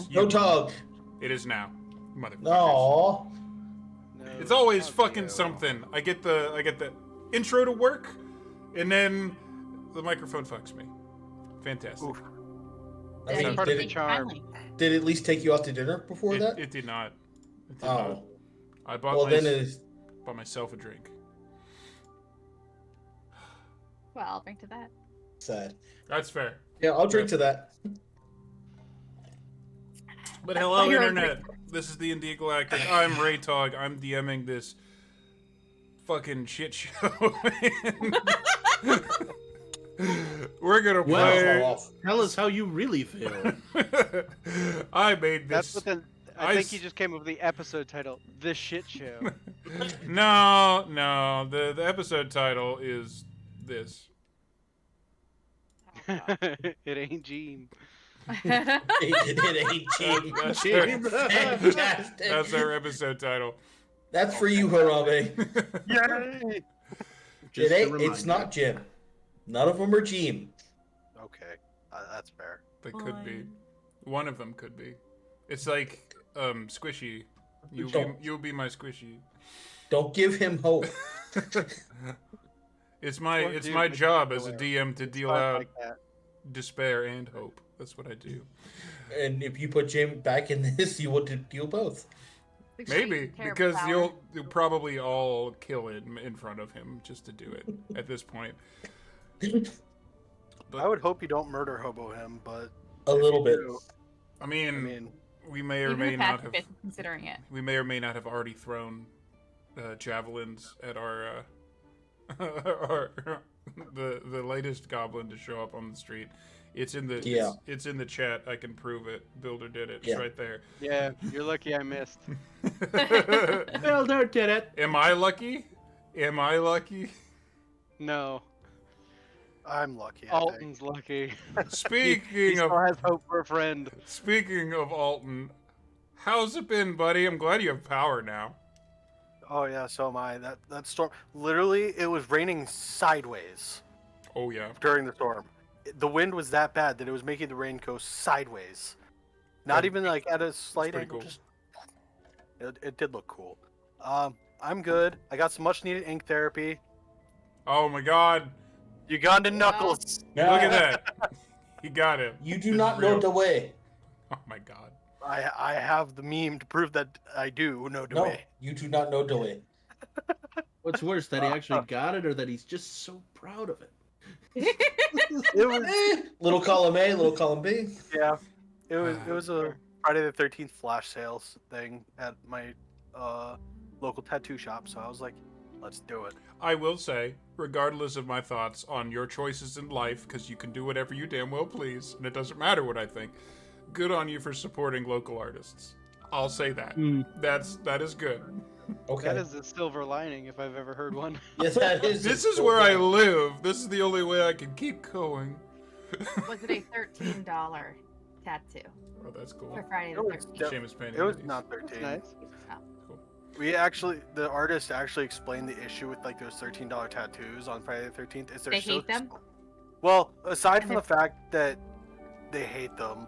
is. No tug. It is now, motherfuckers. No. It's always fucking something. I get the intro to work, and then the microphone fucks me. Fantastic. Oof. I mean, part of the charm. did it at least take you out to dinner before that? It did not. It did Oh. not. I bought bought myself a drink. Well, I'll drink to that. Sad. That's fair. Yeah, I'll drink to that. But hello, Internet. This is the India Galactic. I'm Ray Tog. I'm DMing this fucking shit show. We're gonna play. Well, tell us how you really feel. I made this. That's what I think you just came up with the episode title, The Shit Show. No. The episode title is this. It ain't Jeem. It ain't cheap. Fantastic. That's our episode title. That's for you, Harambe. Yay! It's not Jim. None of them are Jeem. Okay, that's fair. They could be. One of them could be. It's like Squishy. You'll be my Squishy. Don't give him hope. It's my job as a DM to deal out despair and hope. That's what I do. And if you put Jim back in this, you will deal both. Maybe, because you'll probably all kill him in front of him just to do it at this point. I would hope you don't murder hobo him, but a little bit. I mean, we may or may not have considering it. We may or may not have already thrown javelins at our the latest goblin to show up on the street. It's in the it's in the chat. I can prove it. Builder did it. It's right there. Yeah, you're lucky I missed. Builder did it. Am I lucky? Am I lucky? No. I'm lucky. Alton's lucky. Speaking he still has hope for a friend. Speaking of Alton, how's it been, buddy? I'm glad you have power now. Oh yeah, so am I. That storm, literally, it was raining sideways. Oh yeah. During the storm, the wind was that bad that it was making the rain go sideways. Not even like at a slight angle. Cool. Just it did look cool. I'm good. I got some much needed ink therapy. Oh my God. Ugandan knuckles. Yeah. Look at that. You got it. You do not know the way. Oh my God. I have the meme to prove that I do know the way. You do not know the way. What's worse, that he actually got it, or that he's just so proud of it? It was little column A, little column B. Yeah, it was a Friday the 13th flash sales thing at my local tattoo shop. So I was like, let's do it. I will say, regardless of my thoughts on your choices in life, because you can do whatever you damn well please, and it doesn't matter what I think. Good on you for supporting local artists. I'll say that. That is good. Okay. That is a silver lining if I've ever heard one. Yes, that is. This is where I live. This is the only way I can keep going. Was it a $13 tattoo? Oh, that's cool. For Friday the 13th. Seamus painting. It was not 13. Nice. Cool. The artist actually explained the issue with like those $13 tattoos on Friday the 13th. Is They hate them? Well, aside from the fact that they hate them,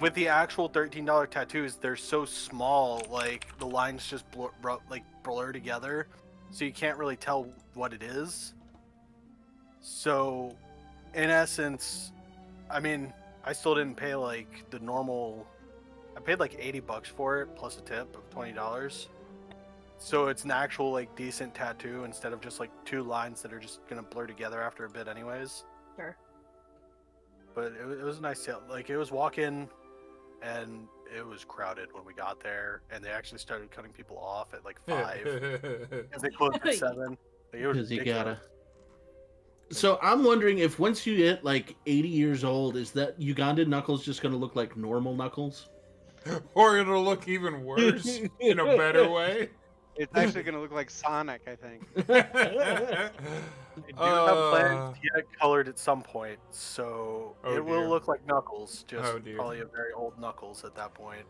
with the actual $13 tattoos, they're so small, like the lines just blur together, so you can't really tell what it is. So, in essence, I mean, I still didn't pay like the normal. I paid like $80 for it plus a tip of $20. So it's an actual like decent tattoo instead of just like two lines that are just gonna blur together after a bit, anyways. Sure. But it was a nice sale. Like, it was walk-in, and it was crowded when we got there, and they actually started cutting people off at like 5, because they closed at 7. Like, it was Because you ridiculous. gotta. So I'm wondering if once you get like 80 years old, is that Ugandan knuckles just gonna look like normal knuckles? Or it'll look even worse in a better way. It's actually going to look like Sonic, I think. I do have plans to get it colored at some point, so it will look like Knuckles, just probably a very old Knuckles at that point.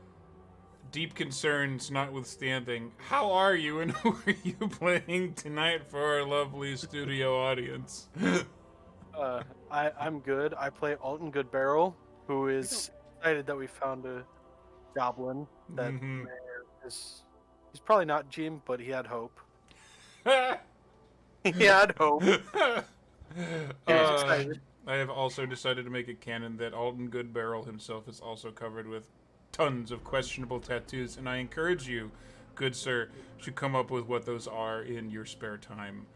Deep concerns notwithstanding, how are you and who are you playing tonight for our lovely studio audience? I'm good. I play Alton Goodbarrel, who is excited that we found a goblin that Mhm. is. He's probably not Jeem, but he had hope. He had hope. Excited. I have also decided to make it canon that Alton Goodbarrel himself is also covered with tons of questionable tattoos, and I encourage you, good sir, to come up with what those are in your spare time.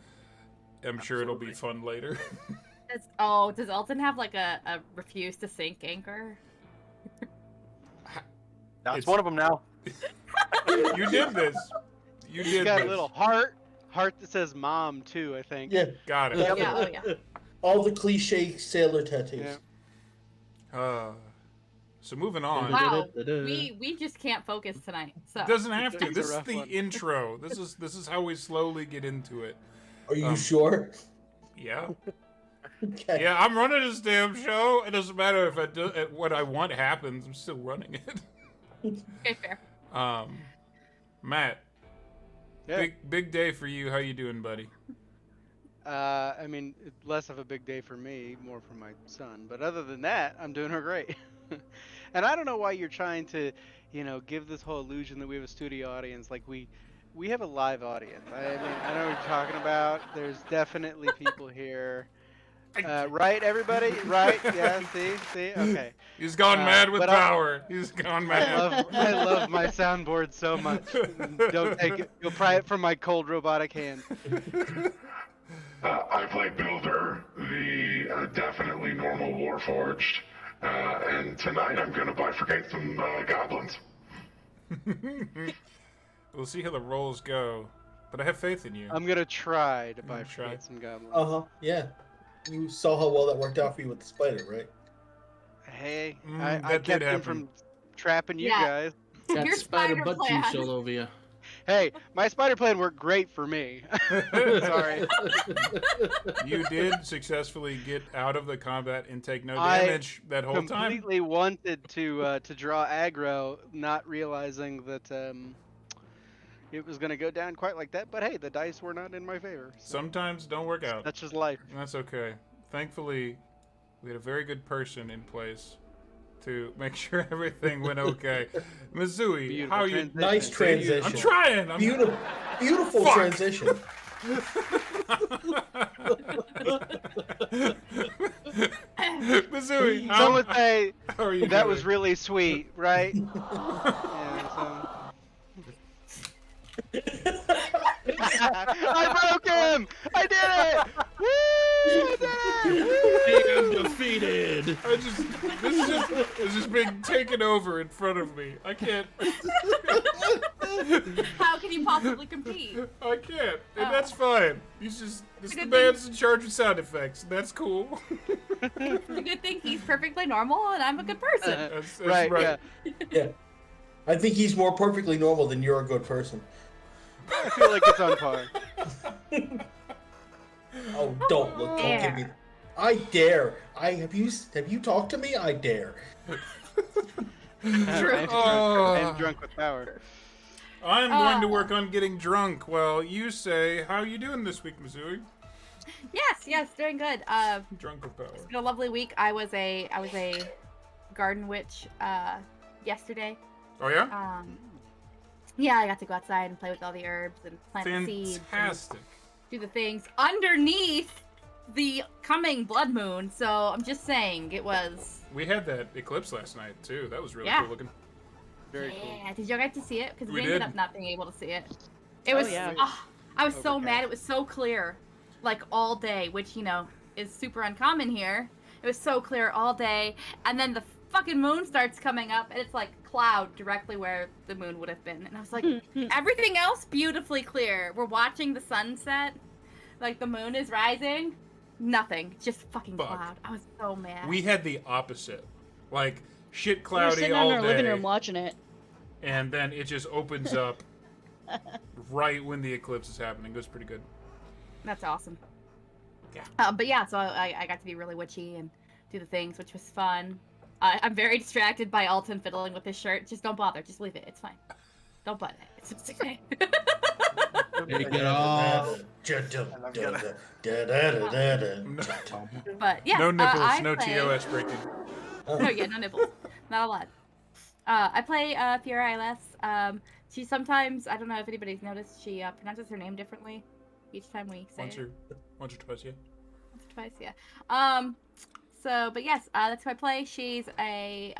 I'm sure it'll be fun later. Does Alton have like a refuse to sink anchor? That's one of them now. You did this. You He's did got this. a little heart that says "mom" too. I think. Yeah, Got it. Yeah, oh yeah. all the cliche sailor tattoos. Yeah. So moving on. Wow, we just can't focus tonight. So It doesn't have to. It's a This is rough the one. intro. This is how we slowly get into it. Are you sure? Yeah. Okay. Yeah, I'm running this damn show. It doesn't matter if what I want happens. I'm still running it. okay, fair. Matt. Yeah. Big day for you. How you doing, buddy? I mean, it's less of a big day for me, more for my son. But other than that, I'm doing great. And I don't know why you're trying to, give this whole illusion that we have a studio audience. Like we have a live audience. I mean, I know what you're talking about. There's definitely people here. Right, everybody? Right? Yeah. See. Okay. He's gone mad with but power. He's gone mad. I love my soundboard so much. Don't take it. You'll pry it from my cold robotic hand. I play Builder, the definitely normal Warforged, and tonight I'm going to bifurcate some goblins. We'll see how the rolls go, but I have faith in you. I'm gonna try to gonna try. bifurcate some goblins. Yeah. You saw how well that worked out for you with the spider, right? Hey, that I did kept him happen. from trapping you Yeah. guys. Got Your spider spider butt plan. juice all over you. Hey, my spider plan worked great for me. Sorry. You did successfully get out of the combat and take no I damage that whole time. Completely wanted to draw aggro, not realizing that it was gonna go down quite like that. But hey, the dice were not in my favor. So Sometimes don't work out. that's just life. That's okay. Thankfully, we had a very good person in place to make sure everything went okay. Mizui, Beautiful how are you? transition. Nice transition. I'm trying. I'm Beautiful Fuck. transition. Mizui, Some would say how are you that doing? was really sweet, right? Yeah, so. I broke him! I did it! Woo! I did it! I'm Woo! defeated. This is just being taken over in front of me. I can't. How can you possibly compete? I can't, and that's fine. This the good man's in charge of sound effects, and that's cool. It's a good thing he's perfectly normal and I'm a good person. That's Right, yeah. Yeah. I think he's more perfectly normal than you're a good person. I feel like it's on par. Oh, don't look. Don't give me. I dare. Have you talked to me? I dare. I'm drunk with power. I'm going to work on getting drunk. Well, you say, how are you doing this week, Mizui? Yes, doing good. Drunk with power. It's been a lovely week. I was a garden witch yesterday. Oh yeah? Yeah, I got to go outside and play with all the herbs and plant the seeds. Fantastic. Do the things underneath the coming blood moon. So I'm just saying, it was. We had that eclipse last night too. That was really Yeah. cool looking. Very cool. Yeah, did y'all get to see it? Because We we ended did. up not being able to see it. It was. yeah. I was so Overcast. mad. It was so clear, like all day, which is super uncommon here. It was so clear all day, and then the fucking moon starts coming up, and it's like cloud directly where the moon would have been. And I was like, everything else beautifully clear. We're watching the sunset, like the moon is rising. Nothing, just fucking Fuck. cloud. I was so mad. We had the opposite. Like shit We were cloudy sitting all in our day, living room watching it. and then it just opens up right when the eclipse is happening. It was pretty good. That's awesome. Yeah. But yeah, so I got to be really witchy and do the things, which was fun. I'm very distracted by Alton fiddling with his shirt. Just don't bother. Just leave it. It's fine. Don't button it. It's okay. Take it off. But yeah, No nipples, I no play... TOS breaking. No, yeah, no nipples. Not allowed. I play Fiora Iles. She sometimes, I don't know if anybody's noticed, she pronounces her name differently each time we say it. Once or twice, yeah. Once or twice, yeah. But yes, that's who I play. She's a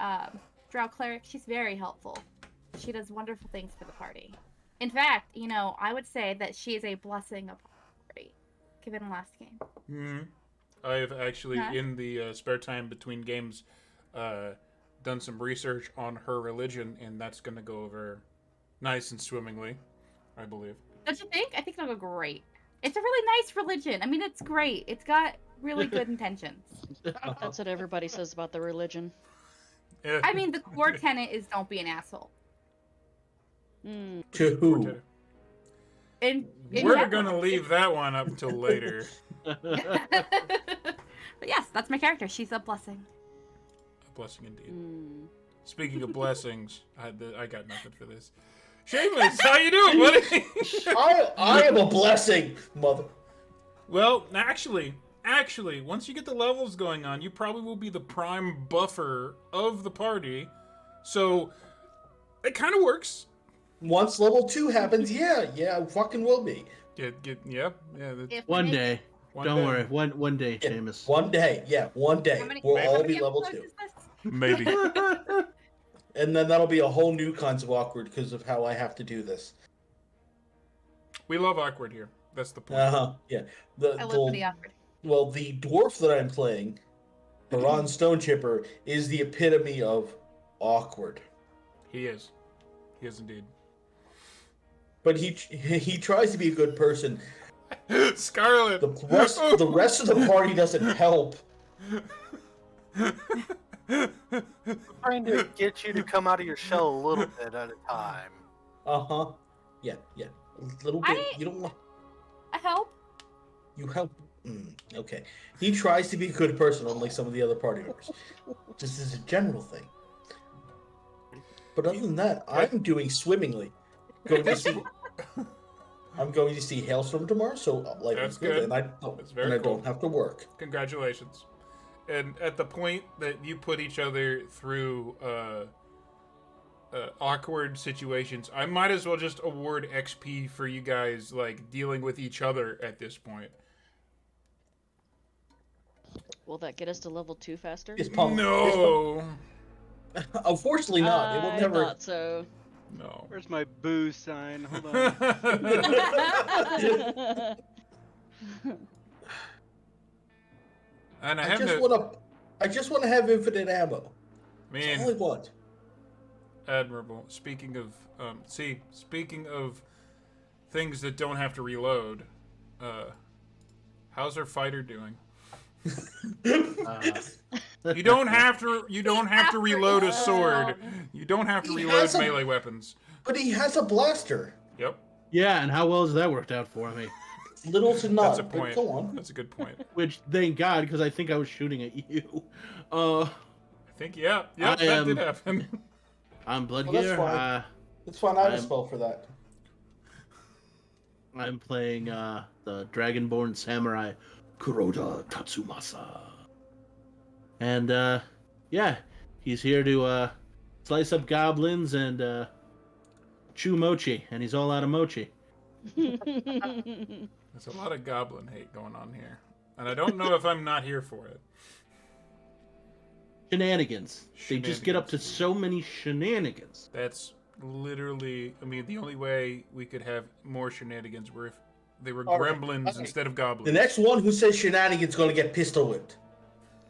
drow cleric. She's very helpful. She does wonderful things for the party. In fact, I would say that she is a blessing upon the party, given the last game. Mm-hmm. I have actually, in the spare time between games, done some research on her religion, and that's going to go over nice and swimmingly, I believe. Don't you think? I think it'll go great. It's a really nice religion. I mean, it's great. It's got really good intentions. That's what everybody says about the religion. Yeah. I mean, the core tenet is don't be an asshole. To who? We're going to leave that one up until later. But yes, that's my character. She's a blessing. A blessing indeed. Speaking of blessings, I got nothing for this. Shameless, how you doing, buddy? I am a blessing, mother. Well, actually, once you get the levels going on, you probably will be the prime buffer of the party. So, it kind of works. Once level 2 happens, yeah, fucking will be. Yeah. One day. Don't day. worry. One day, Yeah, Seamus. one day. We'll all be level 2. Maybe. And then that'll be a whole new kinds of awkward because of how I have to do this. We love awkward here. That's the point. Yeah. I love the awkward. Well, the dwarf that I'm playing, Haran Stonechipper, is the epitome of awkward. He is. He is indeed. But he tries to be a good person. Scarlet. The rest of the party doesn't help. Trying to get you to come out of your shell a little bit at a time. Yeah. A little bit. You don't want. I help. You help. Okay. He tries to be a good person, unlike some of the other party members. Just as a general thing. But other than that, I'm doing swimmingly. I'm going to see Hailstorm tomorrow, so life That's is good, good. and I That's don't have to work. Congratulations. And at the point that you put each other through awkward situations, I might as well just award XP for you guys like dealing with each other at this point. Will that get us to level 2 faster? No. Unfortunately not. It will never. I thought so. No. Where's my boo sign? Hold on. And I just want to have infinite ammo. That's all I want. Admirable. Speaking of things that don't have to reload, how's our fighter doing? You don't have to reload a sword. You don't have to reload melee weapons. But he has a blaster. Yep. Yeah, and how well has that worked out for me? Little to none. That's a point. Go on. That's a good point. Which, thank God, because I think I was shooting at you. I think, that did happen. I'm Bloodgear. Well, that's fine. It's fine. I have a spell for that. I'm playing the Dragonborn Samurai Kuroda Tatsumasa. And, yeah, he's here to slice up goblins and chew mochi, and he's all out of mochi. There's a lot of goblin hate going on here. And I don't know if I'm not here for it. Shenanigans. They just get up to so many shenanigans. That's literally, the only way we could have more shenanigans were if they were gremlins instead of goblins. The next one who says shenanigans is going to get pistol whipped.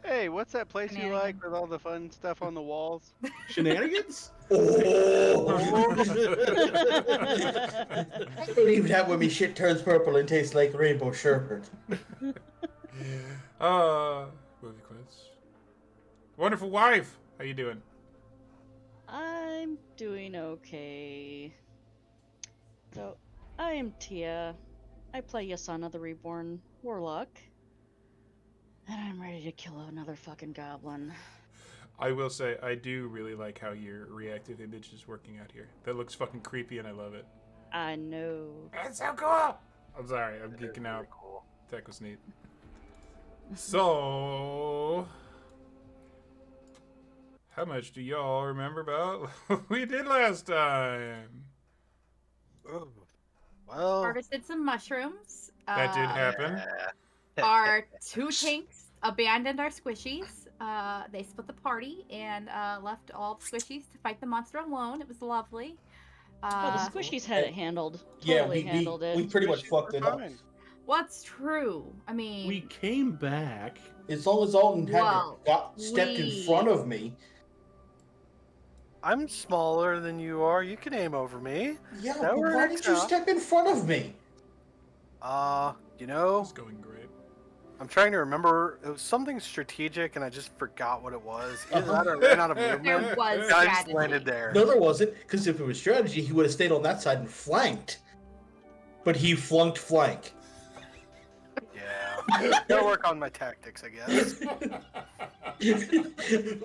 Hey, what's that place you like with all the fun stuff on the walls? Shenanigans? Oh! I believe that when me shit turns purple and tastes like rainbow sherbet. Movie quiz. Wonderful wife, how you doing? I'm doing okay. So, I am Tia. I play Yasana the Reborn Warlock. And I'm ready to kill another fucking goblin. I will say, I do really like how your reactive image is working out here. That looks fucking creepy and I love it. I know. That's so cool! I'm sorry, I'm geeking out. Cool. That was neat. So... how much do y'all remember about what we did last time? Oh, well, Harvested some mushrooms. That did happen. Our 2 tanks abandoned our squishies. They split the party and left all the squishies to fight the monster alone. It was lovely. Oh, the squishies had it handled. Yeah, Totally handled it. we pretty much fucked it up. What's true? I mean, We came back. As long as Alton Well, stepped in front of me. I'm smaller than you are. You can aim over me. Yeah, That but why works did you out. step in front of me? You know, It's going great. I'm trying to remember. It was something strategic, and I just forgot what it was. Either that or I ran out of movement. there was and I just strategy. landed there. No, there wasn't. Because if it was strategy, he would have stayed on that side and flanked. But he flunked flank. Yeah. Gotta work on my tactics, I guess.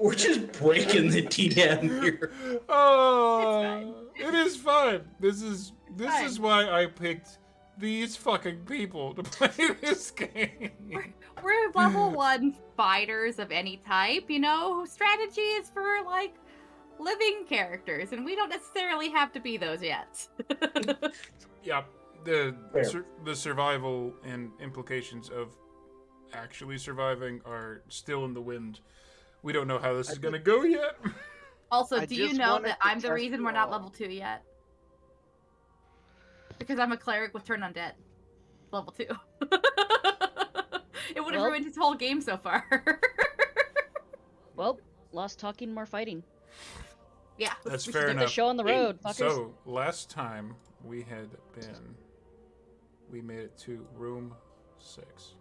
We're just breaking the TDM here. Oh, it is fun. This is Fine. why I picked these fucking people to play this game. We're level 1 fighters of any type, you know? Strategy is for, like, living characters, and we don't necessarily have to be those yet. Yeah, Fair. the survival and implications of actually surviving are still in the wind. We don't know how this is gonna go yet. I Also, do you just know wanted that to I'm the test reason you we're not all. level 2 yet? Because I'm a cleric with turn undead. Level 2. It would have Well- ruined his whole game so far. Well, lost talking, more fighting. Yeah. That's we fair should do Get the enough. show on the road, fuckers. So last time we made it to room 6,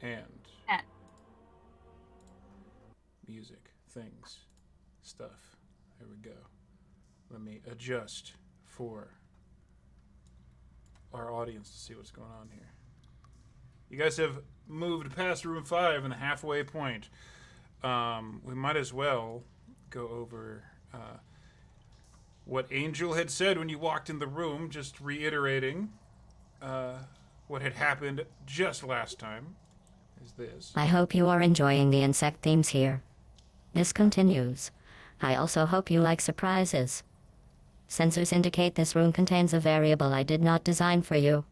and And. music, things, stuff. Here we go. Let me adjust for our audience to see what's going on here. You guys have moved past room 5 and the halfway point. We might as well go over what Angel had said when you walked in the room, just reiterating what had happened just last time. Is this. I hope you are enjoying the insect themes here. This continues. I also hope you like surprises. Sensors indicate this room contains a variable I did not design for you.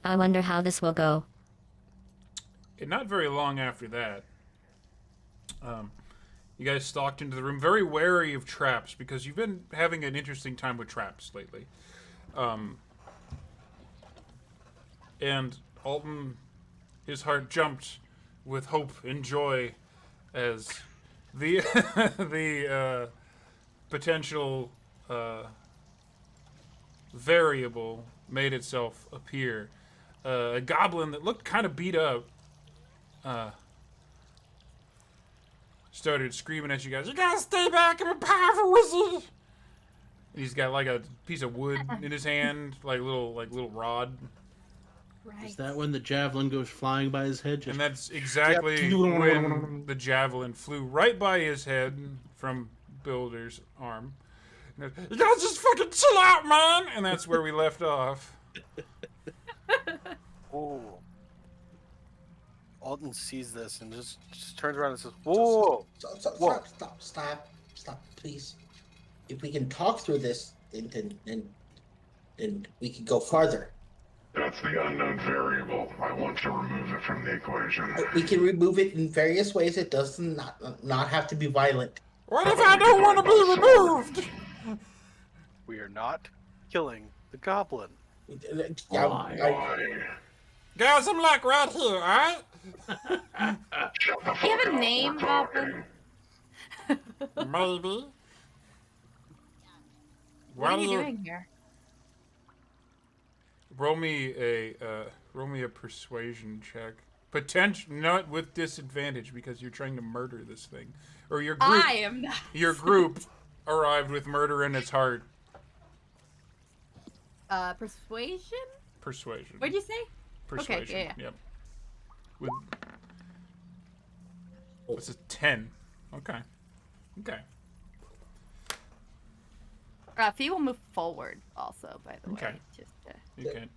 I wonder how this will go. And not very long after that, you guys stalked into the room, very wary of traps, because you've been having an interesting time with traps lately. And Alton, his heart jumped with hope and joy as the the potential variable made itself appear. A goblin that looked kind of beat up started screaming at you guys, "You gotta stay back, I'm a powerful wizard!" And he's got like a piece of wood in his hand, like little rod. Right. Is that when the javelin goes flying by his head? Just And that's exactly when the javelin flew right by his head from Builder's arm. And it, "You guys just fucking chill out, man!" And that's where we left off. Whoa. Alton sees this and just turns around and says, "Whoa!" Whoa. Stop, please. If we can talk through this, then we can go farther. That's the unknown variable. I want to remove it from the equation. We can remove it in various ways. It does not have to be violent. What if I don't want to be removed? We are not killing the goblin. Why? Guys, I'm like right here, alright? Shut the fuck Do you have a up, name, we're Goblin? talking. Maybe. What are you doing here? Roll me a persuasion check. Potential, not with disadvantage, because you're trying to murder this thing, or your group. I am not. Your group arrived with murder in its heart. Persuasion? Persuasion. What'd you say? Persuasion. yeah. Yep. With. What's a 10? Okay. Okay. Fee will move forward also, by the Okay. way. Just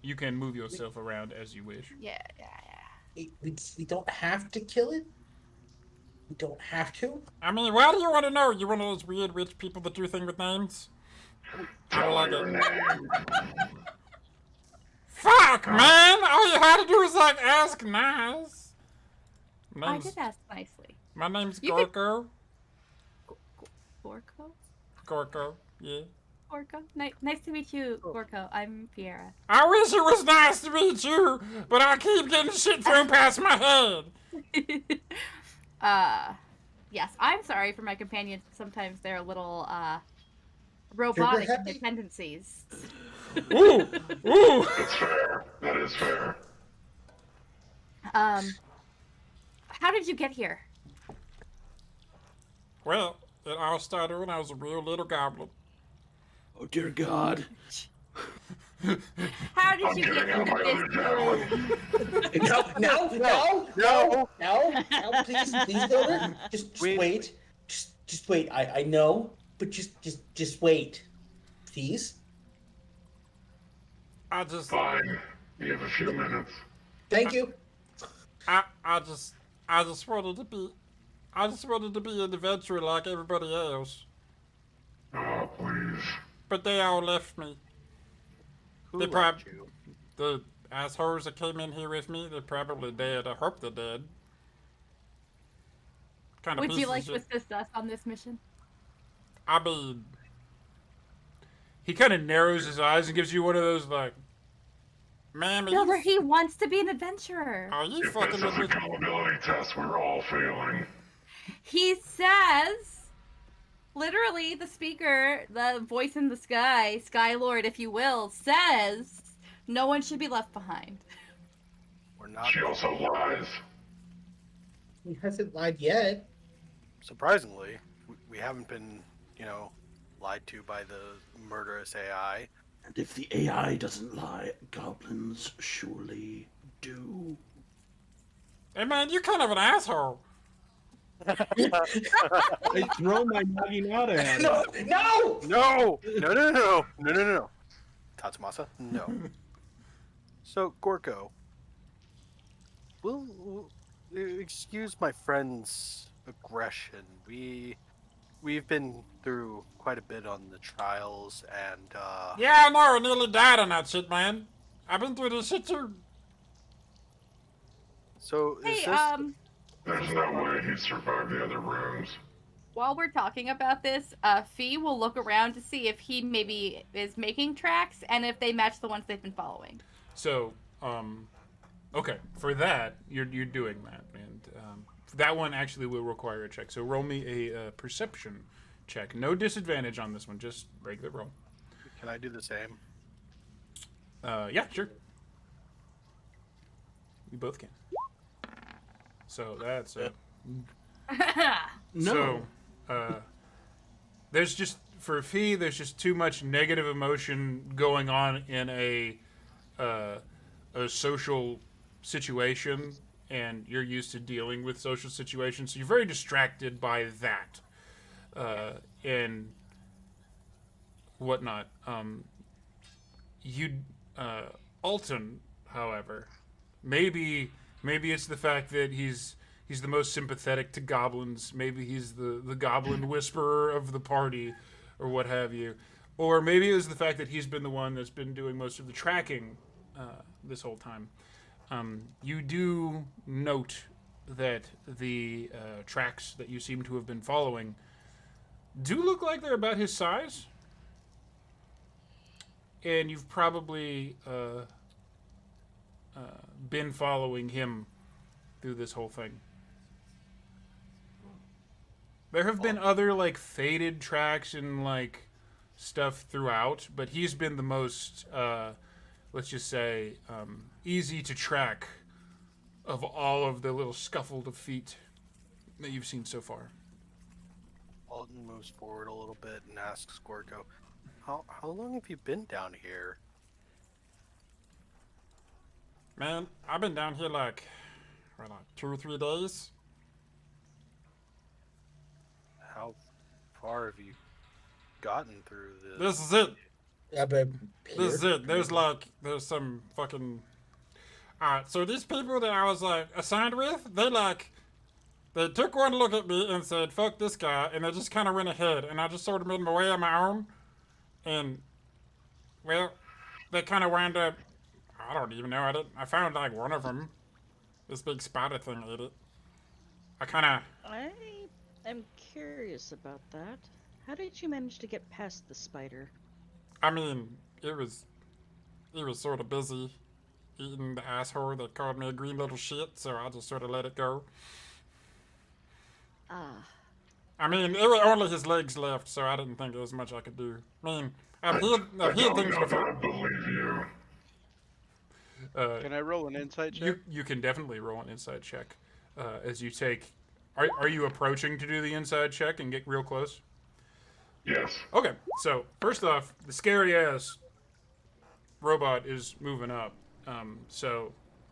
You can move yourself around as you wish. yeah. We don't have to kill it. You don't have to. I mean, why do you want to know? You one of those weird rich people that do things with names? I don't like it. Fuck, man! All you had to do was, like, ask nice. I did ask nicely. My name's You Gorko. Gorko? Gorko, yeah. Gorko? Nice to meet you, Gorko. I'm Fiera. I wish it was nice to meet you, but I keep getting shit thrown past my head. Yes, I'm sorry for my companions. Sometimes they're a little, robotic in their tendencies. Ooh! Ooh! That's fair. That is fair. How did you get here? Well, it all started when I was a real little goblin. Oh dear God. How did you get into this room? No, please, Builder. Just wait. Just wait. I know, but just wait. Please. I just... Fine. You have a few minutes. Thank you. I just wanted to be... I just wanted to be an adventurer like everybody else. Oh, please. But they all left me. Who They left you? The assholes that came in here with me, they're probably dead. I hope they're dead. Would you like to assist us on this mission? I mean... He kind of narrows his eyes and gives you one of those, like... Man, Builder, he wants to be an adventurer. Are you If fucking this is with a me? accountability test, we're all failing. He says, literally, the speaker, the voice in the sky, Skylord, if you will, says no one should be left behind. We're not. She also lies. He hasn't lied yet. Surprisingly, we haven't been, lied to by the murderous AI. And if the AI doesn't lie, goblins surely do. Hey man, you're kind of an asshole. I throw my noggin out at him. No. No. Tatsumasa, no. So, Gorko, will excuse my friend's aggression. We've been through quite a bit on the trials, and Yeah, I know, I nearly died on that shit, man. I've been through this shit too. so is Hey, this... There's no way he survived the other rooms. while we're talking about this, Fee will look around to see if he maybe is making tracks and if they match the ones they've been following. So, okay, for that, you're doing that, and that one actually will require a check. So roll me a perception check. No disadvantage on this one, just regular roll. Can I do the same? Yeah, sure. You both can. So that's No. So, there's just for Fee, there's just too much negative emotion going on in a social situation, and you're used to dealing with social situations, so you're very distracted by that and whatnot. Alton, however, maybe it's the fact that he's the most sympathetic to goblins. Maybe he's the goblin whisperer of the party, or what have you. Or maybe it was the fact that he's been the one that's been doing most of the tracking this whole time. You do note that the tracks that you seem to have been following do look like they're about his size. And you've probably been following him through this whole thing. There have been other, like, faded tracks and, like, stuff throughout, but he's been the most, let's just say, easy to track of all of the little scuffled feet that you've seen so far. Alton moves forward a little bit and asks Gorko, How long have you been down here? Man, I've been down here like 2 or 3 days. How far have you gotten through this? This is it. Yeah, but This is it. There's some fucking... Alright, so these people that I was, like, assigned with, They took one look at me and said, fuck this guy, and they just kind of went ahead, and I just sort of made my way on my own, and, well, they kind of wound up, I don't even know, I found, like, one of them. This big spider thing ate it. I am curious about that. How did you manage to get past the spider? I mean, it was sort of busy eating the asshole that called me a green little shit, so I just sort of let it go. Ah. I mean, it was only his legs left, so I didn't think there was much I could do. I mean, I've hid things before. I believe you. Can I roll an insight check? You can definitely roll an inside check as you take. Are you approaching to do the inside check and get real close? Yes. Okay, so first off, the scary ass robot is moving up.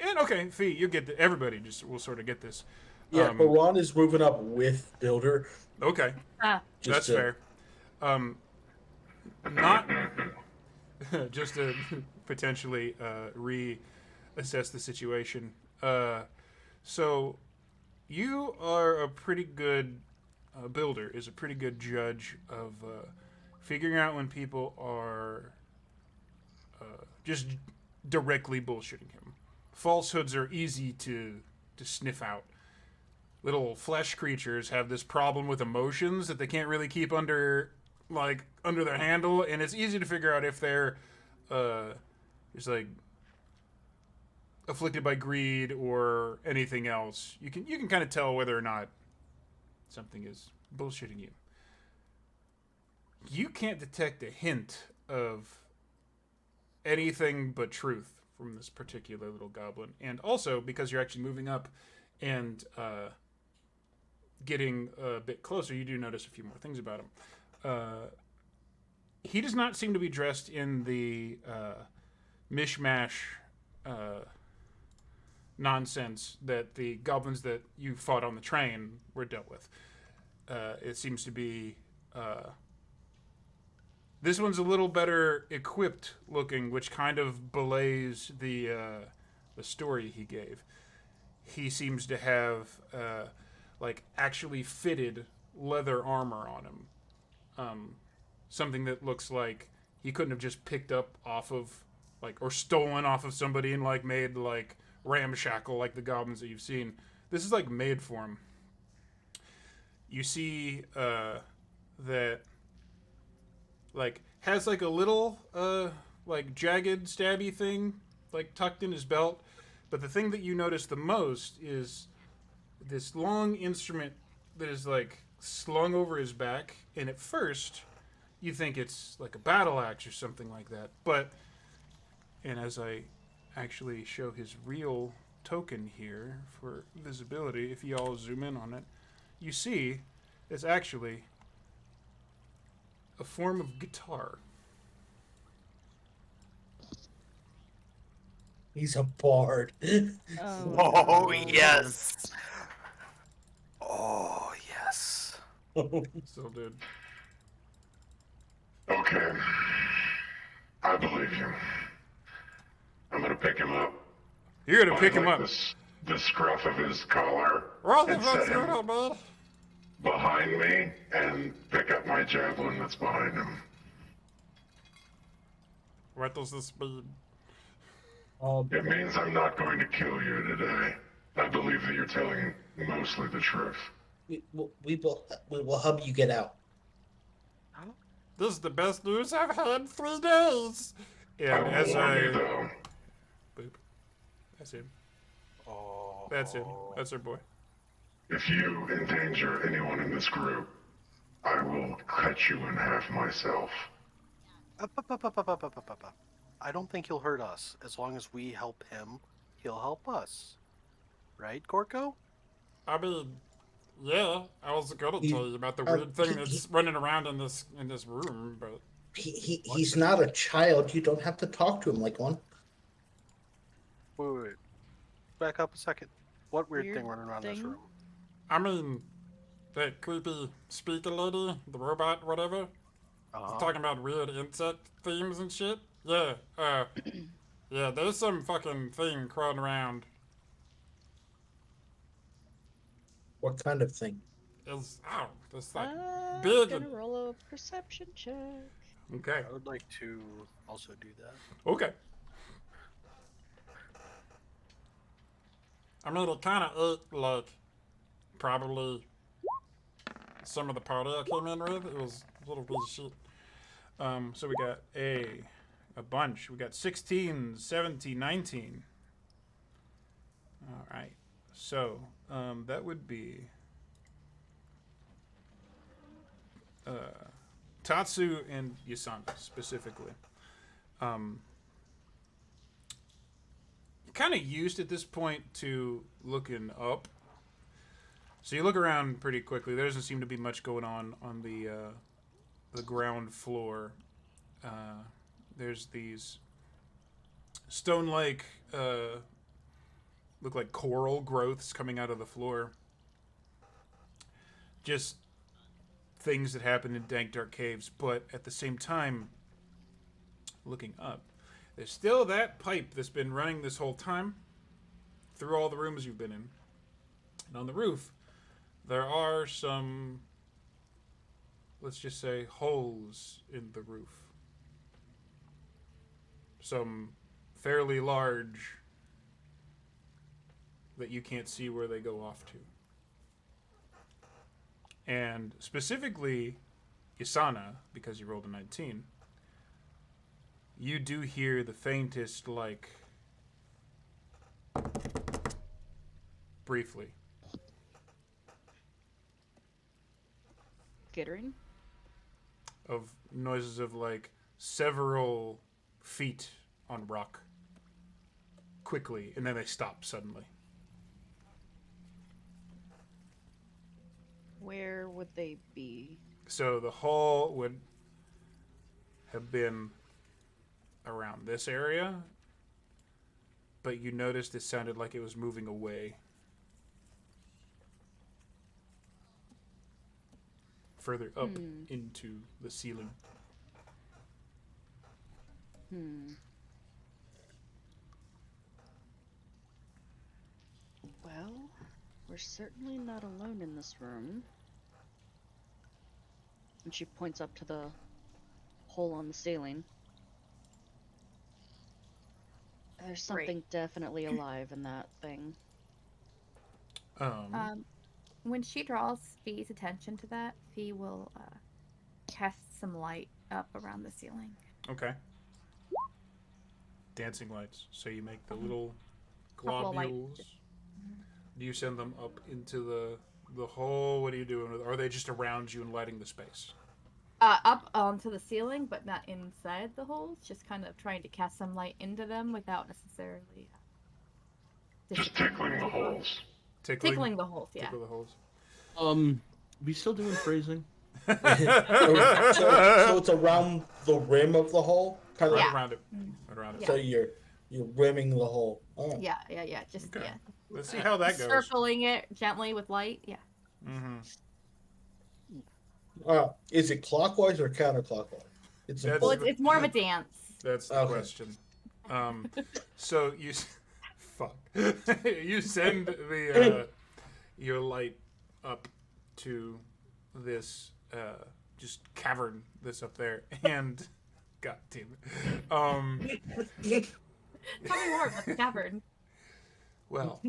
Okay, Fee, you get everybody just will sort of get this. Yeah, but Ron is moving up with Builder. Okay, that's fair. Not just to potentially reassess the situation. So you are a pretty good Builder is a pretty good judge of figuring out when people are just directly bullshitting him. Falsehoods are easy to sniff out. Little flesh creatures have this problem with emotions that they can't really keep under their handle, and it's easy to figure out if they're just like afflicted by greed or anything else. You can kind of tell whether or not something is bullshitting you. You can't detect a hint of anything but truth from this particular little goblin, and also because you're actually moving up and getting a bit closer, you do notice a few more things about him. He does not seem to be dressed in the mishmash nonsense that the goblins that you fought on the train were dealt with. It seems to be this one's a little better equipped looking, which kind of belays the story he gave. He seems to have actually fitted leather armor on him. Something that looks like he couldn't have just picked up off of or stolen off of somebody and made ramshackle like the goblins that you've seen. This is made for him. You see that has a little jagged stabby thing tucked in his belt, but the thing that you notice the most is this long instrument that is slung over his back, and at first you think it's a battle axe or something like that, and as I actually show his real token here for visibility, if you all zoom in on it, you see it's actually a form of guitar. He's a bard. Oh, yes. Oh, yes. Still did. Okay. I believe you. I'm gonna pick him up. You're gonna pick him up. The scruff of his collar. What and the fuck's set him going on, man? behind me and pick up my javelin that's behind him. What does this mean? It means I'm not going to kill you today. I believe that you're telling mostly the truth. We will help you get out. This is the best news I've had in 3 days. And as I though. boop, that's him. That's him. That's our boy. If you endanger anyone in this group, I will cut you in half myself. I don't think he'll hurt us. As long as we help him, he'll help us. Right, Gorko? I mean, yeah, I was gonna tell you about the weird thing that's running around in this room, but he's not a child. You don't have to talk to him like one. Wait. Back up a second. What weird thing running around this room? I mean, that creepy speaker lady, the robot, whatever, talking about weird insect themes and shit. Yeah, yeah, there's some fucking thing crawling around. What kind of thing? It's like I'm big. gonna roll a perception check. Okay. I would like to also do that. Okay. I mean, it kind of ate like probably some of the party I came in with. It was a little piece of shit. So we got a bunch. We got 16, 17, 19. All right. So that would be Tatsu and Yasana specifically. Kind of used at this point to looking up. So you look around pretty quickly. There doesn't seem to be much going on the ground floor. There's these stone-like, look like coral growths coming out of the floor. Just things that happen in dank, dark caves. But at the same time, looking up, there's still that pipe that's been running this whole time through all the rooms you've been in. And on the roof, there are some, let's just say, holes in the roof. Some fairly large that you can't see where they go off to. And specifically, Yasana, because you rolled a 19, you do hear the faintest, like, briefly. Gittering? Of noises of, like, several feet on rock. Quickly, and then they stop suddenly. Where would they be? So the hall would have been around this area, but you noticed it sounded like it was moving away. Further up into the ceiling. Well, we're certainly not alone in this room. And she points up to the hole on the ceiling. There's something definitely alive in that thing. When she draws Fee's attention to that, Fee will cast some light up around the ceiling. Okay. Dancing lights. So you make the little Couple of light- globules. Do you send them up into the hole? What are you doing with? Are they just around you and lighting the space? Up onto the ceiling, but not inside the holes. Just kind of trying to cast some light into them without necessarily. Just tickling the holes. Tickling the holes, yeah. Tickle the holes. We still doing phrasing? so it's around the rim of the hole, kind of. Right around it. Right around it. So you're rimming the hole. Oh. Yeah. Just Okay. yeah. Let's see how that goes. Circling it gently with light. Yeah. Mm-hmm. Is it clockwise or counterclockwise? It's more of a dance. That's the question. So you, fuck, you send the your light up to this just cavern that's up there, and god damn it. Tell me more about the cavern. Well,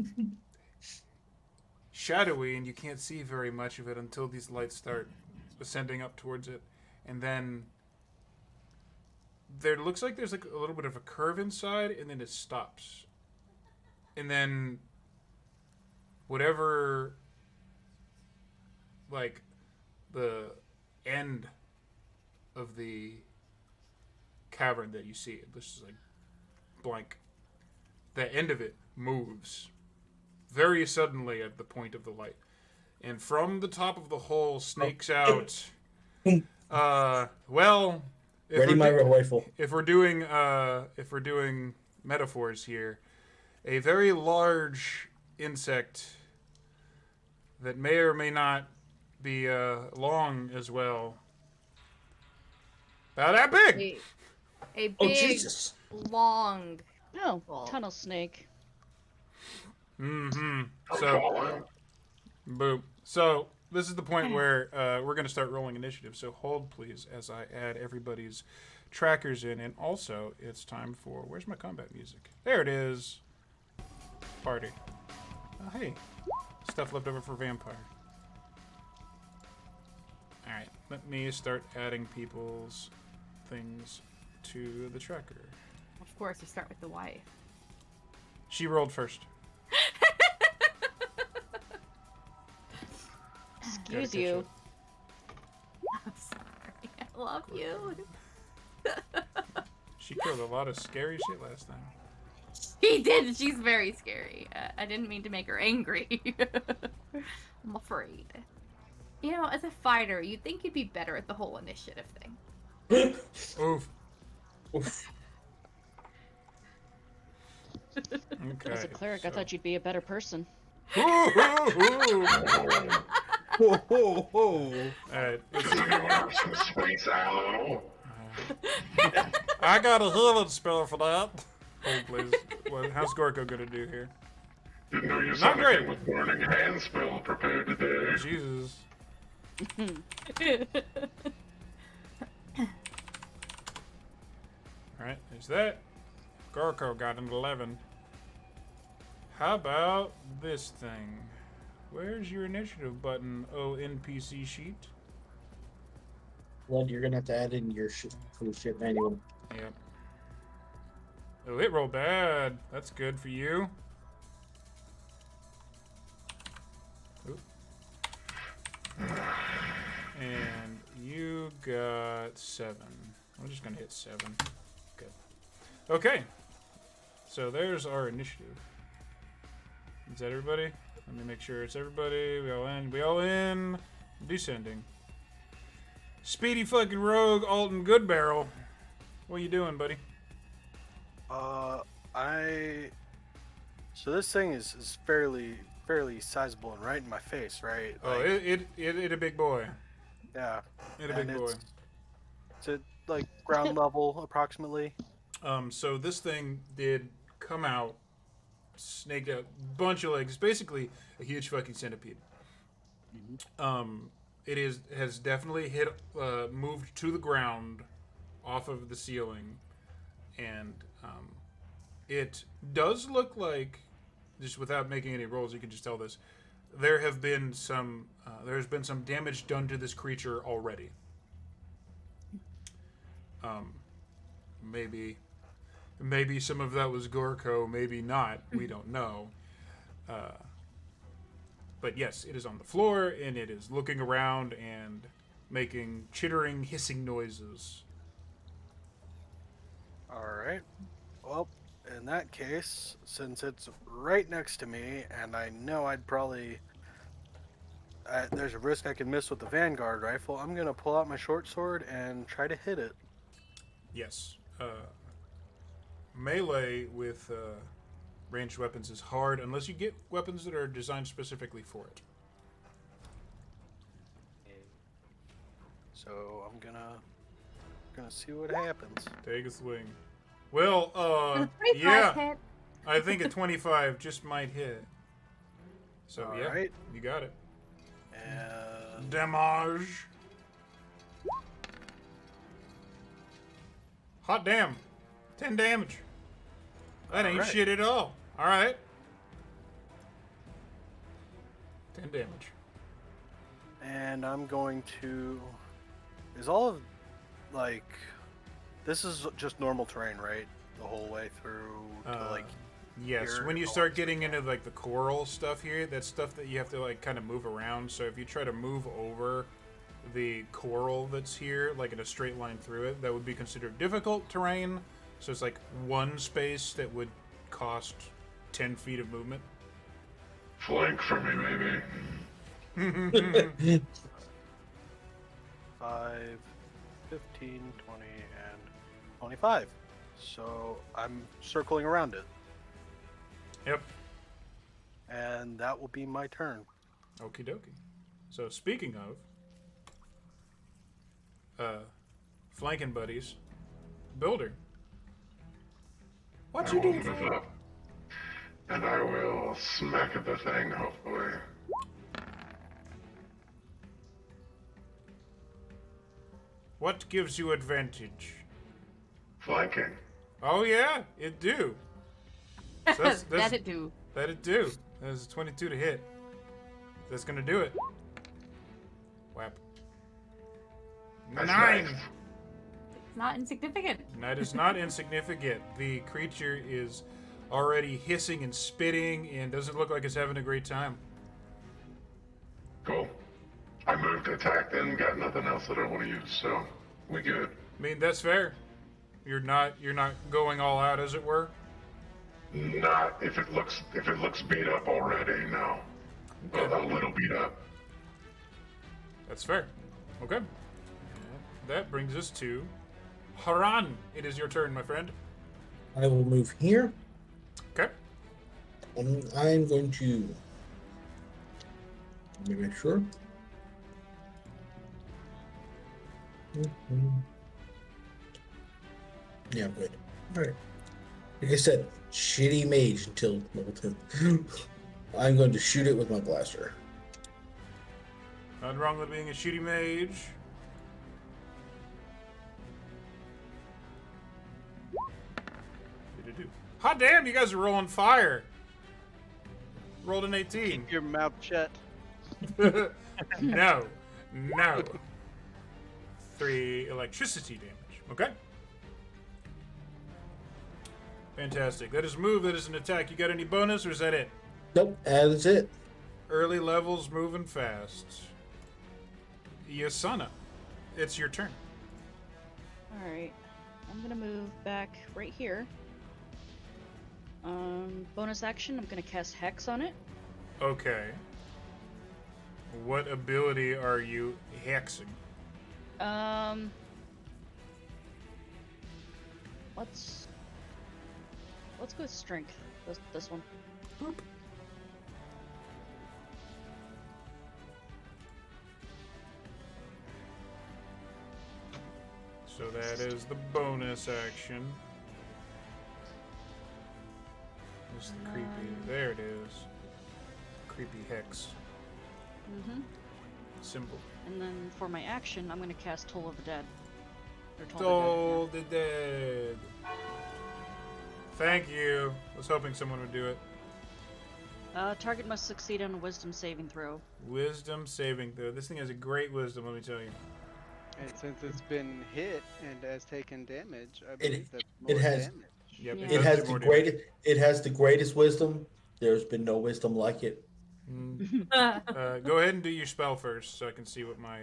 shadowy, and you can't see very much of it until these lights start ascending up towards it, and then there looks like there's like a little bit of a curve inside, and then it stops, and then whatever, like the end of the cavern that you see, it looks just like blank. The end of it moves very suddenly at the point of the light, and from the top of the hole snakes out. Well, ready my rifle. If we're doing metaphors here, a very large insect that may or may not be long as well. About that big. A big, Oh Jesus! long. Oh, tunnel snake. Mm-hmm. I'm So following. Boop. So this is the point where we're going to start rolling initiative. So hold, please, as I add everybody's trackers in. And also, it's time for... Where's my combat music? There it is. Party. Hey. Stuff left over for vampire. Alright, let me start adding people's things to the tracker. Of course, you start with the wife. She rolled first. Excuse you. I'm sorry. I love you. She killed a lot of scary shit last time. He did. She's very scary. I didn't mean to make her angry. I'm afraid. You know, as a fighter, you'd think you'd be better at the whole initiative thing. Oof. Oof. Okay, As a cleric, I thought you'd be a better person. Whoa, whoa, whoa. Alright. Some sweet aloe. I got a healing spell for that. Hold, please. How's Gorko gonna do here? You know you Not saw great. with burning hand spell prepared today. Jesus. Alright, there's that. Gorko got an 11. How about this thing? Where's your initiative button, oh NPC sheet? Blood, you're gonna have to add in your full shit manual. Yep. Oh, it rolled bad. That's good for you. Oop. And you got 7. I'm just gonna hit 7. Good. Okay. So there's our initiative. Is that everybody? Let me make sure it's everybody. We all in. We all in. Descending. Speedy fucking rogue, Alton Goodbarrel. What are you doing, buddy? So this thing is fairly sizable and right in my face, right? Oh, it a big boy. Yeah. It a big boy. It's at like ground level approximately. So this thing did come out, snaked out, bunch of legs, basically a huge fucking centipede. Mm-hmm. It has definitely hit, moved to the ground, off of the ceiling, and it does look like, just without making any rolls, you can just tell this. There's been some damage done to this creature already. Maybe some of that was Gorko, maybe not. We don't know. But yes, it is on the floor, and it is looking around and making chittering, hissing noises. Alright. Well, in that case, since it's right next to me, and I know I'd probably... there's a risk I could miss with the Vanguard rifle, I'm going to pull out my short sword and try to hit it. Yes. Melee with ranged weapons is hard unless you get weapons that are designed specifically for it. So I'm gonna see what happens. Take a swing. Well, yeah, hit. I think a 25 just might hit. So All yeah, right. You got it. And Damage. Hot damn. 10 damage. That ain't shit at all. Alright. 10 damage. And I'm going to... Is all of, like... This is just normal terrain, right? The whole way through to, like... Yes, here when you and all start that getting into, like, the coral stuff here, that's stuff that you have to, like, kind of move around. So if you try to move over the coral that's here, like, in a straight line through it, that would be considered difficult terrain. So it's, like, one space that would cost 10 feet of movement. Flank for me, maybe. 5, 15, 20, and 25. So I'm circling around it. Yep. And that will be my turn. Okie dokie. So speaking of flanking buddies, Builder. What you doing? Move up, and I will smack at the thing, hopefully. What gives you advantage? Flanking. Oh yeah, it do. So That it do. That it do. That's a 22 to hit. That's gonna do it. Whap. That's 9. nice. It's not insignificant. That is not insignificant. The creature is already hissing and spitting and doesn't look like it's having a great time. Cool. I moved to attack then, got nothing else that I want to use, so we good. I mean, that's fair. You're not going all out, as it were. Not if it looks beat up already, no. Okay. A little beat up. That's fair. Okay. That brings us to Haran. It is your turn, my friend. I will move here. Okay. And I'm going to. Let me make sure. Yeah, I'm good. Alright. Like I said, shitty mage until level 10. I'm going to shoot it with my blaster. Nothing wrong with being a shooty mage. Hot damn, you guys are rolling fire. Rolled an 18. Keep your mouth shut. No. 3 electricity damage. Okay. Fantastic. That is a move. That is an attack. You got any bonus, or is that it? Nope, that's it. Early levels moving fast. Yasana, it's your turn. Alright. I'm gonna move back right here. Bonus action, I'm gonna cast Hex on it. Okay. What ability are you hexing? Let's go with strength. This one. Boop. So that is the bonus action. It's the creepy. There it is. Creepy hex Mm-hmm. symbol. And then for my action, I'm gonna cast Toll of the Dead. Or Toll the Dead. Thank you. I was hoping someone would do it. Target must succeed on a Wisdom saving throw. Wisdom saving throw. This thing has a great wisdom, let me tell you. And since it's been hit and has taken damage, I believe that's it more has- damage. Yep, Yeah. It does has do the more damage. greatest. It has the greatest wisdom. There's been no wisdom like it. Go ahead and do your spell first so I can see what my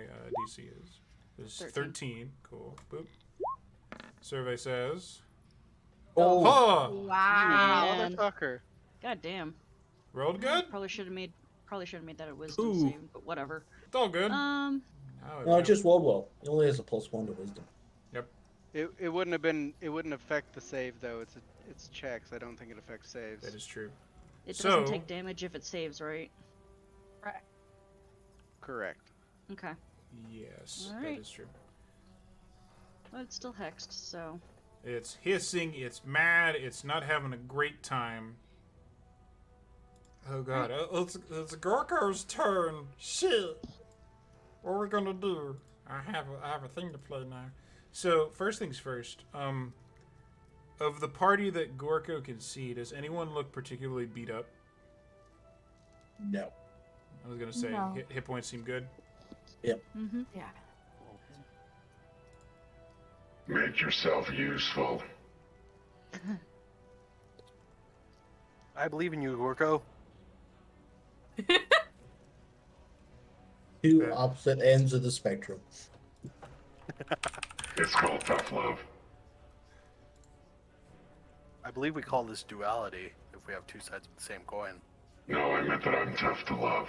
DC is. It's 13. Cool. Boop. Survey says. Oh, Huh! Wow. Man. Motherfucker. God damn. Rolled good? Probably should have made that a Wisdom Ooh. save, but whatever. It's all good. Um, Now no, it just rolled well. It only has a +1 to wisdom. It wouldn't have been. It wouldn't affect the save though. It's checks. I don't think it affects saves. That is true. it So- doesn't take damage if it saves, right? Correct. Okay. Yes, Alright. that is true. Well, it's still hexed, so. It's hissing, it's mad, it's not having a great time. Oh god, it's Gorko's turn. Shit. What are we gonna do? I have a thing to play now. So, first things first, of the party that Gorko can see, does anyone look particularly beat up? No. I was gonna say, No. hit points seem good. Mm-hmm. Yeah. Make yourself useful. I believe in you, Gorko. Two Okay. opposite ends of the spectrum. It's called tough love. I believe we call this duality if we have two sides of the same coin. No, I meant that I'm tough to love.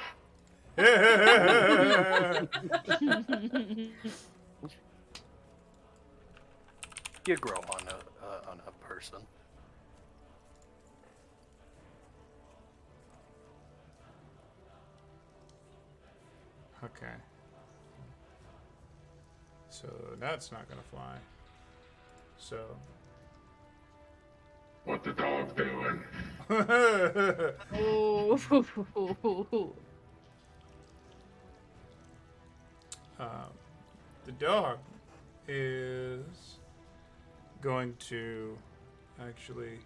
You grow on a person. Okay. So that's not gonna fly. So. What the dog doing? Oh. The dog is going to actually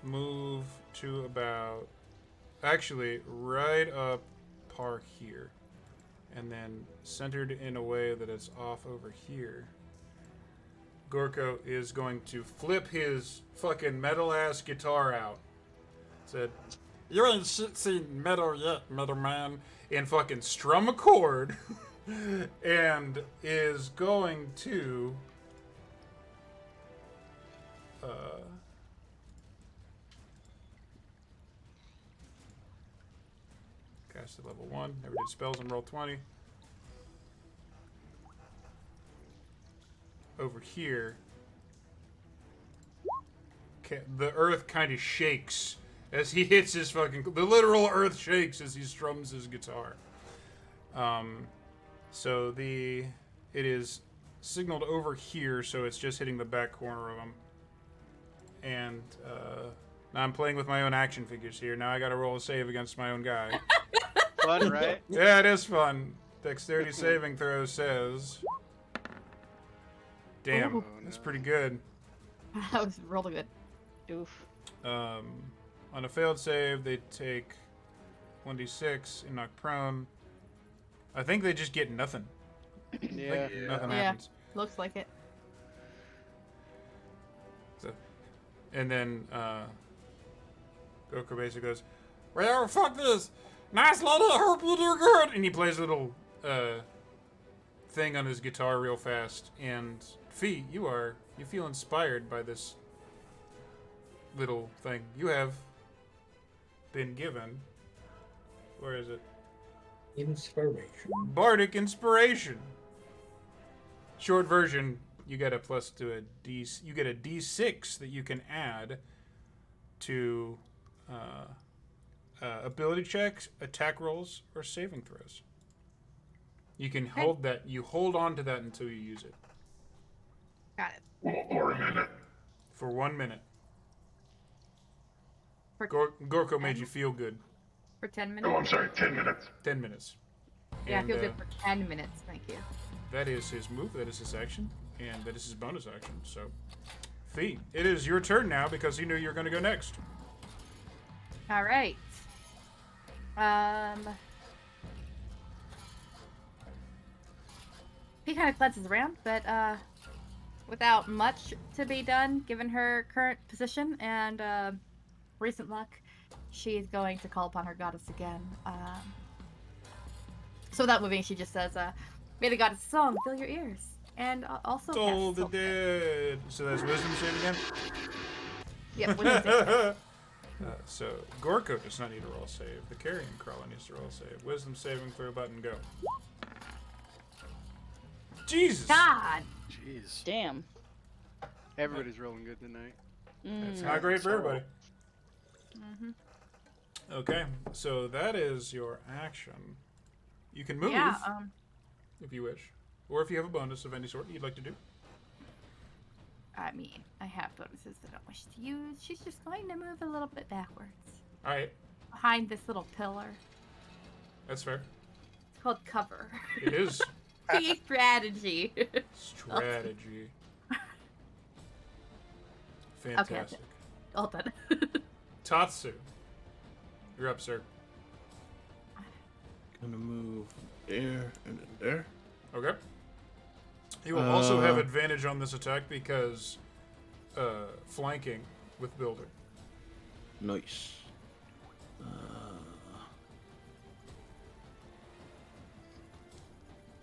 move to about, actually right up par here, and then centered in a way that it's off over here. Gorko is going to flip his fucking metal ass guitar out. Said, "You ain't seen metal yet, metal man," and fucking strum a chord, and is going to cast at level 1. Never did spells and roll 20. Over here, the earth kind of shakes as he hits his fucking... The literal earth shakes as he strums his guitar. So it is signaled over here, so it's just hitting the back corner of him. And now I'm playing with my own action figures here. Now I gotta roll a save against my own guy. Fun, right? Yeah, it is fun. Dexterity saving throw says... Damn, Ooh. that's pretty good. That was really good. Oof. On a failed save, they take 1d6 and knock prone. I think they just get nothing. Yeah. Nothing Yeah. happens. Looks like it. So, and then Goku basically goes, "Well, fuck this. Nice lady, I hope you do good." And he plays a little thing on his guitar real fast. And Fee, you feel inspired by this little thing. You have been given, where is it? Inspiration. Bardic Inspiration. Short version, you get a plus to a D. You get a D6 that you can add to ability checks, attack rolls, or saving throws. You can hold that. You hold on to that until you use it. Got it. Or a minute. For 1 minute. For, Gorko made you feel good. for 10 minutes? Oh, I'm sorry, 10 minutes. 10 minutes. Yeah, I And, feel good for 10 minutes. Thank you. that is his move. That is his action. And that is his bonus action. So, Fee, it is your turn now because he knew you were going to go next. All right. He kind of glances around, but without much to be done, given her current position and recent luck, she's going to call upon her goddess again. So without moving, she just says, "May the goddess song fill your ears," and also Toll cast the Soul Save. dead. So that's wisdom save again? Yep, wisdom save. So Gorko does not need to roll a save. The carrion crawler needs to roll a save. Wisdom saving throw button go. Jesus! God. Jeez. Damn. Everybody's rolling good tonight. It's Mm. not great for everybody. Mm-hmm. Okay, so that is your action. You can move Yeah. if you wish, or if you have a bonus of any sort you'd like to do. I mean, I have bonuses that I don't wish to use. She's just going to move a little bit backwards, All right, behind this little pillar. that's fair. It's called cover. It is Key strategy. strategy. Fantastic. All done. Tatsu, you're up, sir. Gonna move there and then there. Okay. He will also have advantage on this attack because flanking with builder. Nice.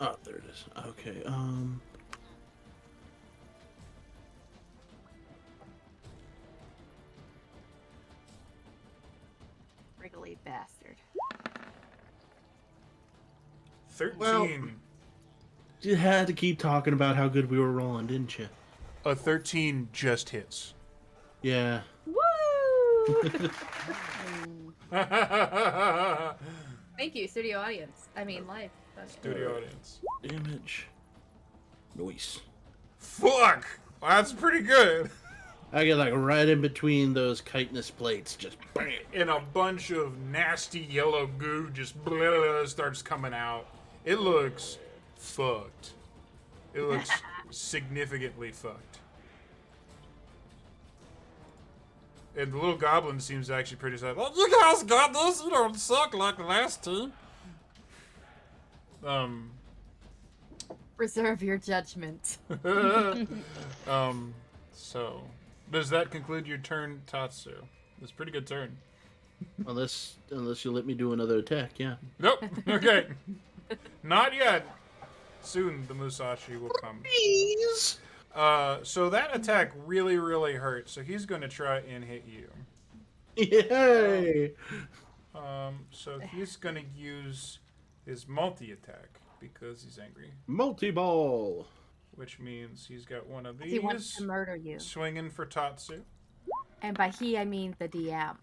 Oh, there it is. Okay. Wriggly bastard. 13. Well- You had to keep talking about how good we were rolling, didn't you? A 13 just hits. Yeah. Woo! Mm. Thank you, studio audience. I mean, live. Studio audience. Damage. Nice. Fuck! That's pretty good. I get like right in between those chitinous plates, just bang. And a bunch of nasty yellow goo just starts coming out. It looks fucked. It looks significantly fucked. And the little goblin seems actually pretty sad. Well, you guys got this. You don't suck like the last team. Reserve your judgment. So, does that conclude your turn, Tatsu? It's a pretty good turn. Unless you let me do another attack, yeah. Nope. Okay. Not yet. Soon the Musashi will come. Please. So that attack really, really hurt. So he's going to try and hit you. Yay! So he's going to use his multi-attack because he's angry. Multi-ball. Which means he's got one of these. He wants to murder you. Swinging for Tatsu. And by he, I mean the DM.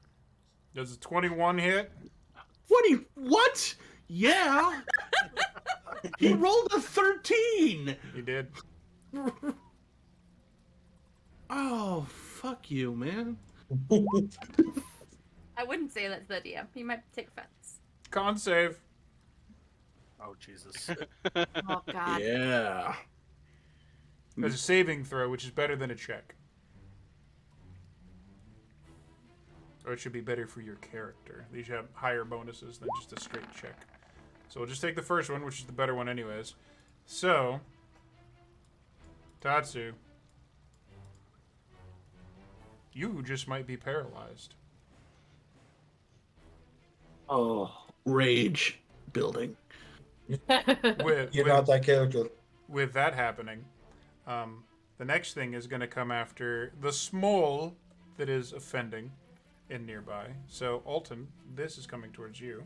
Does a 21 hit? What? Yeah. He rolled a 13. He did. Oh, fuck you, man. I wouldn't say that's the DM. He might take offense. Con save. Oh, Jesus. Oh, God. Yeah. There's a saving throw, which is better than a check. Or it should be better for your character. These have higher bonuses than just a straight check. So we'll just take the first one, which is the better one anyways. So, Tatsu, you just might be paralyzed. Oh, rage building. You're not that character. With that happening, the next thing is going to come after the small that is offending in nearby. So, Alton, this is coming towards you.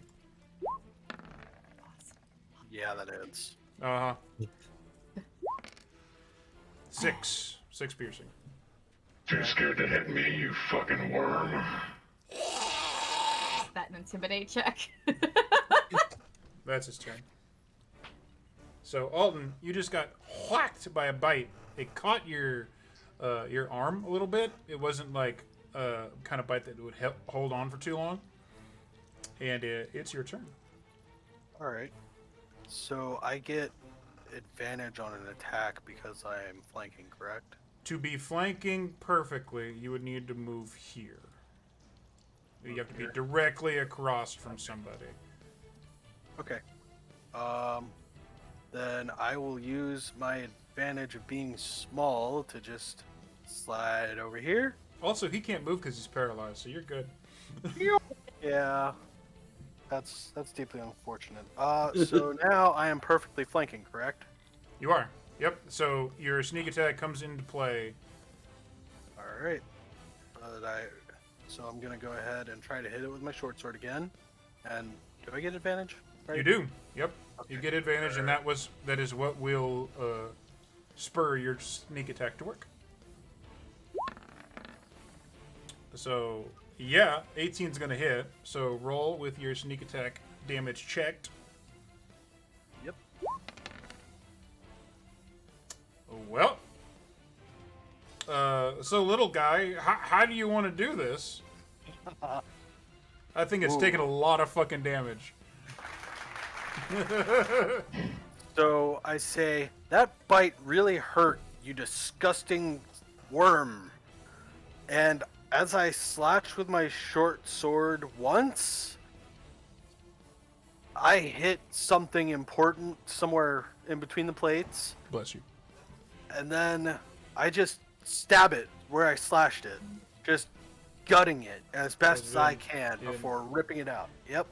Yeah, that hits. Uh-huh. 6 piercing. Too scared to hit me, you fucking worm. Is that an intimidate check? That's his turn. So, Alton, you just got whacked by a bite. It caught your arm a little bit. It wasn't like a kind of bite that would hold on for too long. And it's your turn. All right. So I get advantage on an attack because I am flanking, correct? To be flanking perfectly, you would need to move here. You have to be directly across from somebody. Okay. Then I will use my advantage of being small to just slide over here. Also, he can't move because he's paralyzed, so you're good. Yeah. That's deeply unfortunate. So now I am perfectly flanking, correct? You are. Yep. So your sneak attack comes into play. All right. So I'm gonna go ahead and try to hit it with my short sword again. And do I get advantage? Right? You do. Yep. Okay. You get advantage, and that is what will spur your sneak attack to work. So yeah, 18's gonna hit. So roll with your sneak attack damage checked. Yep. Well. So little guy, how do you want to do this? I think it's taking a lot of fucking damage. So I say, that bite really hurt, you disgusting worm. And as I slash with my short sword once, I hit something important somewhere in between the plates. Bless you. And then I just stab it where I slashed it. Just gutting it as best as I can before ripping it out. Yep.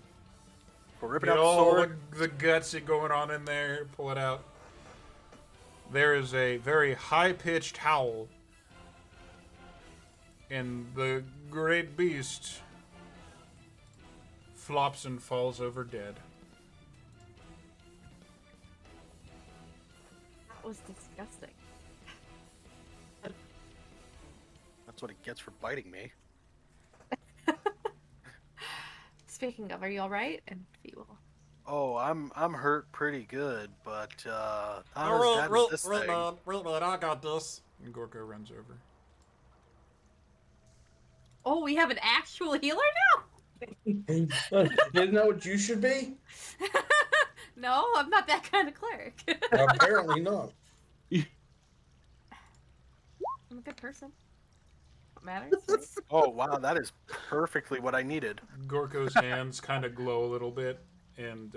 Before ripping out the all sword. the guts going on in there. Pull it out. There is a very high-pitched howl. And the great beast flops and falls over dead. That was disgusting. That's what it gets for biting me. Speaking of, are you all right? And feeble. Oh, I'm hurt pretty good, but not as bad as this thing. Wait, man, I got this. And Gorko runs over. Oh, we have an actual healer now? Isn't that what you should be? No, I'm not that kind of cleric. Apparently not. I'm a good person. What matters? Right? Oh wow, that is perfectly what I needed. Gorko's hands kind of glow a little bit, and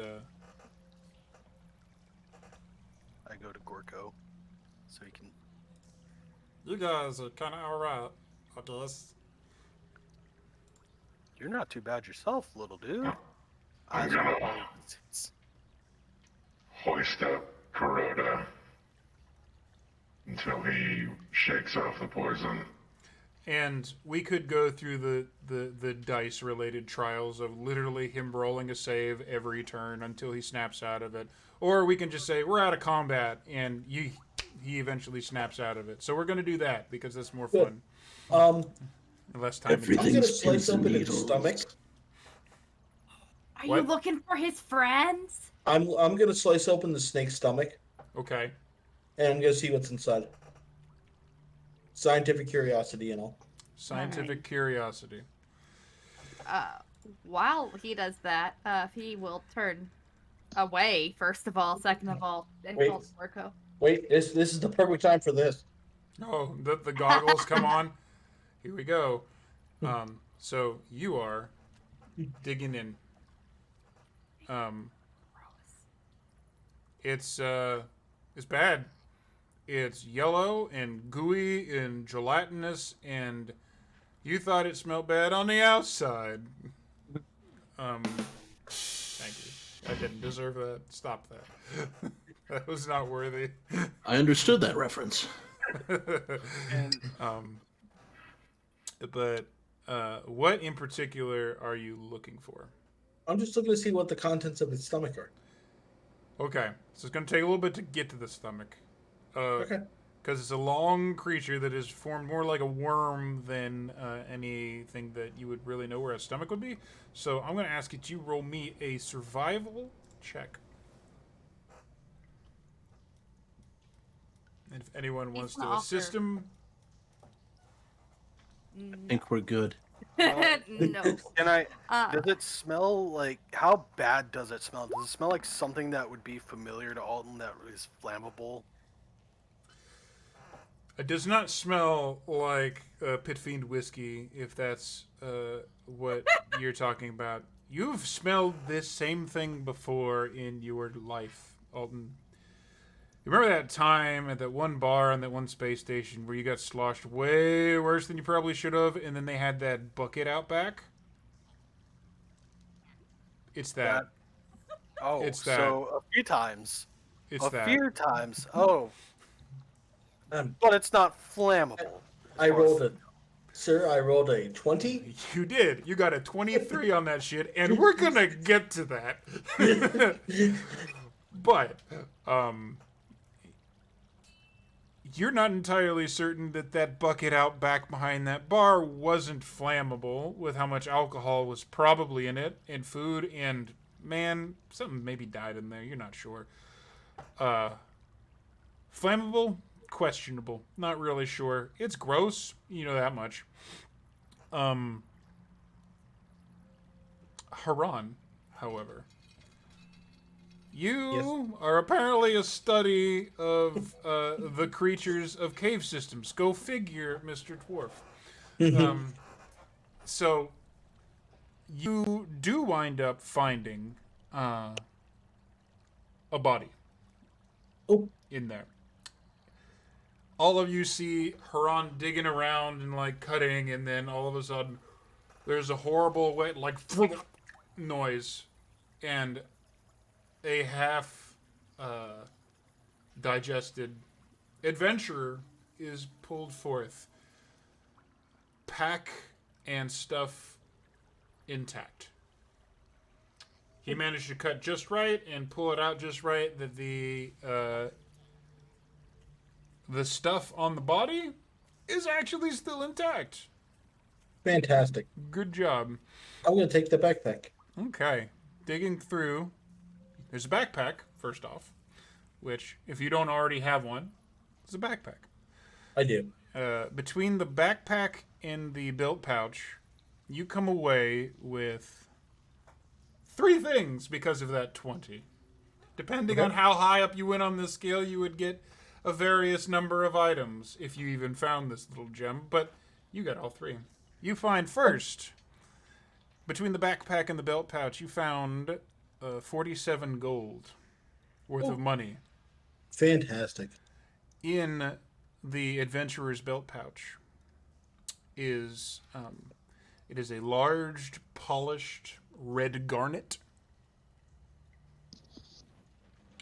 I go to Gorko, so he can. you guys are kind of alright, I guess. You're not too bad yourself, little dude. I'm gonna hoist up Kuroda until he shakes off the poison. And we could go through the dice related trials of literally him rolling a save every turn until he snaps out of it. Or we can just say we're out of combat and he eventually snaps out of it. So we're gonna do that because that's more fun. Less time. I'm gonna slice open his stomach. Are you looking for his friends? I'm gonna slice open the snake's stomach. Okay. And I'm gonna see what's inside. Scientific curiosity and all. Scientific curiosity. While he does that, he will turn away, first of all, second of all, and call Gorko. Wait, this is the perfect time for this. Oh, the goggles come on. Here we go. So you are digging in. It's bad. It's yellow and gooey and gelatinous, and you thought it smelled bad on the outside. Thank you. I didn't deserve that. Stop that. That was not worthy. I understood that reference. But what in particular are you looking for? I'm just looking to see what the contents of his stomach are. Okay, so it's going to take a little bit to get to the stomach. Okay. Because it's a long creature that is formed more like a worm than anything that you would really know where a stomach would be. So I'm going to ask you to roll me a survival check. And if anyone wants to assist him... I think we're good. No. Can I? Does it smell like? How bad does it smell? Does it smell like something that would be familiar to Alton that is flammable? It does not smell like Pit Fiend whiskey, if that's what you're talking about. You've smelled this same thing before in your life, Alton. You remember that time at that one bar on that one space station where you got sloshed way worse than you probably should have, and then they had that bucket out back? It's that. Oh, it's that. So a few times. It's a that. few times. Oh. But it's not flammable. I rolled a 20. You did. You got a 23 on that shit, and we're gonna get to that. But, you're not entirely certain that that bucket out back behind that bar wasn't flammable with how much alcohol was probably in it, and food, and, man, something maybe died in there. You're not sure. Flammable? Questionable. Not really sure. It's gross. You know that much. Haran, however. You are apparently a study of the creatures of cave systems. Go figure, Mr. Dwarf. So, you do wind up finding a body in there. All of you see Haran digging around and like cutting, and then all of a sudden there's a horrible like noise, and a half digested adventurer is pulled forth, pack and stuff intact. He managed to cut just right and pull it out just right that the stuff on the body is actually still intact. Fantastic. Good job. I'm going to take the backpack. Okay. Digging through. There's a backpack, first off, which, if you don't already have one, is a backpack. I do. Between the backpack and the belt pouch, you come away with 3 things because of that 20. Depending on how high up you went on the scale, you would get a various number of items if you even found this little gem. But you got all three. You find first, between the backpack and the belt pouch, you found 47 gold worth of money. Fantastic. In the adventurer's belt pouch is it is a large, polished red garnet,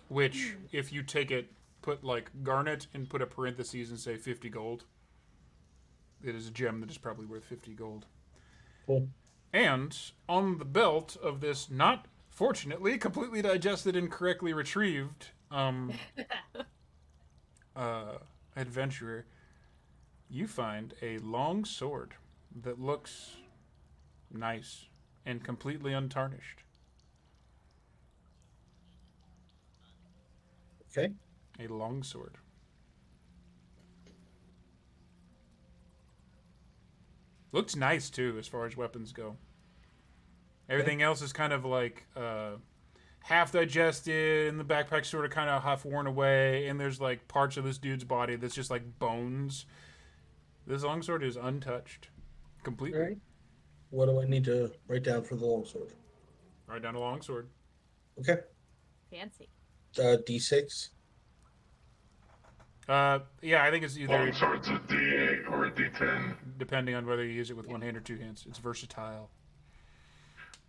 which, if you take it, put like garnet and put a parentheses and say 50 gold, it is a gem that is probably worth 50 gold. Cool. And on the belt of this, not fortunately completely digested and correctly retrieved adventurer, you find a long sword that looks nice and completely untarnished. Okay. A long sword. Looks nice too, as far as weapons go. Everything else is kind of like half digested, and the backpack's sort of kind of half worn away, and there's like parts of this dude's body that's just like bones. This longsword is untouched. Completely. All right. What do I need to write down for the longsword? Write down a longsword. Okay. Fancy. D6. Yeah, I think it's either Longsword's a D8 or a D10. depending on whether you use it with one hand or two hands. It's versatile.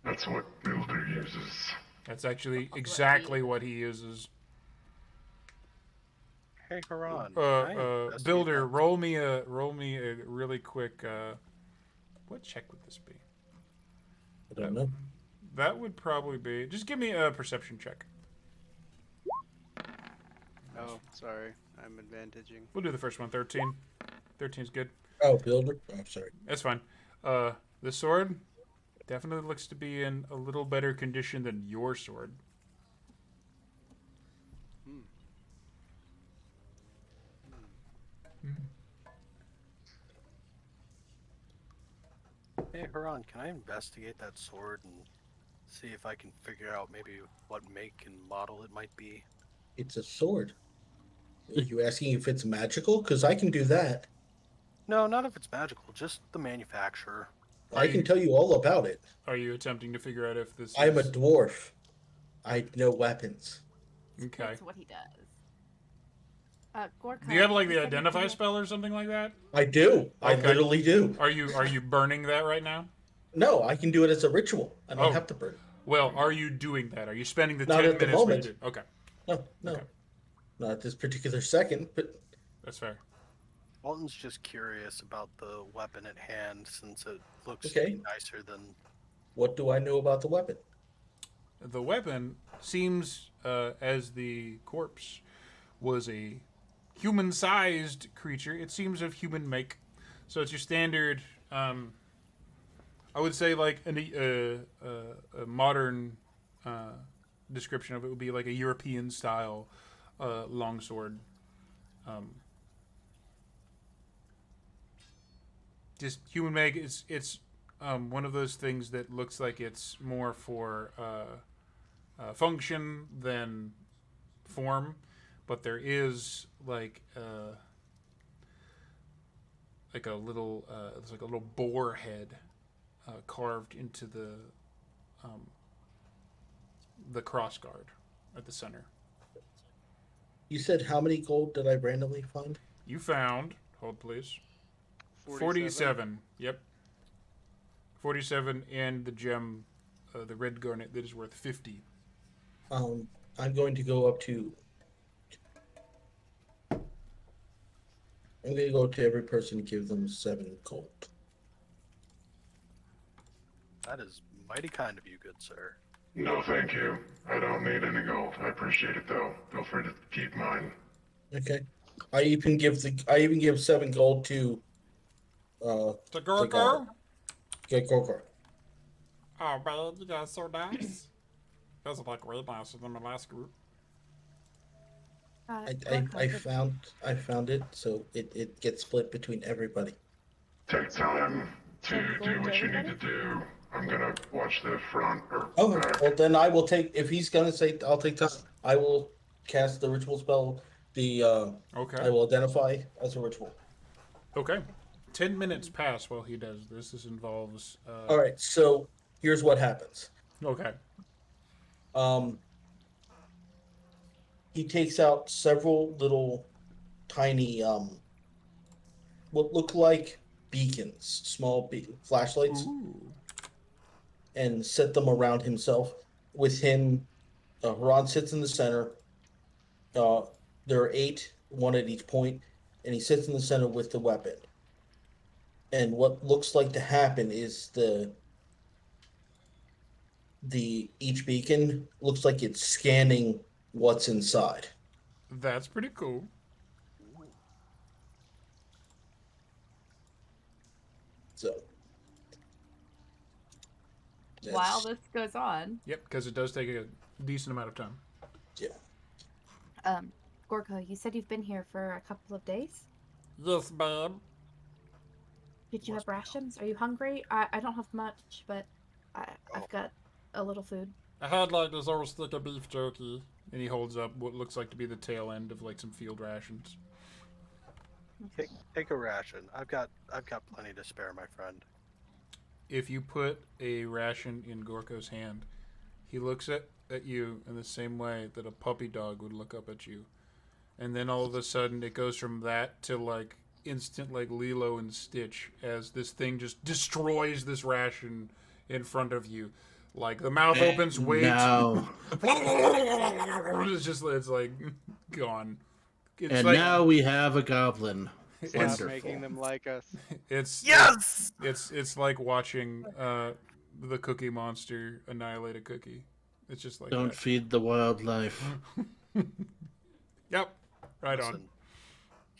That's what Builder uses. That's actually exactly what he uses. Hey, Haran. Builder, roll me a really quick. What check would this be? I don't know. That would probably be. Just give me a perception check. Oh, sorry. I'm advantaging. We'll do the first one. 13. 13's good. Oh, Builder. Oh, sorry. That's fine. The sword definitely looks to be in a little better condition than your sword. Hey, Haran, can I investigate that sword and see if I can figure out maybe what make and model it might be? It's a sword. Are you asking if it's magical? Because I can do that. No, not if it's magical, just the manufacturer. I can tell you all about it. Are you attempting to figure out if this I'm a is... dwarf. I know weapons. Okay. That's what he does. Gorka, Do you have like the is identify anything- spell or something like that? I do. I Okay. literally do. Are you burning that right now? No, I can do it as a ritual. I don't have to burn it. Well, are you doing that? Are you spending the Not 10 at the minutes where you moment. do? Okay, No. Okay. Not at this particular second, but that's fair. Walton's just curious about the weapon at hand since it looks Okay. nicer than. what do I know about the weapon? The weapon seems, as the corpse was a human-sized creature, it seems of human make. So it's your standard, I would say like a modern description of it would be like a European-style longsword. Just human make. It's one of those things that looks like it's more for function than form, but there is like a little it's like a little boar head carved into the cross guard at the center. You said how many gold did I randomly find? You found, hold please, 47. Yep. 47 and the gem, the red garnet that is worth 50. I'm going to go up to. I'm going to go to every person and give them 7 gold. That is mighty kind of you, good sir. No, thank you. I don't need any gold. I appreciate it though. Feel free to keep mine. Okay. I even give 7 gold to. To Gorgo? Get Gorgo. Oh man, you guys so nice. You guys are like way nicer than my last group. I found it, so it gets split between everybody. Take time to Send do gold what to you need to everybody? do. I'm gonna watch the front or Oh, back. well then I will take. If he's gonna say, I'll take time. I will cast the ritual spell. Okay. I will identify as a ritual. Okay. 10 minutes pass while he does this. This involves. All right. So here's what happens. Okay. Um, he takes out several little tiny what look like beacons, small flashlights, Ooh. and set them around himself. With him, Haran sits in the center. Uh, there are 8, one at each point, and he sits in the center with the weapon. And what looks like to happen is the each beacon looks like it's scanning what's inside. That's pretty cool. So While this goes on, Yep, because it does take a decent amount of time. yeah. Gorko, you said you've been here for a couple of days. Yes, ma'am. Did you have rations? Are you hungry? I don't have much, but I've got a little food. I had like this old stick of beef jerky. And he holds up what looks like to be the tail end of like some field rations. Take a ration. I've got plenty to spare, my friend. If you put a ration in Gorko's hand, he looks at you in the same way that a puppy dog would look up at you. And then all of a sudden it goes from that to like instant like Lilo and Stitch as this thing just destroys this ration in front of you. Like the mouth opens way No. it's like gone. It's And like, now we have a goblin. Stop Wonderful. making them like us. it's Yes. it's like watching the Cookie Monster annihilate a cookie. It's just like Don't that. feed the wildlife. Yep. Right on.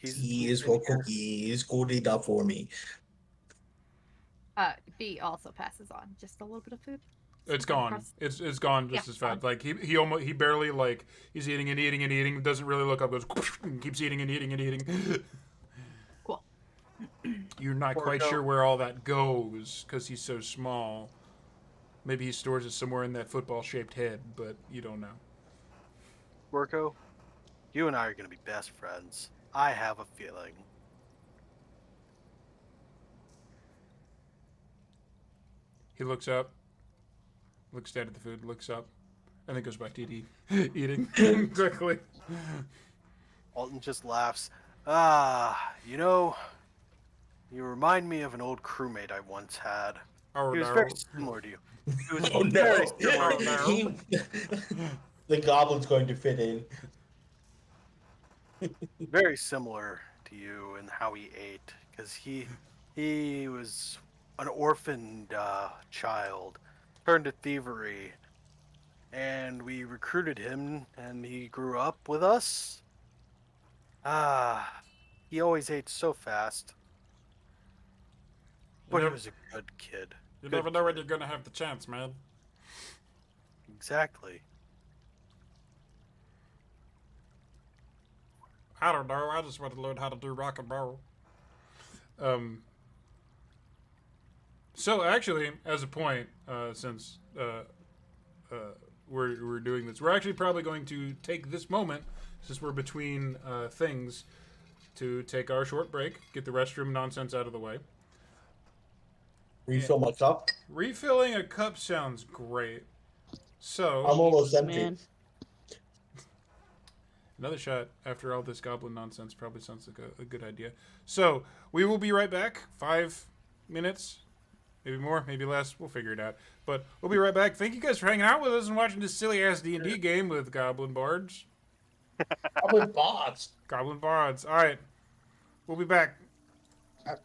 Listen, He is for cookies, good enough for me. B also passes on just a little bit of food. It's gone. It's gone just Yeah, as fast. Like he barely like he's eating and eating and eating. Doesn't really look up. Goes keeps eating and eating and eating. Cool. You're not quite sure where all that goes because he's so small. Maybe he stores it somewhere in that football-shaped head, but you don't know. Worko, you and I are gonna be best friends. I have a feeling. He looks up, looks down at the food, looks up, and then goes back to eating quickly. Alton just laughs. You remind me of an old crewmate I once had. Oh, He was no. very similar to you. He was Oh very no! similar. The goblin's going to fit in. Very similar to you in how he ate, because he was an orphaned child, turned to thievery, and we recruited him, and he grew up with us. He always ate so fast, but he was a good kid. You Good never know when kid. you're gonna have the chance, man. Exactly. I don't know. I just want to learn how to do rock and roll. So actually, as a point, since we're doing this, we're actually probably going to take this moment, since we're between things, to take our short break, get the restroom nonsense out of the way. Refill my cup. Refilling a cup sounds great. So I'm almost empty. Man. another shot after all this goblin nonsense probably sounds like a good idea. So we will be right back. 5 minutes, maybe more, maybe less. We'll figure it out. But we'll be right back. Thank you guys for hanging out with us and watching this silly ass D&D game with goblin bards. Goblin bots. Goblin bards. All right, we'll be back. And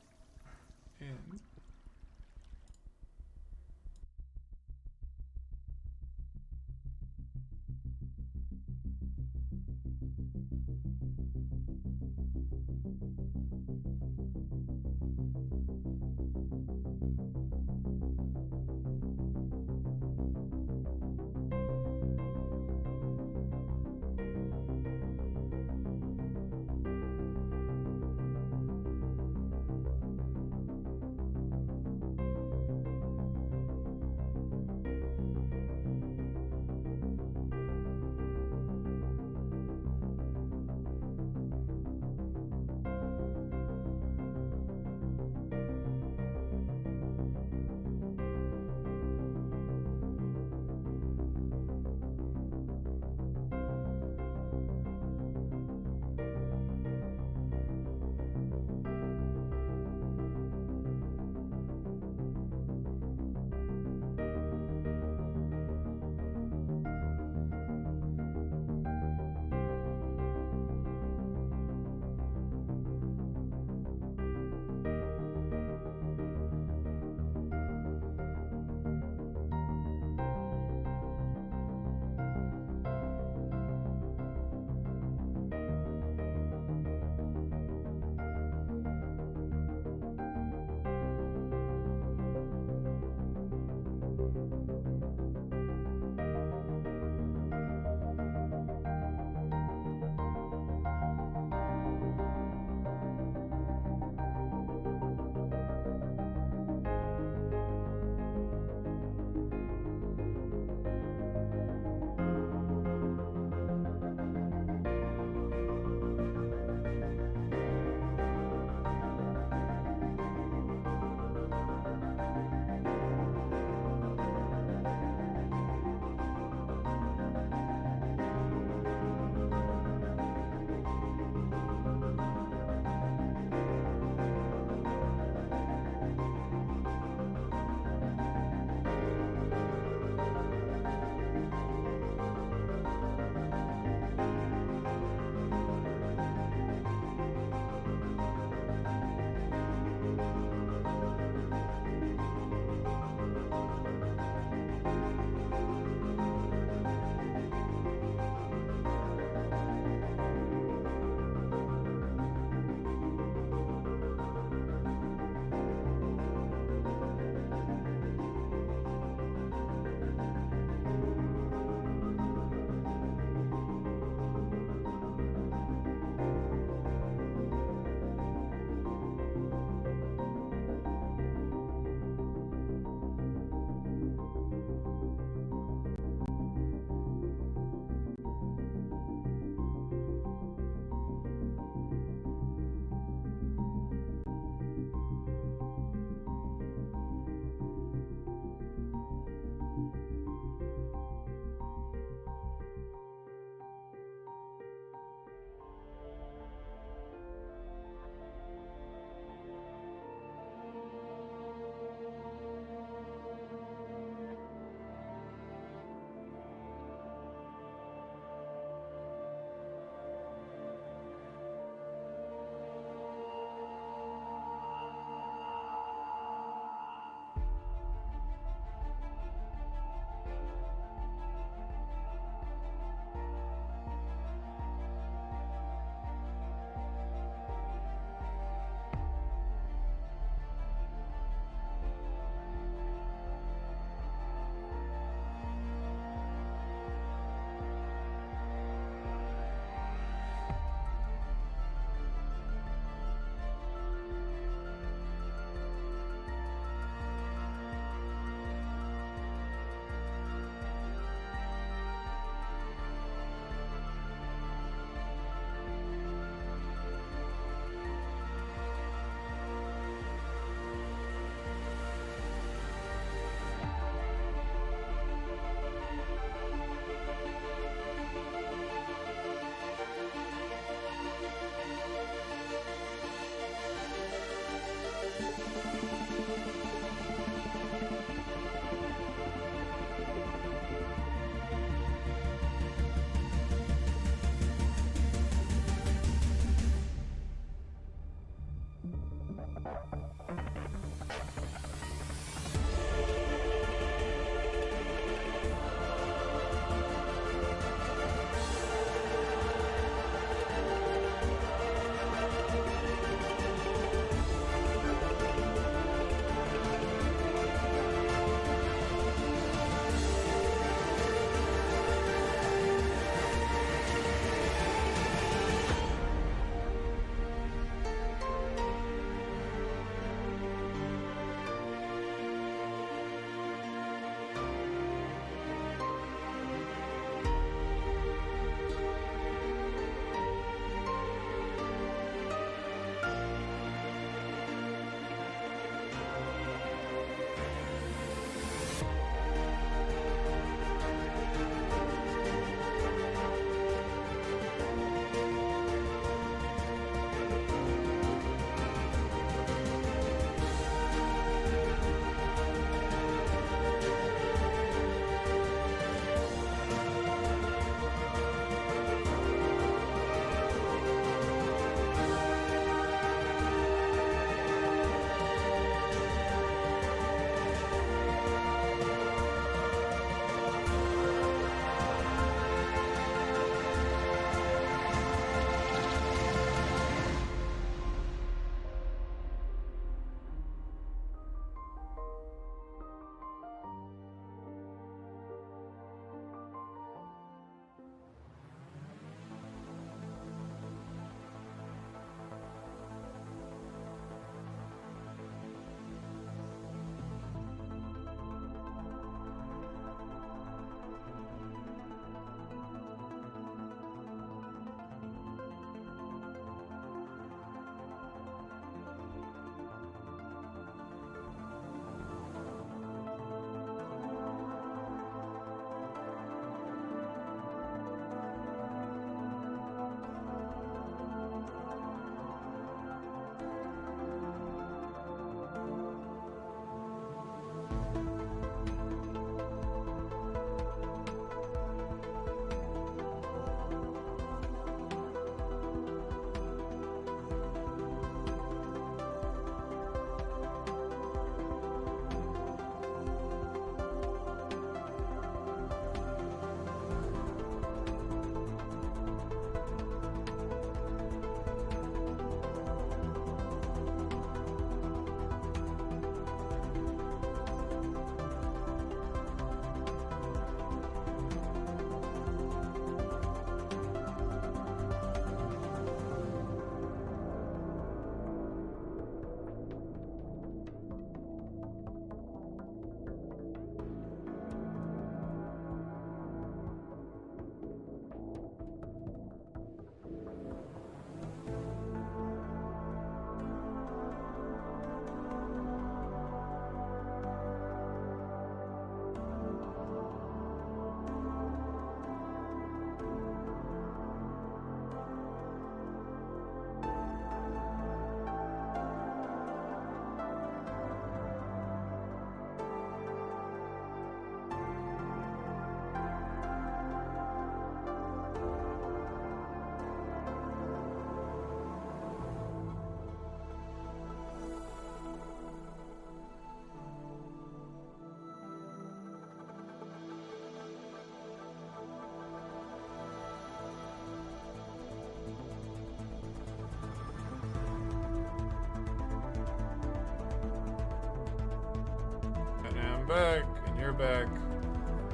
I'm back, and you're back.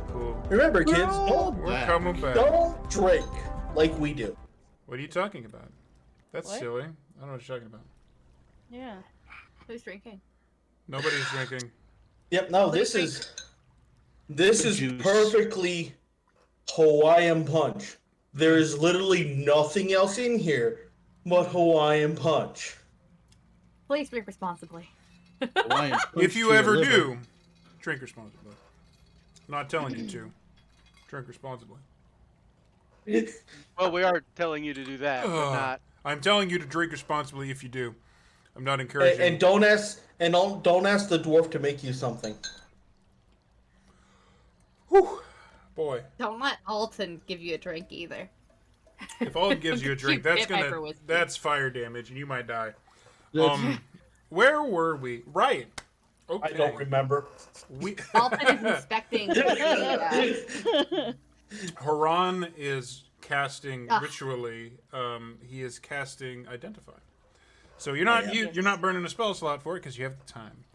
Cool. Remember, kids, We're coming back. don't drink like we do. What are you talking about? That's What? silly. I don't know what you're talking about. Yeah. Who's drinking? Nobody's drinking. Yep. No, this is Juice. perfectly Hawaiian punch. There is literally nothing else in here but Hawaiian punch. Please drink responsibly. Hawaiian punch If you to your ever liver. do, drink responsibly. I'm not telling you to. Drink responsibly. Well, we are telling you to do that, but not. I'm telling you to drink responsibly if you do. I'm not encouraging. And don't ask the dwarf to make you something. Whew. Boy, Don't let Alton give you a drink either. if Alden gives you a drink, Keep it hyper whiskey. that's fire damage, and you might die. That's- Where were we? Right. Okay. I don't remember. We Alton is inspecting. Haran is casting Ugh. ritually. He is casting Identify. So you're not you're not burning a spell slot for it because you have the time.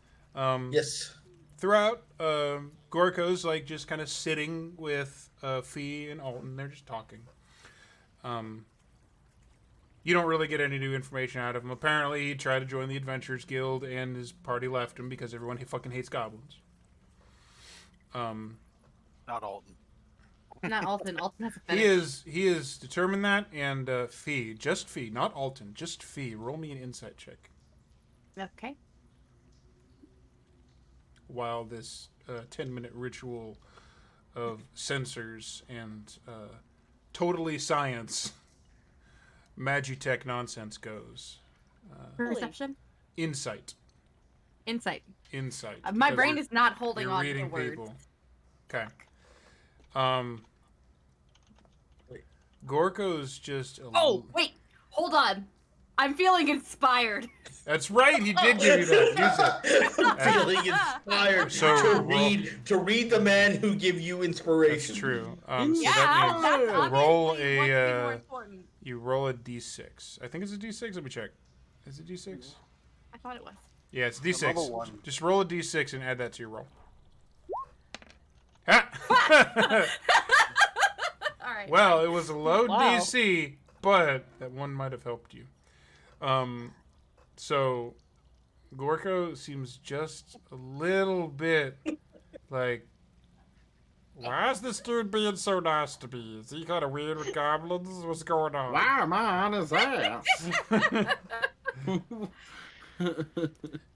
Yes. Throughout, Gorko's like just kind of sitting with Fee and Alton. They're just talking. You don't really get any new information out of him. Apparently, he tried to join the Adventurers Guild, and his party left him because everyone fucking hates goblins. Not Alton. Not Alton. Alton has a He fetish. is determined that, and Fee, just Fee, not Alton, just Fee. Roll me an insight check. Okay. While this 10-minute ritual of sensors and totally science Magitech nonsense goes. Perception? Insight. Insight. Insight. My because brain you're- is not holding You're on to reading the words. people. Okay. Gorko's just a Oh, wait. Hold on. I'm feeling inspired. That's right, he did give you that. Use it. I'm feeling inspired So, to read the man who give you inspiration. That's true. So Yeah, that means that's roll obviously what's a more important. you roll a d6. I think it's a d6. Let me check. Is it d6? I thought it was. Yeah, it's The level d6. one. Just roll a d6 and add that to your roll. Ha! All right. Well, it was a low Wow. DC, but that one might have helped you. So Gorko seems just a little bit like, why is this dude being so nice to me? Is he kind of weird with goblins? What's going on? Why am I on his ass?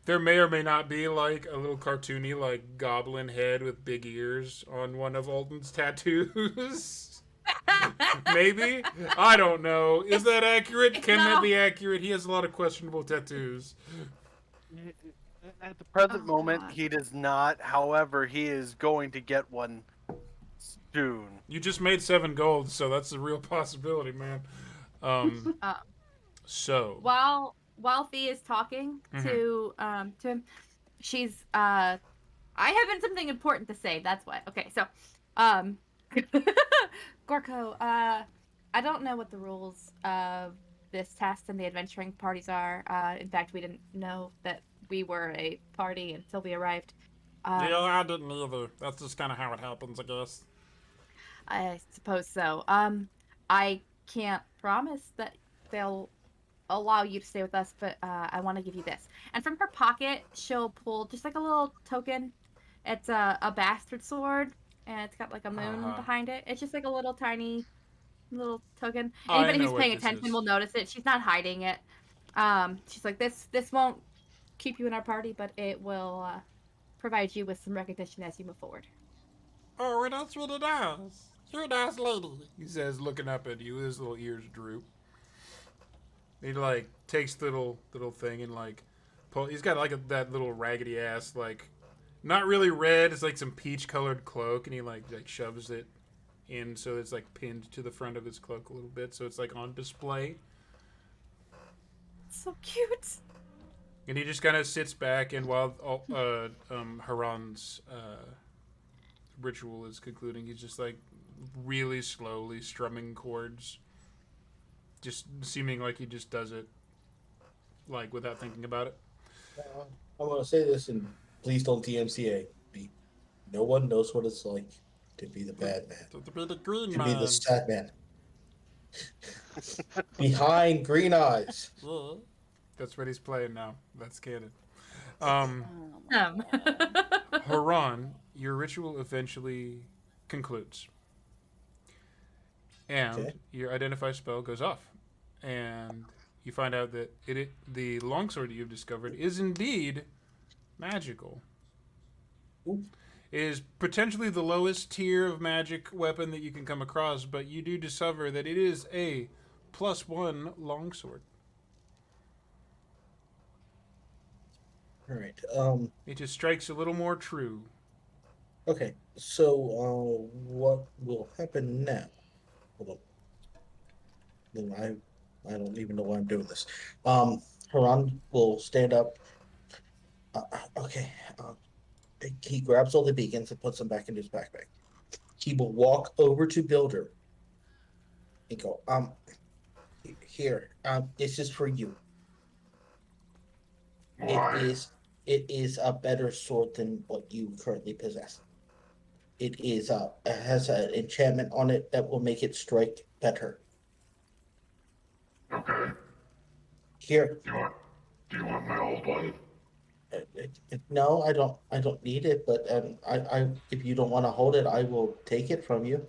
There may or may not be like a little cartoony like goblin head with big ears on one of Alden's tattoos. Maybe? I don't know. Is that accurate? Can that be accurate? He has a lot of questionable tattoos. At the present Oh, moment, God. he does not. However, he is going to get one soon. You just made 7 gold, so that's a real possibility, man. So While Fee is talking to him, she's I have something important to say. That's why. Okay, so Gorko, I don't know what the rules of this test and the adventuring parties are. In fact, we didn't know that we were a party until we arrived. yeah, I didn't either. That's just kind of how it happens, I guess. I suppose so. I can't promise that they'll allow you to stay with us, but I want to give you this. And from her pocket, she'll pull just like a little token. It's a bastard sword, and it's got like a moon behind it. It's just like a little tiny little token. I Anybody know who's what paying this attention is. will notice it. She's not hiding it. She's like, this won't keep you in our party, but it will provide you with some recognition as you move forward. Oh, well, that's really nice. You're a nice lady, he says, looking up at you. His little ears droop. He like takes the little thing and like pull. He's got like that little raggedy ass like, not really red. It's like some peach colored cloak, and he like shoves it in so it's like pinned to the front of his cloak a little bit, so it's like on display. So cute. And he just kind of sits back, and while Haran's ritual is concluding, he's just like really slowly strumming chords, just seeming like he just does it like without thinking about it. I'm gonna say this, and please don't DMCA me. No one knows what it's like to be the bad man, To be the green to man. be the sad man. Behind green eyes. Yeah. That's what he's playing now. That's canon. Oh my Um. God. Haran, your ritual eventually concludes. And Okay. your identify spell goes off. And you find out that the longsword that you've discovered is indeed magical. Ooh. It is potentially the lowest tier of magic weapon that you can come across, but you do discover that it is a +1 longsword. All right. It just strikes a little more true. Okay. So, what will happen now? Hold on. Then I don't even know why I'm doing this. Haran will stand up. Okay. He grabs all the beacons and puts them back into his backpack. He will walk over to Builder and go, here, this is for you. Why? It is a better sword than what you currently possess. It has an enchantment on it that will make it strike better. Okay. Here, Do you want my old one? no, I don't need it, but if you don't want to hold it, I will take it from you.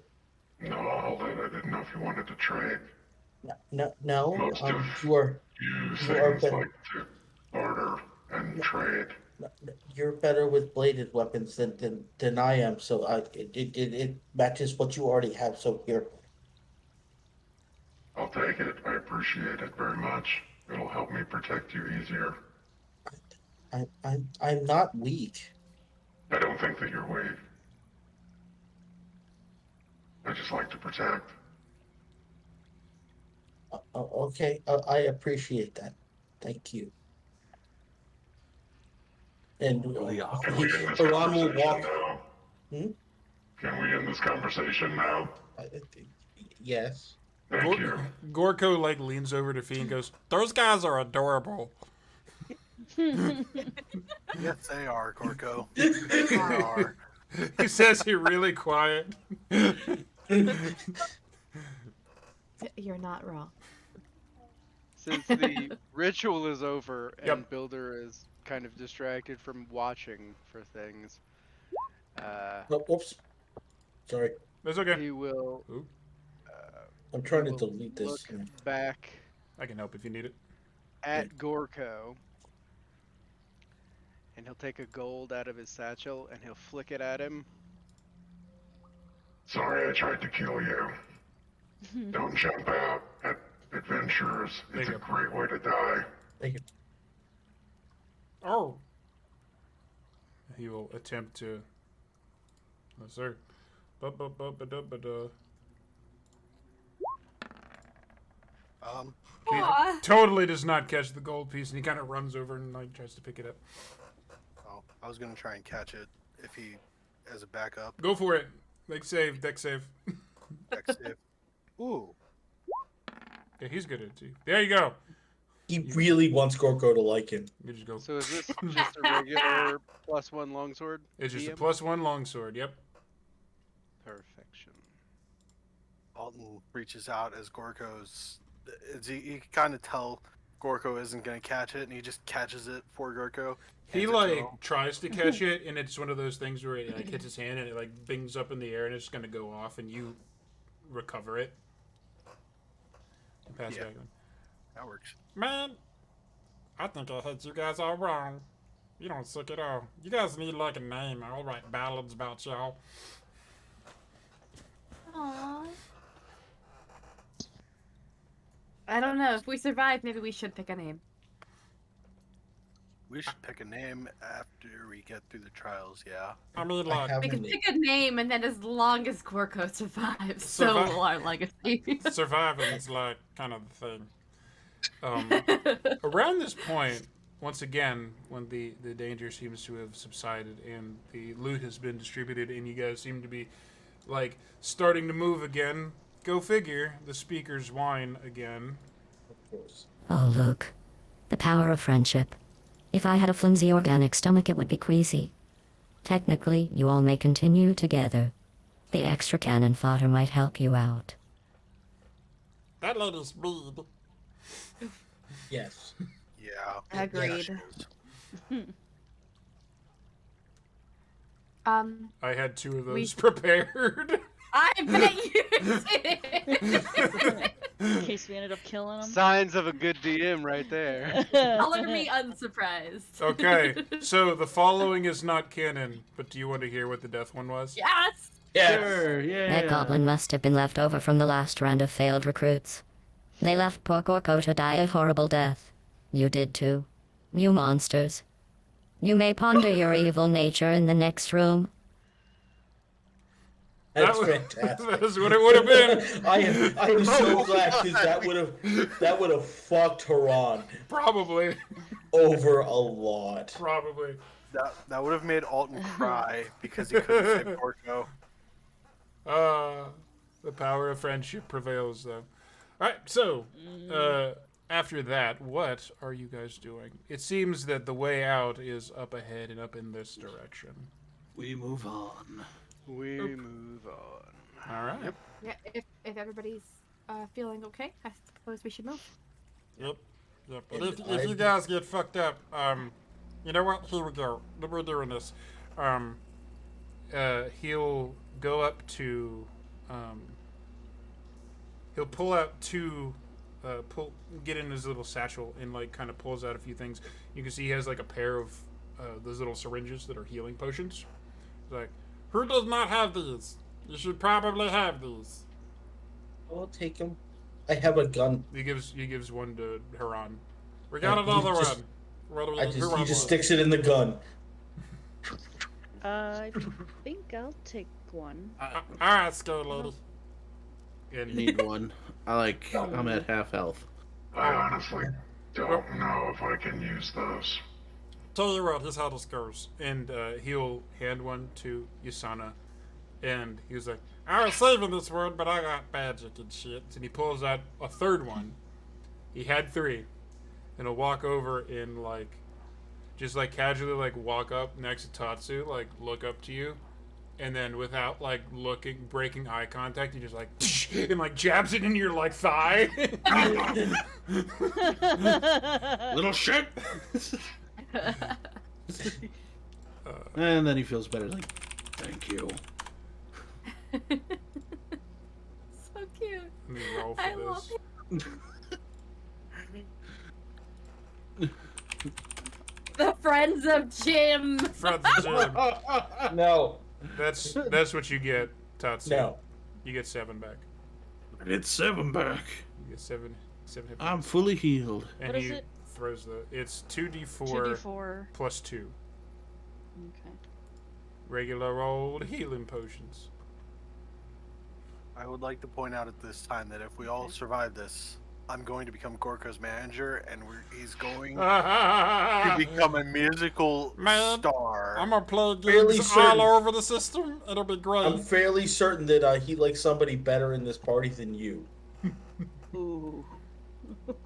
No, I'll hold it. I didn't know if you wanted to trade. No, Most of you are you you are things better. like to barter and trade. You're better with bladed weapons than I am, so it matches what you already have. So here, I'll take it. I appreciate it very much. It'll help me protect you easier. I'm not weak. I don't think that you're weak. I just like to protect. Okay, I appreciate that. Thank you. And Can we end this Haran will conversation walk. now? Hmm? Can we end this conversation now? Yes. Thank you. Gorko like leans over to Fee and goes, "Those guys are adorable." Yes, they are, Gorko. They are. He says it really quiet. You're not wrong. Since the ritual is over and Yep. Builder is kind of distracted from watching for things, Oh, whoops. Sorry. That's okay. he will Ooh, I'm he trying to will delete this. look back I can help if you need it. at Gorko, and he'll take a gold out of his satchel and he'll flick it at him. Sorry I tried to kill you. Don't jump out at adventurers. It's Thank a you. great way to die. Thank you. Oh. He will attempt to. No, sir. He Aw. totally does not catch the gold piece, and he kind of runs over and like tries to pick it up. Oh, I was gonna try and catch it if he, as a backup. Go for it. Make save, deck save. Dex save. Ooh. Yeah, he's good at it too. There you go. He really wants Gorko to like him. You just go. So is this just a regular +1 longsword? It's just a DM? +1 longsword. Yep. Perfection. Alton reaches out as Gorko's. You can kind of tell Gorko isn't gonna catch it, and he just catches it for Gorko. He hands it to like him. tries to catch it, and it's one of those things where it like hits his hand and it like bings up in the air, and it's gonna go off, and you recover it. And pass it Yeah. back on. That works. Man, I think I had you guys all wrong. You don't suck at all. You guys need like a name. I'll write ballads about y'all. Aww. I don't know. If we survive, maybe we should pick a name. We should pick a name after we get through the trials. Yeah. I mean, I like have We a can name. pick a name, and then as long as Gorko survives, so Survive. will our legacy. surviving is like kind of the thing. Around this point, once again, when the danger seems to have subsided and the loot has been distributed, and you guys seem to be like starting to move again. Go figure. The speakers whine again. Of course. Oh, look. The power of friendship. If I had a flimsy organic stomach, it would be queasy. Technically, you all may continue together. The extra cannon fodder might help you out. That lady's mean. Yes. Yeah. Agreed. Yes. I had 2 of those prepared. I bet you did. In case we ended up killing him. Signs of a good DM right there. Color me unsurprised. Okay, so the following is not canon, but do you want to hear what the death one was? Yes. Yes. Sure, yeah. That goblin must have been left over from the last round of failed recruits. They left poor Gorko to die a horrible death. You did too. You monsters. You may ponder your evil nature in the next room. That's was- fantastic. That's what it would have been. I am so glad because that would have fucked Haran Probably. over a lot. Probably. That would have made Alton cry because he couldn't say Porco. The power of friendship prevails, though. Alright, so, after that, what are you guys doing? It seems that the way out is up ahead and up in this direction. We move on. We move on. Alright. Yeah. If everybody's feeling okay, I suppose we should move. Yep. But And if you guys get fucked up, you know what? Here we go. We're doing this. He'll go up to, he'll pull out 2, get in his little satchel and like kind of pulls out a few things. You can see he has like a pair of those little syringes that are healing potions. He's like, who does not have these? You should probably have these. I'll take him. I have a gun. He gives one to Haran. We got He another just- one. He just sticks it in the gun. I think I'll take one. Alright, scary lady. And Need one. I'm at half health. I honestly don't know if I can use those. tell you what, here's how this goes. And he'll hand one to Yasana. And he was like, I was saving this one, but I got magic and shit. And he pulls out a third one. He had 3. And he'll walk over and just casually walk up next to Tatsu, look up to you. And then without breaking eye contact, he just and jabs it in your thigh. Little shit! And then he feels better, thank you. So cute. Let me roll for I love this. The friends of Jeem. Friends of Jeem. No. That's what you get, Tatsu. No. You get 7 back. I get 7 back. You get 7 hit points. I'm fully healed. And What is he it? throws it's 2d4 2d4. plus 2. Okay. Regular old healing potions. I would like to point out at this time that if we all survive this, I'm going to become Gorko's manager, and he's going to become a musical Man, star. I'm gonna play Fairly gigs certain. all over the system. It'll be great. I'm fairly certain that he likes somebody better in this party than you. Ooh.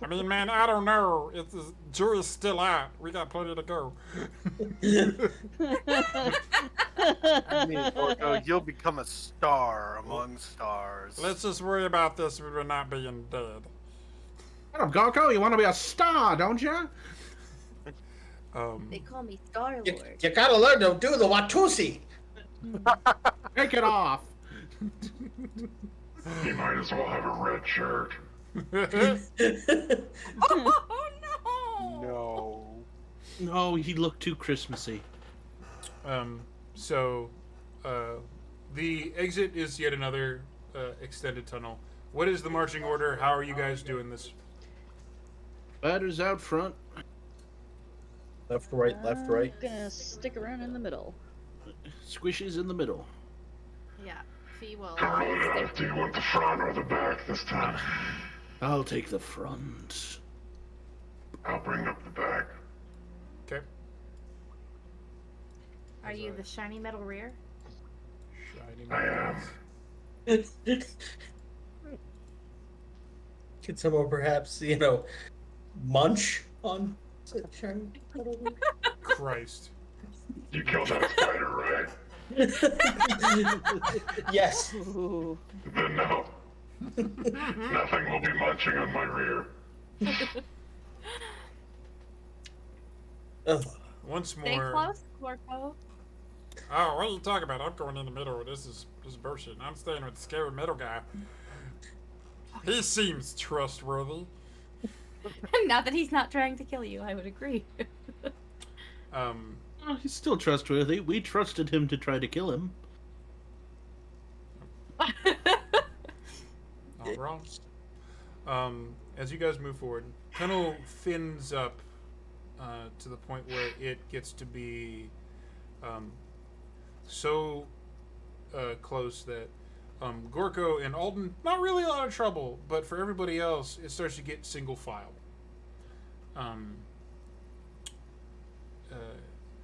I mean, man, I don't know. The jury's still out. We got plenty to go. I mean, Gorko, you'll become a star among stars. Let's just worry about this when we're not being dead. What up, Gorko? You want to be a star, don't you? They call me Star You, Lord. you gotta learn to do the Watusi. Take it off. He might as well have a red shirt. Oh no! No. No, he looked too Christmassy. So, the exit is yet another extended tunnel. What is the marching order? How are you guys doing this? Batter's out front. Left, right, left, right. I'm gonna stick around in the middle. Squishy's in the middle. Yeah, Fee will. Corona, do you want the front or the back this time? I'll take the front. I'll bring up the back. Okay. Are you the shiny metal rear? Shiny I am. Could someone perhaps, munch on such shiny metal? Christ. You killed that spider, right? Yes. Ooh. Then no. Nothing will be munching on my rear. Ugh. Once Stay more. close, Corpo. Oh, what are you talking about? I'm going in the middle. This is bullshit. I'm staying with the scary middle guy. He seems trustworthy. Now that he's not trying to kill you, I would agree. Oh, he's still trustworthy. We trusted him to try to kill him. Not wrong. As you guys move forward, tunnel thins up to the point where it gets to be so close that Gorko and Alden, not really a lot of trouble, but for everybody else, it starts to get single file.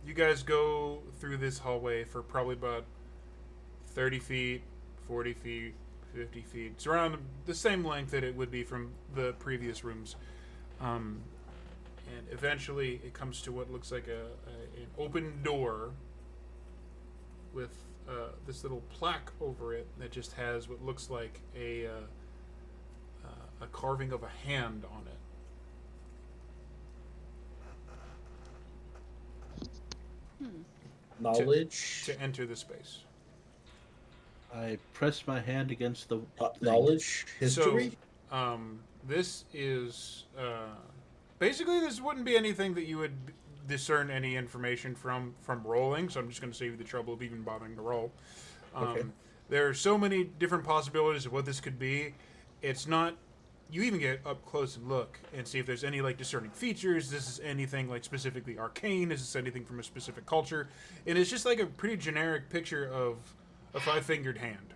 You guys go through this hallway for probably about 30 feet, 40 feet, 50 feet. It's around the same length that it would be from the previous rooms. And eventually it comes to what looks like an open door with this little plaque over it that just has what looks like a carving of a hand on it. Knowledge. To enter the space. I pressed my hand against the Knowledge. History. So, this is basically this wouldn't be anything that you would discern any information from rolling. So I'm just going to save you the trouble of even bothering to roll. Okay. There are so many different possibilities of what this could be. It's not. You even get up close and look and see if there's any like discerning features. This is anything like specifically arcane. Is this anything from a specific culture? And it's just like a pretty generic picture of a 5-fingered hand.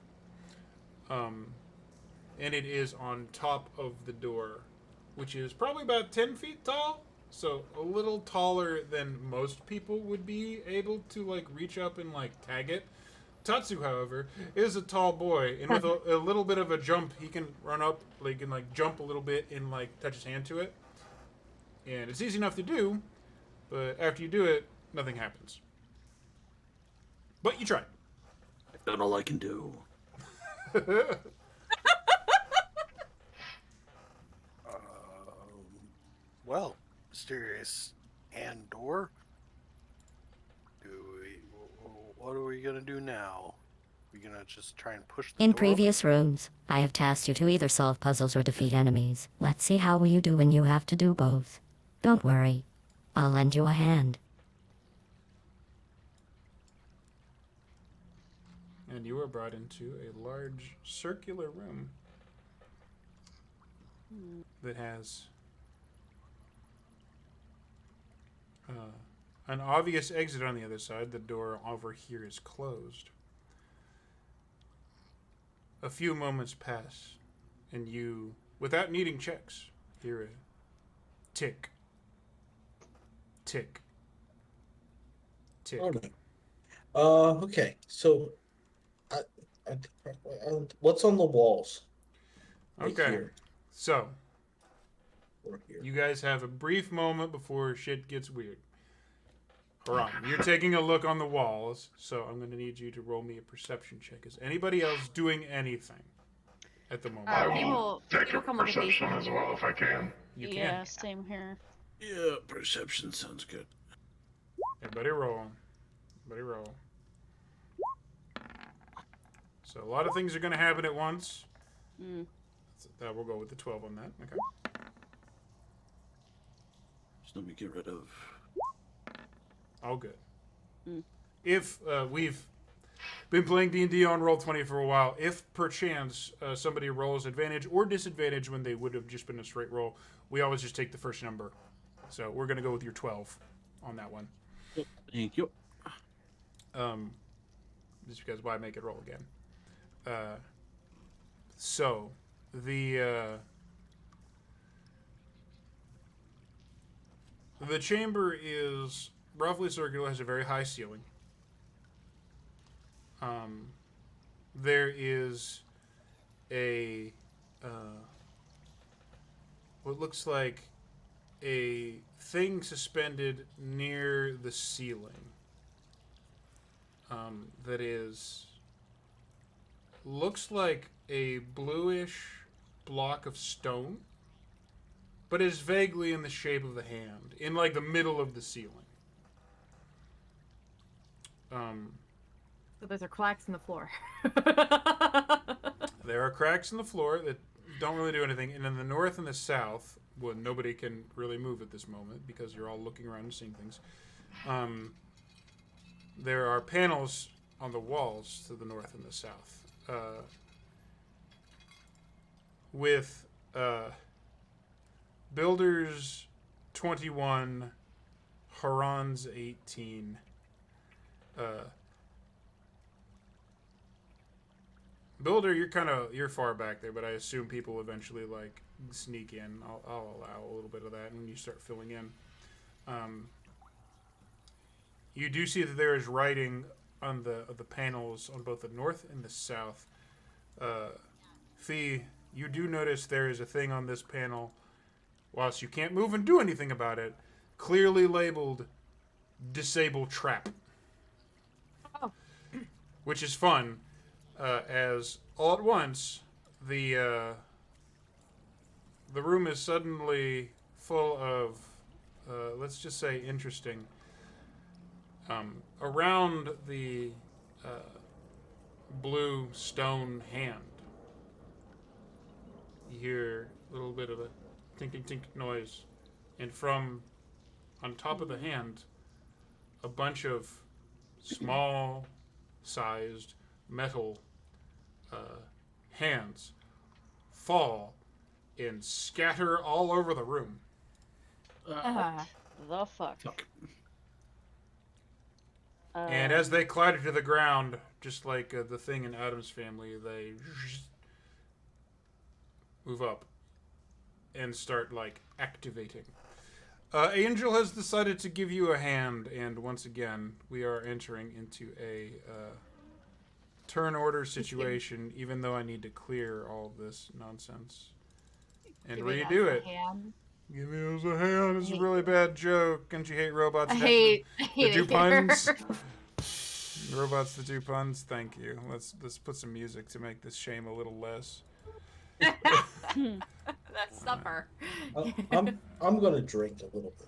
And it is on top of the door, which is probably about 10 feet tall. So a little taller than most people would be able to like reach up and like tag it. Tatsu, however, is a tall boy, and with a little bit of a jump, he can run up, like, and like jump a little bit and like touch his hand to it. And it's easy enough to do, but after you do it, nothing happens. But you tried. I've done all I can do. Well, mysterious hand door. What are we gonna do now? We gonna just try and push the In door previous rooms, I have tasked you to either solve puzzles or defeat enemies. Let's see how you do when you have to do both. Don't worry. I'll lend you a hand. And you are brought into a large circular room that has an obvious exit on the other side. The door over here is closed. A few moments pass, and you, without needing checks, hear a tick, tick, tick. Oh, no. Okay. So, what's on the walls? Right Okay, here so or here? you guys have a brief moment before shit gets weird. Haran, you're taking a look on the walls, so I'm going to need you to roll me a perception check. Is anybody else doing anything at the moment? I He will will take a come with a perception face. as well if I can. You Yeah, can. same here. Yeah, perception sounds good. Everybody roll. Everybody roll. So a lot of things are going to happen at once. Mm. So that we'll go with the 12 on that. Okay. Just let me get rid of... All good. Mm. If we've been playing D&D on Roll20 for a while, if perchance somebody rolls advantage or disadvantage when they would have just been a straight roll, we always just take the first number. So we're going to go with your 12 on that one. Thank you. Just because why make it roll again? So the chamber is roughly circular, has a very high ceiling. There is a what looks like a thing suspended near the ceiling. that looks like a bluish block of stone, but is vaguely in the shape of a hand, in like the middle of the ceiling. So those are cracks in the floor. There are cracks in the floor that don't really do anything, and in the north and the south, well, nobody can really move at this moment because you're all looking around and seeing things. There are panels on the walls to the north and the south, with Builders 21, Haran's 18. Builder, you're far back there, but I assume people eventually like sneak in. I'll allow a little bit of that when you start filling in. You do see that there is writing on the panels on both the north and the south. Fee, you do notice there is a thing on this panel, whilst you can't move and do anything about it, clearly labeled "Disable Trap," which is fun. As all at once, the room is suddenly full of, let's just say, interesting. Around the blue stone hand, you hear a little bit of a tinking tink noise, and from on top of the hand, a bunch of small-sized metal hands fall and scatter all over the room. The fuck? And as they clatter to the ground, just like the thing in Adam's Family, they move up and start like activating. Angel has decided to give you a hand, and once again, we are entering into a turn order situation, even though I need to clear all of this nonsense and redo it. Give me us a hand. It's a really bad joke. Don't you hate robots? I hate the do it puns. Robots that do puns. Thank you. Let's put some music to make this shame a little less. That's supper. I'm gonna drink a little bit.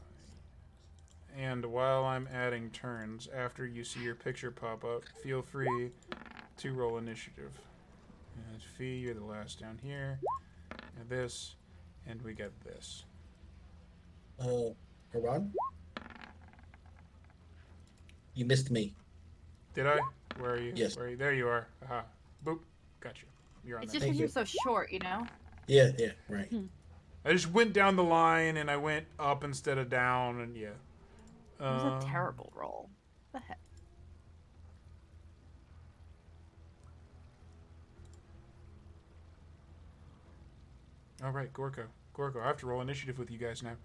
And while I'm adding turns, after you see your picture pop up, feel free to roll initiative. And Fee, you're the last down here. And this, and we get this. Haran? You missed me. Did I? Where are you? Yes. Where are you? There you are. Aha. Boop. Got you. You're on It's there. just because you're so short, you know? Yeah, right. I just went down the line and I went up instead of down, and yeah. It was a terrible roll. What the heck? All right, Gorko. I have to roll initiative with you guys now.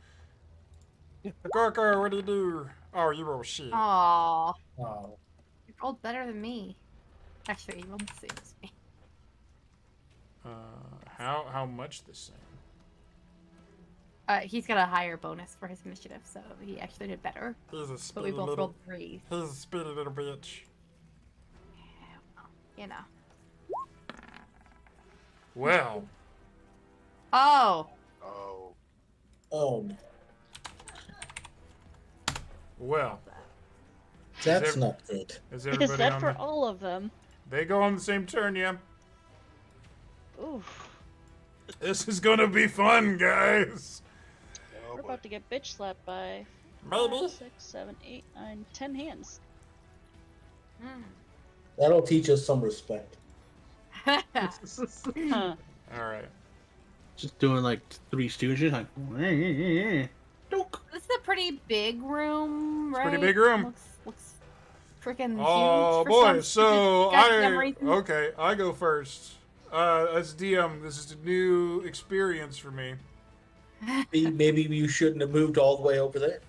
Gorko, what do you do? Oh, you roll shit. Aww. Oh. You rolled better than me. Actually, you rolled the same as me. How much the same? He's got a higher bonus for his initiative, so he actually did better. He's a But speedy we both rolled 3. He's a speedy little bitch. You know. Well. Oh. Oh. Well. That's not good. Is Is everybody that on for the... all of them? They go on the same turn, yeah. Oof. This is gonna be fun, guys. We're about to get bitch slapped by Maybe. 5, 6, 7, 8, 9, 10 hands. That'll teach us some respect. Huh. All right. Just doing like Three Stooges, like. This is a pretty big room, right? Pretty big room. Looks freaking Oh huge. boy, so I I go first. As DM, this is a new experience for me. Maybe you shouldn't have moved all the way over there.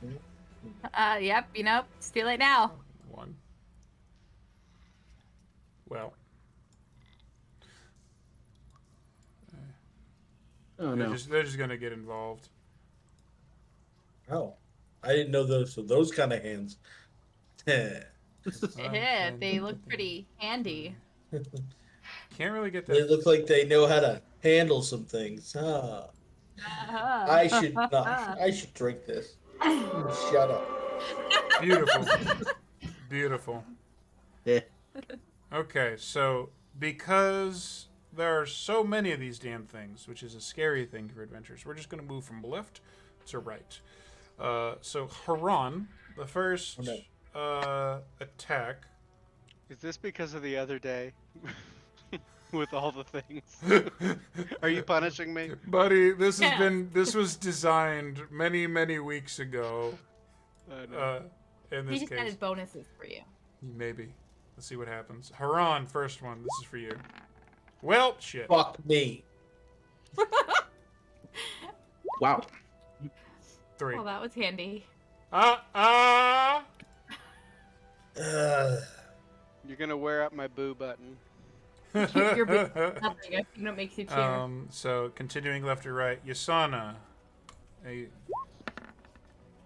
Yep, you know, it's too late now. 1. Well. Oh no. They're just gonna get involved. Oh, I didn't know those kind of hands. Yeah, they look pretty handy. Can't really get They that. look like they know how to handle some things. Huh. I should not. I should drink this. Shut up. Beautiful. Beautiful. Yeah. Okay, so because there are so many of these damn things, which is a scary thing for adventures, we're just going to move from left to right. So Haran, the first attack. Is this because of the other day? With all the things. Are you punishing me? Buddy, this was designed many, many weeks ago. In He this just case. added bonuses for you. Maybe. Let's see what happens. Haran, first one. This is for you. Well, shit. Fuck me. Wow. 3. Well, that was handy. Uh, You're gonna wear out my boo button. You're nothing. I think that makes you cheer. So continuing left to right, Yasana.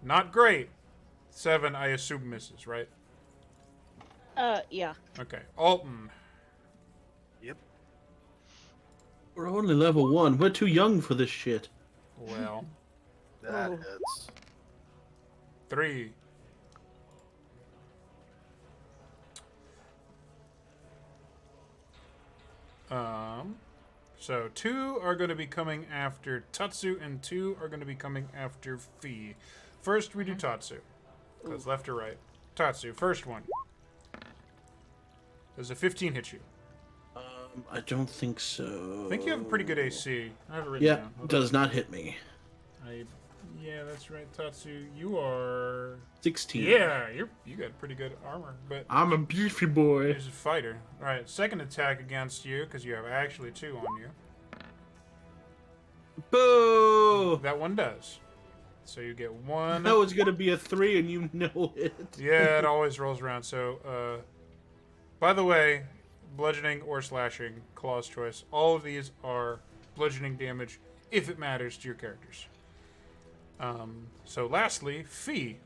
Not great. 7, I assume misses, right? Yeah. Okay. Alton. We're only level 1. We're too young for this shit. Well. That hits. 3. So 2 are going to be coming after Tatsu, and 2 are going to be coming after Fee. First, we do Tatsu. Because left or right. Tatsu, first one. Does a 15 hit you? I don't think so. I think you have a pretty good AC. I have it written Yeah, down. does not hit me. Yeah, that's right, Tatsu. You are 16. Yeah, you got pretty good armor, but I'm a beefy boy. he's a fighter. All right, second attack against you because you have actually 2 on you. Boo! That one does. So you get 1. That was gonna be a 3, and you know it. Yeah, it always rolls around. So, by the way, bludgeoning or slashing, claw's choice. All of these are bludgeoning damage if it matters to your characters. So lastly, Fee.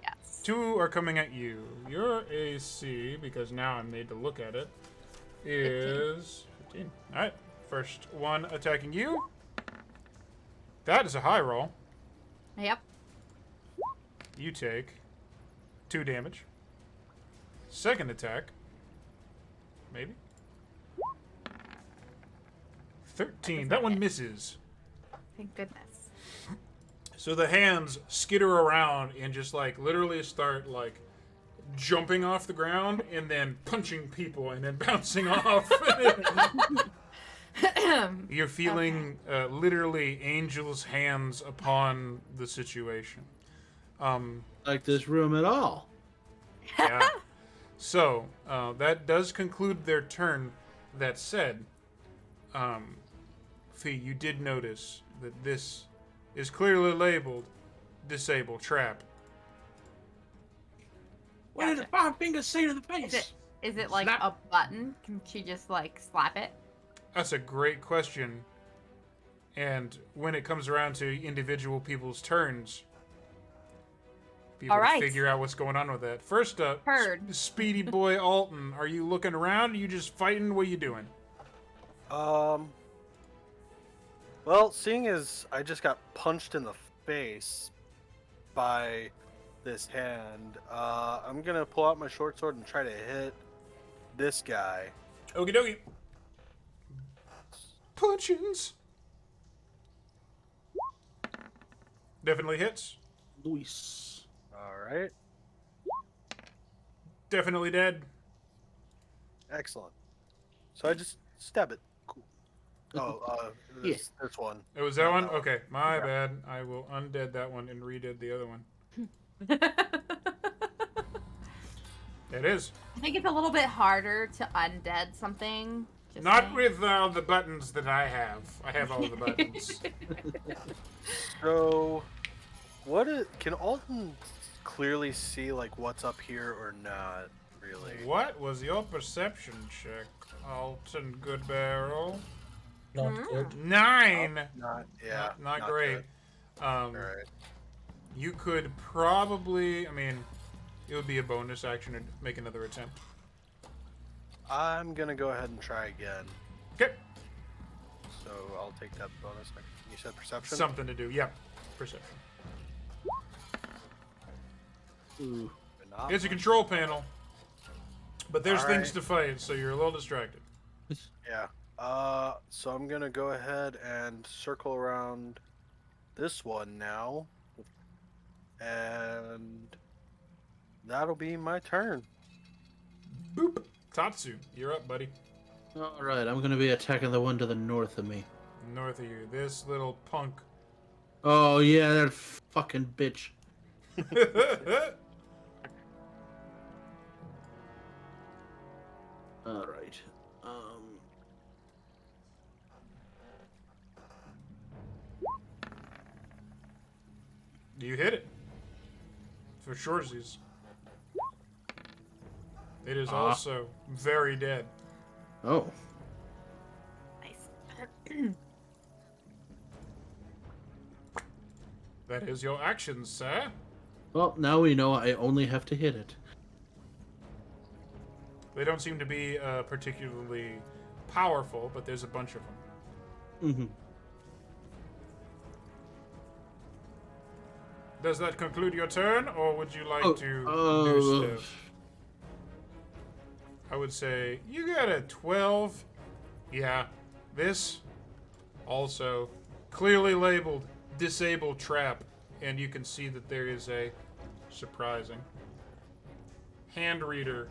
Yes. 2 are coming at you. Your AC, because now I'm made to look at it, is 15. Alright, first one attacking you. That is a high roll. Yep. You take 2 damage. Second attack. Maybe. 13. That one misses. Thank goodness. So the hands skitter around and just like literally start like jumping off the ground and then punching people and then bouncing off. You're feeling literally angels' hands upon the situation. Like this room at all. Yeah. So that does conclude their turn. That said, Fee, you did notice that this is clearly labeled disable trap. What did the 5 fingers say to the face? Is it like Slap. a button? Can she just like slap it? That's a great question. And when it comes around to individual people's turns, people All right. figure out what's going on with that. First up, Heard. Speedy Boy Alton. Are you looking around? Are you just fighting? What are you doing? Well, seeing as I just got punched in the face by this hand, I'm gonna pull out my short sword and try to hit this guy. Okie dokie. Punchins. Definitely hits. Luis. Alright. Definitely dead. Excellent. So I just stab it. Cool. Oh, this one. It was that one? that one. Okay, my Yeah. bad. I will undead that one and redead the other one. It is. I think it's a little bit harder to undead something. Just Not saying. with all the buttons that I have. I have all the buttons. So, can Alton clearly see like what's up here or not? Really? What was your perception check, Alton Goodbarrel? not good. 9! Not. Yeah. Not great. Alright. You could probably, I mean, It would be a bonus action to make another attempt. I'm gonna go ahead and try again. Okay. So I'll take that bonus. You said perception? Something to do. Yeah. Perception. Ooh. Not It's a much. control panel. But there's All things right. to fight, so you're a little distracted. Yeah. So I'm gonna go ahead and circle around this one now. And that'll be my turn. Boop. Tatsu, you're up, buddy. Alright, I'm gonna be attacking the one to the north of me. North of you. This little punk. Oh, yeah, that fucking bitch. Alright. You hit it. For shortsies. It is also very dead. Oh. Nice. That is your action, sir. Well, now we know I only have to hit it. They don't seem to be particularly powerful, but there's a bunch of them. Mm-hmm. Does that conclude your turn, or would you like to do Oh, stuff? I would say you got a 12. Yeah, this also clearly labeled disabled trap, and you can see that there is a surprising hand reader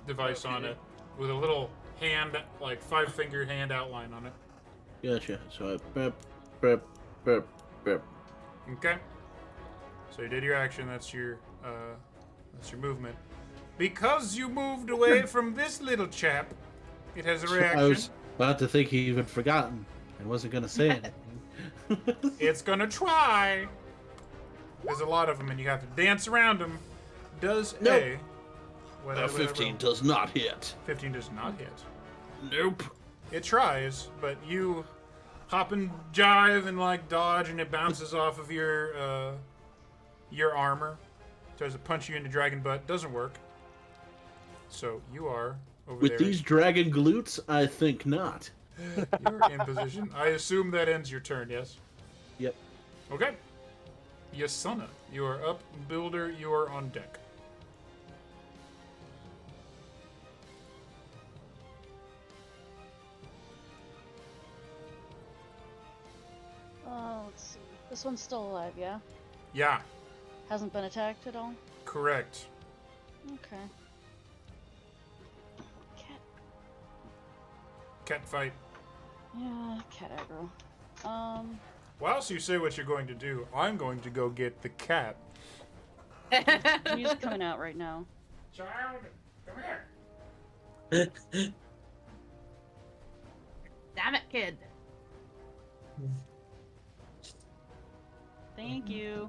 device on it with a little hand, like 5-finger hand outline on it. Gotcha. So I burp, burp, burp, burp. Okay. So you did your action. That's your movement. Because you moved away from this little chap, it has a reaction. I was about to think he even forgotten and wasn't gonna say anything. It's gonna try. There's a lot of them, and you have to dance around them. Does Nope. a A 15 does not hit. 15 does not hit. Nope. It tries, but you hop and jive and like dodge, and it bounces off of your armor. Tries to punch you in the dragon butt. Doesn't work. So you are over With there. these dragon glutes, I think not. You're in position. I assume that ends your turn. Yes. Yep. Okay. Yasuna, you are up. Builder, you are on deck. Let's see. This one's still alive, yeah? Yeah, Hasn't been attacked at all? correct. Okay. Cat. Cat fight. Yeah, cat aggro. Whilst you say what you're going to do, I'm going to go get the cat. He's coming out right now. Child, come here. Damn it, kid. Thank you.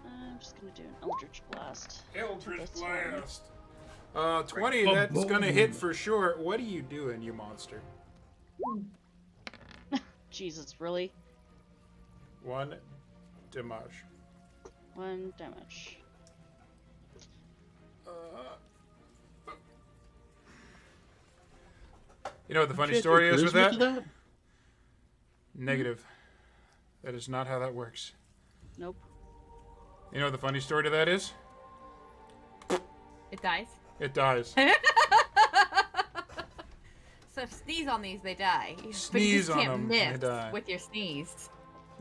I'm just gonna do an Eldritch Blast. Eldritch That's fine. Blast. 20, that's gonna hit for sure. What are you doing, you monster? Jesus, really? 1 damage. 1 damage. You know what the funny Check story your is with charisma that? to Negative. That is not how that works. Nope. You know what the funny story to that is? It dies. It dies. So if sneeze on these, they die. But you Sneeze just on can't them, they miss die. with your sneeze.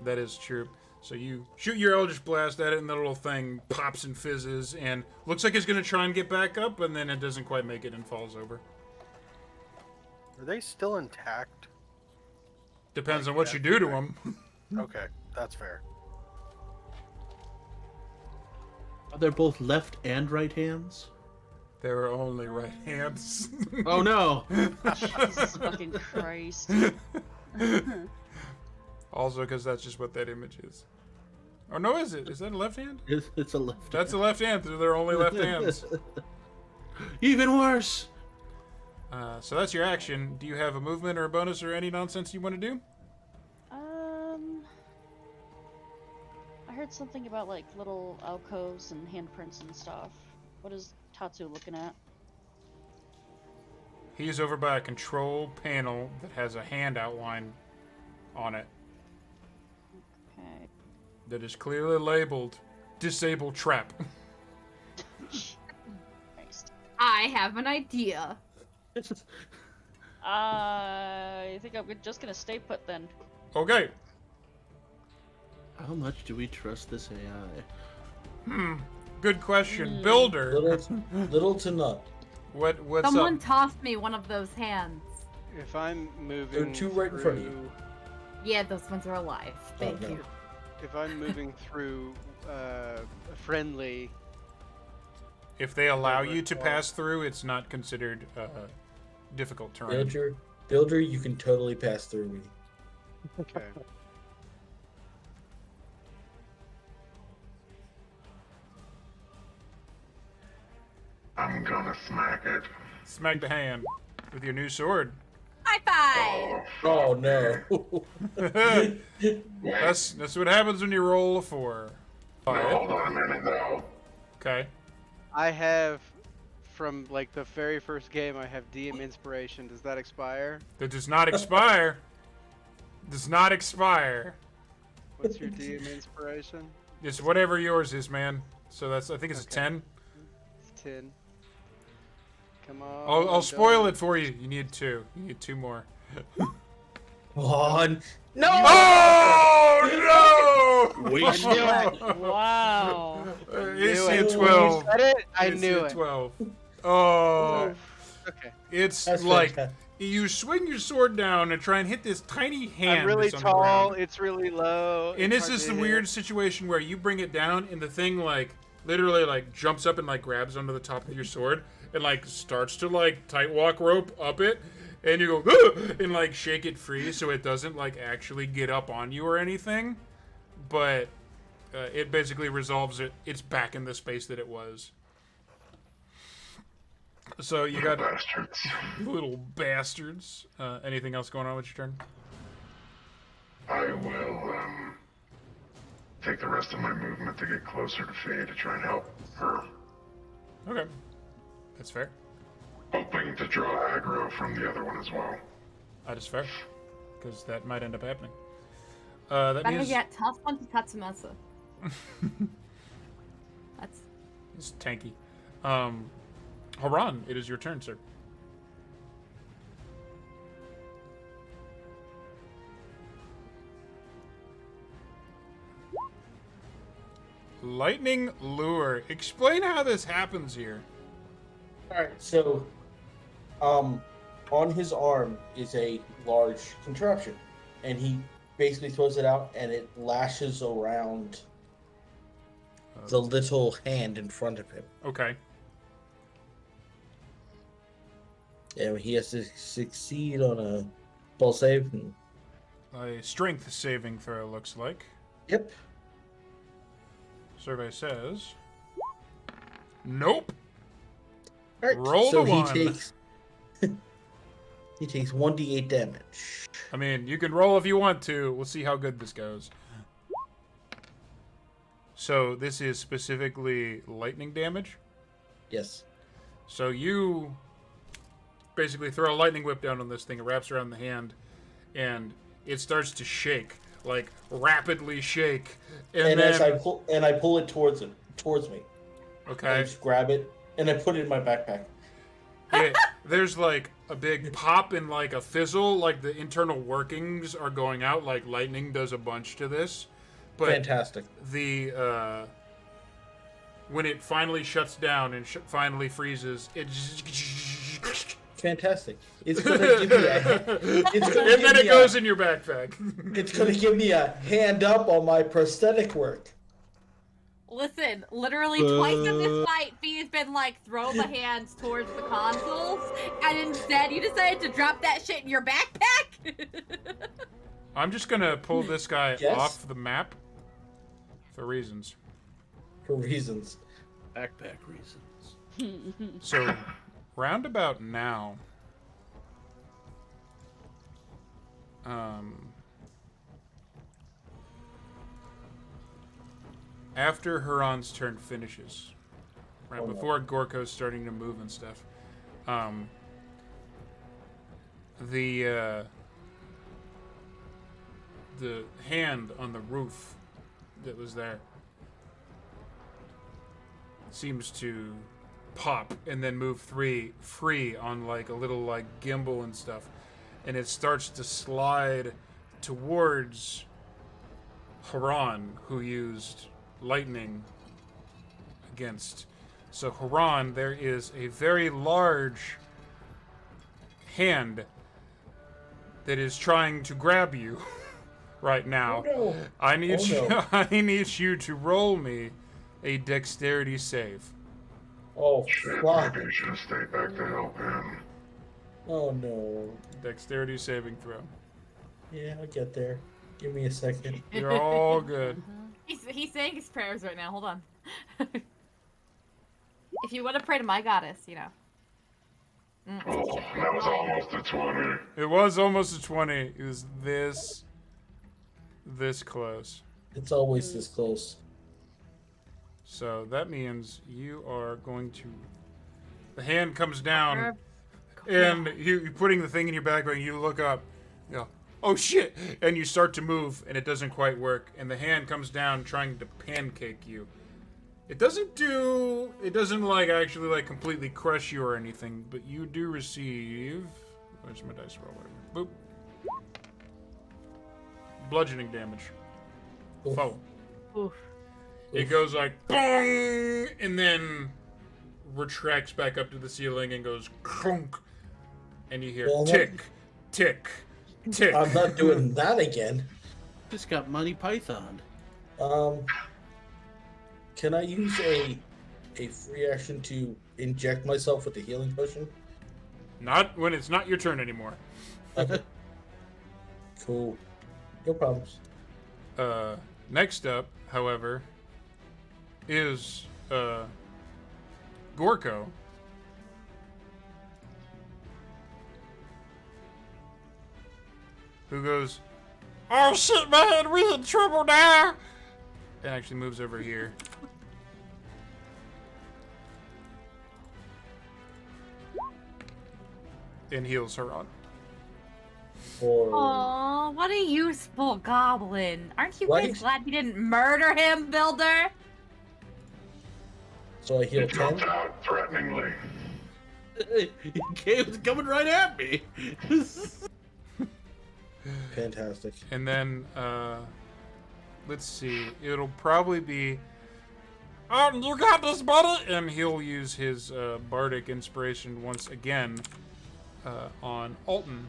That is true. So you shoot your Eldritch Blast at it, and the little thing pops and fizzes, and looks like it's going to try and get back up, and then it doesn't quite make it and falls over. Are they still intact? Depends on what you do to them. Okay, that's fair. Are there both left and right hands? There are only right hands. Oh no! Jesus fucking Christ. Also, because that's just what that image is. Oh no, is it? Is that a left hand? It's a left. That's a left hand. So they're only left hands. Even worse. So that's your action. Do you have a movement or a bonus or any nonsense you want to do? I I heard something about like little alcoves and handprints and stuff. What is Tatsu looking at? He's over by a control panel that has a hand outline on it Okay. that is clearly labeled "Disable Trap." Christ. I have an idea. I think I'm just gonna stay put then. Okay. How much do we trust this AI? Good question. Builder. Little to none. What's Someone up? tossed me one of those hands. If I'm moving There are two right in front of you. through- Yeah, those ones are alive. Thank no. you. If I'm moving through a friendly, If they allow Builder. you to pass through, it's not considered difficult terrain. Builder, you can totally pass through me. okay. I'm gonna smack it. Smack the hand with your new sword. High five! Oh no. That's what happens when you roll a 4. Now, hold on a minute, though. Okay. I have, from like the very first game, I have DM inspiration. Does that expire? That does not expire. Does not expire. What's your DM inspiration? It's whatever yours is, man. So I think it's a Okay. 10. It's 10. Come on. I'll spoil don't- it for you. You need 2. You need 2 more. On. No! Oh no! Waste. Wow. It's Knew a it. 12. You said it? I It's knew a it. 12. Oh, Okay. it's That's like fantastic. you swing your sword down and try and hit this tiny hand. I'm really that's on the tall. ground. It's really low. And it's it's hard just to the hit. weird situation where you bring it down and the thing like literally like jumps up and like grabs onto the top of your sword and like starts to like tight walk rope up it, and you go "Ugh!" and like shake it free so it doesn't like actually get up on you or anything, but it basically resolves it. It's back in the space that it was. So you got Bastards. little bastards. Anything else going on with your turn? I will, take the rest of my movement to get closer to Faye to try and help her. Okay, that's fair. Hoping to draw aggro from the other one as well. That is fair, because that might end up happening. That Better means yet, toss one to Tatsumasa. That's it's tanky. Haran, it is your turn, sir. Lightning lure. Explain how this happens here. Alright, so on his arm is a large contraption. And he basically throws it out and it lashes around the little hand in front of him. Okay. And he has to succeed on a ball save. And, A strength saving throw looks like. yep. Survey says. Nope. Alright, Roll so the one. he takes he takes 1d8 damage. I mean, you can roll if you want to. We'll see how good this goes. So this is specifically lightning damage. Yes. So you basically throw a lightning whip down on this thing. It wraps around the hand, and it starts to shake, like rapidly shake. And then, as I pull it towards me. I okay, just grab it and I put it in my backpack. there's like a big pop and like a fizzle, like the internal workings are going out. Like lightning does a bunch to this, but Fantastic. the when it finally shuts down and finally freezes, it Fantastic. It's gonna give me and then it goes in your backpack. It's gonna give me a hand up on my prosthetic work. listen. Literally twice in this fight, Fee has been like, throw the hands towards the consoles, and instead you decided to drop that shit in your backpack. I'm just gonna pull this guy Yes. off the map for reasons. For reasons. Backpack reasons. So, roundabout now, After Huron's turn finishes, right Oh, no. before Gorko's starting to move and stuff, the hand on the roof that was there seems to pop and then move free on like a little like gimbal and stuff, and it starts to slide towards Huron, who used lightning against. So Huron, there is a very large hand that is trying to grab you right now. Oh, no. I need Oh, you, no. I need you to roll me a dexterity save. Oh, Shit, fuck. maybe I should have stayed back to help him. Oh, no. Dexterity saving throw. Yeah, I'll get there. Give me a second. You're all good. He's saying his prayers right now. Hold on. If you want to pray to my goddess, you know. Oh, that was almost a 20. It was almost a 20. It was this close. It's always this close. So that means you are going to. The hand comes down, and you putting the thing in your backpack. You look up, you go, "Oh shit!" And you start to move, and it doesn't quite work. And the hand comes down, trying to pancake you. It doesn't like actually like completely crush you or anything, but you do receive. Where's my dice roller? Boop. Bludgeoning damage. Oof. Foe. Oof. It goes like bong, and then retracts back up to the ceiling and goes clunk, and you hear Well, tick, tick, tick. I'm not doing that again. Just got Monty Python. Can I use a free action to inject myself with the healing potion? Not when it's not your turn anymore. Okay. Cool. No problems. Next up, however, is Gorko. Who goes, "Oh shit, man, we in trouble now!" And actually moves over here. And heals her on. Or Aw, what a useful goblin. Aren't you What? guys glad you didn't murder him, Builder? so I heal He 10. jumped out threateningly. It was coming right at me. Fantastic. And then, let's see. It'll probably be, "Oh, you got this, buddy!" And he'll use his bardic inspiration once again on Alton.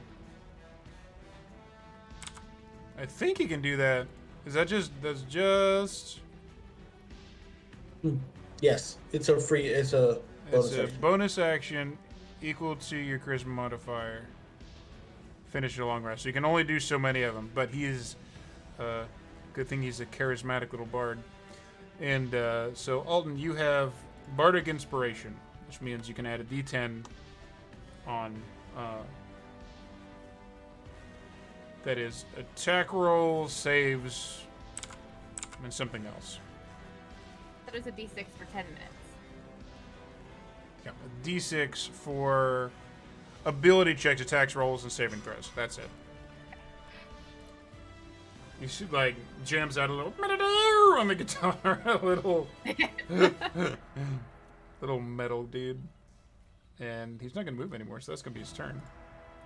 I think he can do that. That's just Yes, it's a free. It's a bonus it's a action. bonus action equal to your charisma modifier. Finish a long rest. So you can only do so many of them. But he's, good thing he's a charismatic little bard. And so Alton, you have bardic inspiration, which means you can add a D10 on. That is attack roll, saves, and something else. That was a d6 for 10 minutes. Yeah, a D6 for ability checks, attacks, rolls, and saving throws. That's it. You see, like, jams out a little on the guitar, a little, little metal dude, and he's not gonna move anymore, so that's gonna be his turn.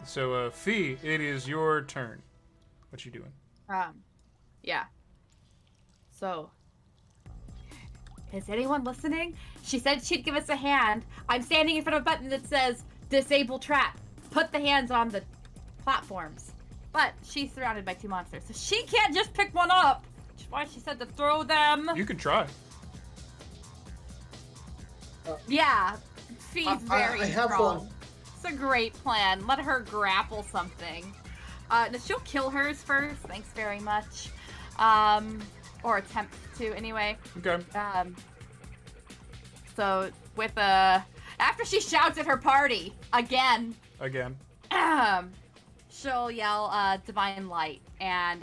So, Fee, it is your turn. What you doing? Yeah. So, is anyone listening? She said she'd give us a hand. I'm standing in front of a button that says disable trap. Put the hands on the platforms. But she's surrounded by 2 monsters, so she can't just pick one up. Which is why she said to throw them. You can try. Yeah. Fee's very I have strong. one. It's a great plan. Let her grapple something. No, she'll kill hers first. Thanks very much. Or attempt to, anyway. Okay. So with after she shouts at her party again, she'll yell Divine Light, and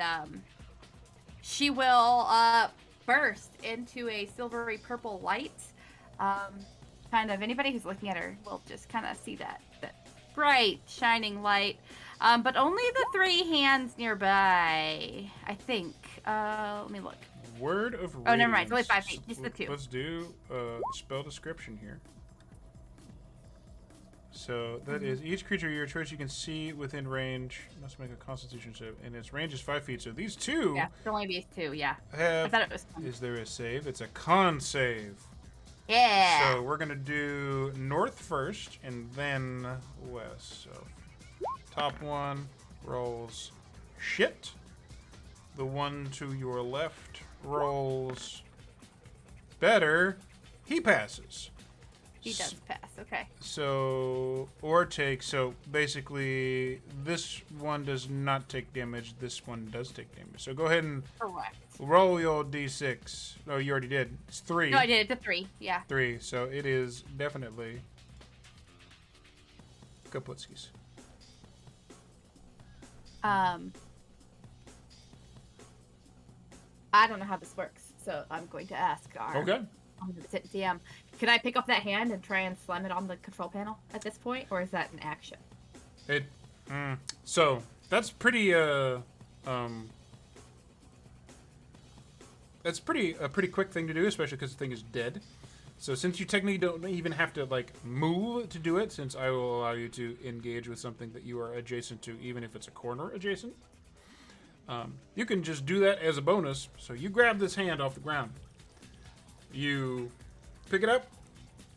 she will burst into a silvery purple light. Kind of anybody who's looking at her will just kind of see that bright, shining light. But only the 3 hands nearby, I think. Let me look. Word of Radiance. Oh, never mind. It's only 5 feet. Just the 2. Let's do spell description here. So that is each creature of your choice you can see within range must make a Constitution save, and its range is 5 feet. So these 2. Yeah, it's only these 2. Yeah. Have, I thought it was. is there a save? It's a con save. Yeah. So we're gonna do north first, and then west. So top one rolls shit. The one to your left rolls better. He passes. He does pass. Okay. So, or take, so basically this one does not take damage, this one does take damage. So go ahead and Correct. roll your d6. No, you already did. It's 3. No, I did. It's a 3. Yeah. 3, so it is definitely Kaputskis. I don't know how this works, so I'm going to ask our Okay. DM. Can I pick up that hand and try and slam it on the control panel at this point, or is that an action? So that's pretty that's a pretty quick thing to do, especially because the thing is dead. So since you technically don't even have to like move to do it, since I will allow you to engage with something that you are adjacent to, even if it's a corner adjacent, you can just do that as a bonus. So you grab this hand off the ground, you pick it up,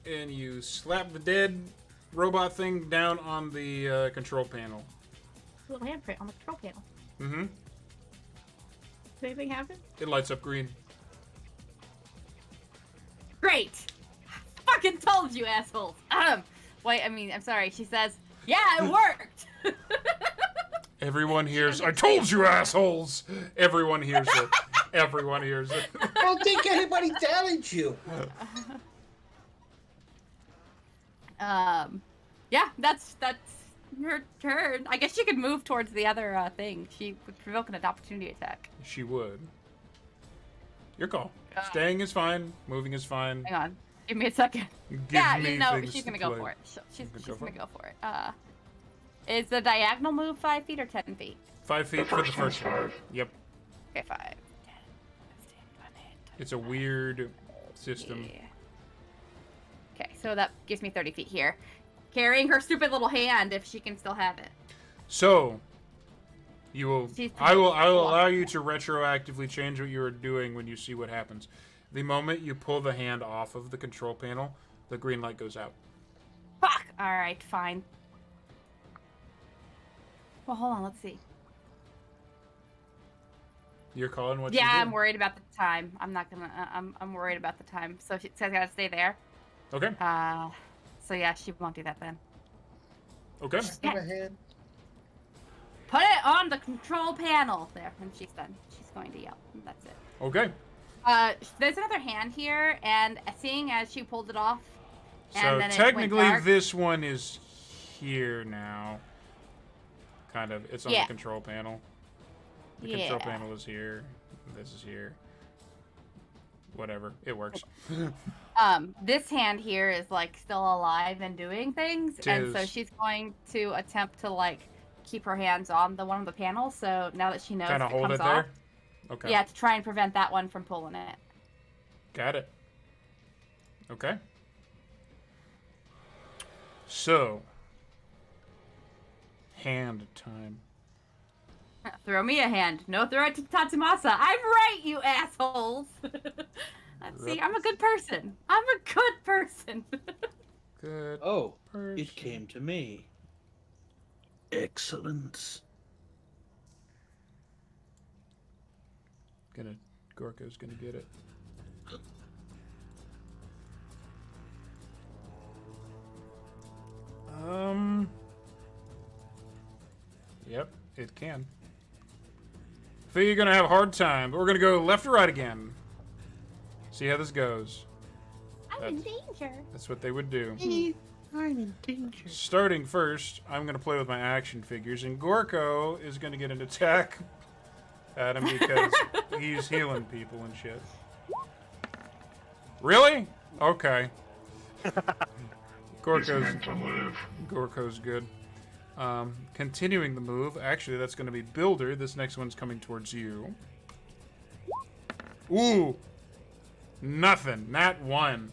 and you slap the dead robot thing down on the control panel. Little handprint on the control panel. Mm-hmm. Does anything happen? It lights up green. Great! Fucking told you, assholes! Wait, I mean, I'm sorry. She says, yeah, it worked! Everyone hears, I told you, assholes! Everyone hears it. Everyone hears it. I don't think anybody challenged you. Yeah, that's her turn. I guess she could move towards the other thing. She would provoke an opportunity attack. She would. Your call. Staying is fine. Moving is fine. Hang on. Give me a second. Give me no, things she's to gonna go play. for it. She's Go gonna for go for it. Is the diagonal move 5 feet or 10 feet? 5 feet for the first one. Yep. Okay, 5, 10, 15, 20, It's a weird system. yeah. Okay, so that gives me 30 feet here. Carrying her stupid little hand if she can still have it. So, you will. She's I will allow you to retroactively change what you are doing when you see what happens. The moment you pull the hand off of the control panel, the green light goes out. Fuck! Alright, fine. Well, hold on, let's see. You're calling what you Yeah, do? I'm worried about the time. I'm not gonna. I'm worried about the time. So she says I gotta stay there. Okay. So yeah, she won't do that then. Okay. Give a hand. Put it on the control panel there. When she's done, she's going to yell. That's it. Okay. There's another hand here, and seeing as she pulled it off, So and then technically, it went dark, this one is here now. Kind of. It's on the control panel. The control panel is here. This is here. Whatever. It works. this hand here is like still alive and doing things, and so she's going to attempt to like keep her hands on the one of the panels. So now that she knows Kind if of it hold comes it off, there. Okay. yeah, to try and prevent that one from pulling it. Got it. Okay. So, hand time. Throw me a hand. No throw it to Tatsumasa. I'm right, you assholes. Let's see. I'm a good person. I'm a good person. Good. Oh, person. it came to me. Excellent. Gorko's gonna get it. Yep, it can. I think you're gonna have a hard time, but we're gonna go left or right again. See how this goes. I'm in danger. That's what they would do. I'm in danger. Starting first, I'm gonna play with my action figures, and Gorko is gonna get an attack at him because he's healing people and shit. Really? Okay. He's Gorko's meant to live. Gorko's good. Continuing the move. Actually, that's going to be Builder. This next one's coming towards you. Ooh. Nothing. Nat 1.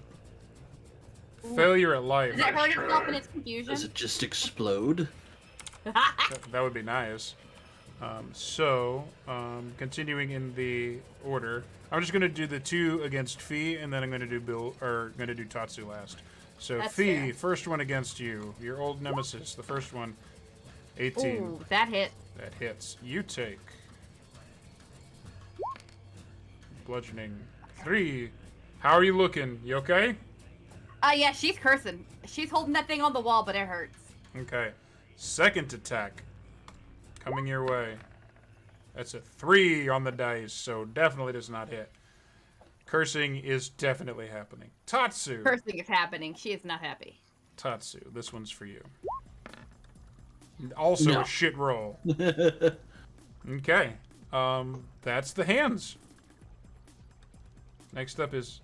Failure at life. Does it hurt itself in its confusion? Does it just explode? That would be nice. Continuing in the order, I'm just gonna do the 2 against Fee, and then I'm gonna do Tatsu last. So That's Fee, fair. first one against you, your old nemesis. The first one, 18. Ooh, that hit. That hits. You take bludgeoning 3. How are you looking? You okay? Yeah, she's cursing. She's holding that thing on the wall, but it hurts. Okay. Second attack. Coming your way. That's a 3 on the dice, so definitely does not hit. Cursing is definitely happening. Tatsu. Cursing is happening. She is not happy. Tatsu, this one's for you. Also No. a shit roll. Okay. That's the hands. Next up is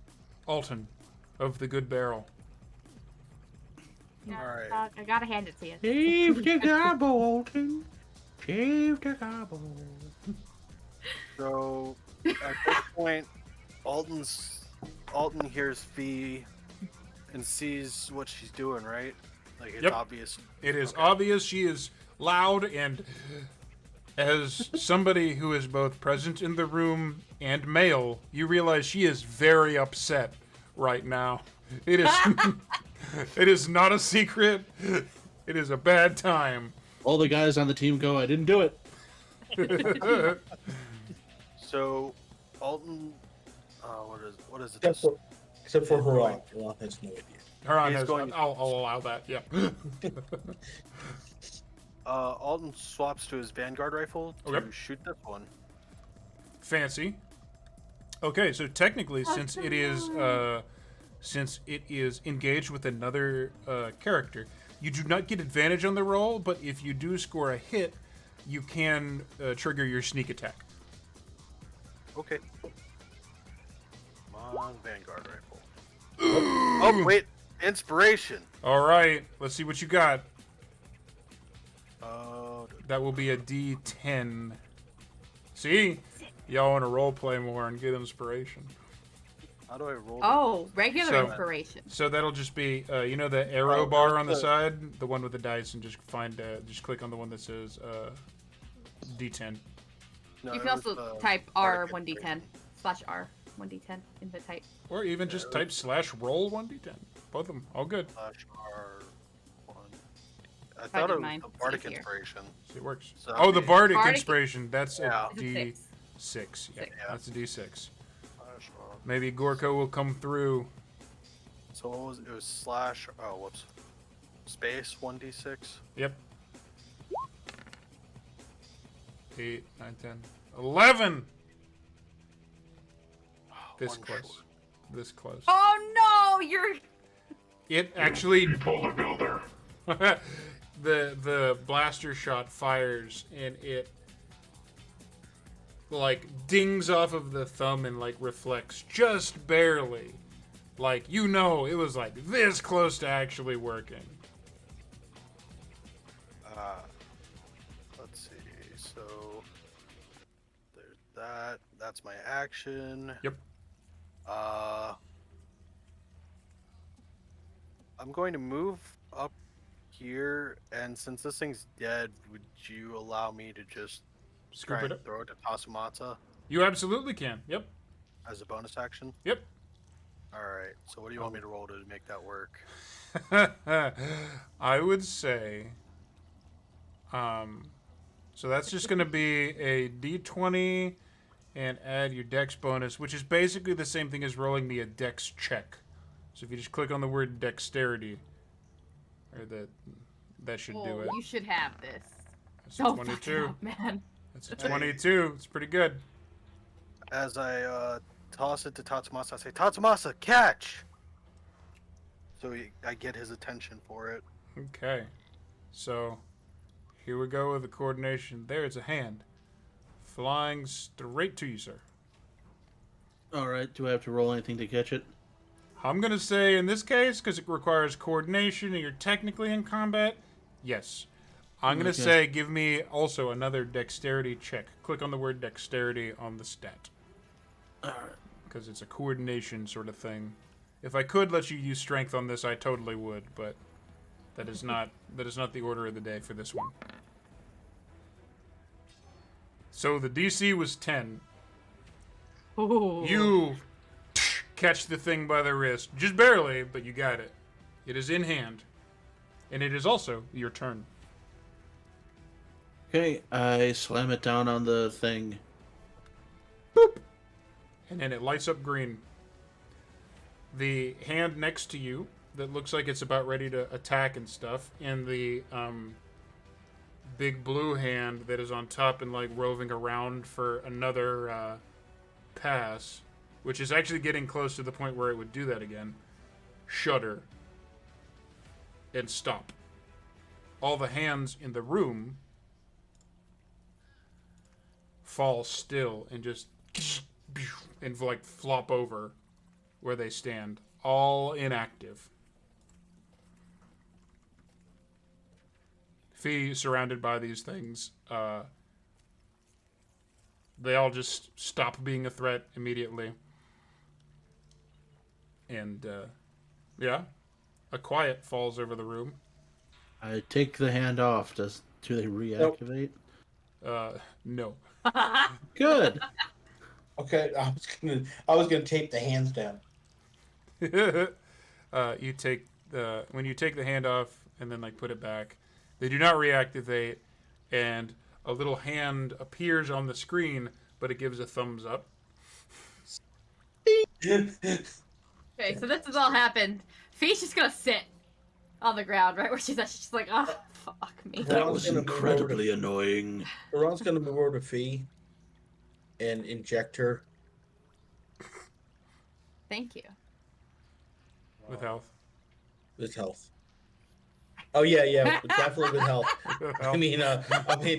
Alton of the Good Barrel. Yeah, Alright. I gotta hand it to you. Save the gobble, Alton. Save the gobble. So at this point, Alton hears Fee and sees what she's doing, right? Like it's Yep. obvious. It is Okay. obvious she is loud, and as somebody who is both present in the room and male, you realize she is very upset right now. It is it is not a secret. It is a bad time. All the guys on the team go, I didn't do it. So Alton, what is it? Except for Haran. Haran has no idea. Haran He's has, going- I'll allow that, yeah. Alton swaps to his Vanguard rifle to Okay. shoot this one. Fancy. Okay, so technically, since it is engaged with another character, you do not get advantage on the roll, but if you do score a hit, you can trigger your sneak attack. Okay. Come on, Vanguard rifle. Oh wait, inspiration. All right, let's see what you got. Oh, That will be a D10. See? Y'all want to role play more and get inspiration. how do I roll? Oh, regular So- inspiration. So that'll just be, you know, the arrow Oh, bar on the that's side, the one with the dice, and just just click on the one that says D10. No, You it can was, also type R Bardic 1d10 / R 1d10 in the type. Or even just type /roll 1d10. Both of them, all good. Slash R1. I I thought did it was mine. the It's Bardic easier. inspiration. See, it works. So Oh, the Bardic Bardic- inspiration. That's Yeah. a It's a D6. 6. Yeah, Six. that's a D6. Slash R. Maybe Gorko will come through. So what was it? Was slash? Oh, whoops. Space 1d6. Yep. 8, 9, 10, 11! This One close. short. This close. Oh no, you're. It actually You pulled a builder. the blaster shot fires and it like dings off of the thumb and like reflects just barely. Like, you know, it was like this close to actually working. Let's see. So there's that. That's my action. Yep. I'm going to move up here, and since this thing's dead, would you allow me to just Scoop try it and up. throw it to Tasumata You absolutely can. Yep. as a bonus action? Yep. All right. So what do you want me to roll to make that work? I would say so that's just going to be a d20 and add your dex bonus, which is basically the same thing as rolling me a dex check. So if you just click on the word dexterity, or that should do Oh, it. you should have this. That's a Don't fuck it 22. up, man. That's a 22. It's pretty good. As I toss it to Tatsumasa, I say, Tatsumasa, catch! So I get his attention for it. Okay. So here we go with the coordination. There, it's a hand. Flying straight to you, sir. All right. Do I have to roll anything to catch it? I'm going to say in this case, because it requires coordination and you're technically in combat, yes. I'm going to say give me also another dexterity check. Click on the word dexterity on the stat. Alright. Because it's a coordination sort of thing. If I could let you use strength on this, I totally would, but that is not the order of the day for this one. So the DC was 10. Ooh. You catch the thing by the wrist. Just barely, but you got it. It is in hand. And it is also your turn. Okay, I slam it down on the thing. Boop! And then it lights up green. The hand next to you that looks like it's about ready to attack and stuff, and the big blue hand that is on top and like roving around for another pass, which is actually getting close to the point where it would do that again, shudder and stop. All the hands in the room fall still and just and like flop over where they stand, all inactive. Fee surrounded by these things, they all just stop being a threat immediately. And yeah, a quiet falls over the room. I take the hand off. Do they reactivate? No. Good. Okay, I was gonna tape the hands down. You take when you take the hand off and then like put it back, they do not reactivate, and a little hand appears on the screen, but it gives a thumbs up. Okay, so this has all happened. Fee's just gonna sit on the ground, right where she's at. She's just like, oh, fuck me. That was incredibly annoying. Ron's gonna move over to Fee and inject her. Thank you. With health. With health. Oh yeah, definitely with health. I mean,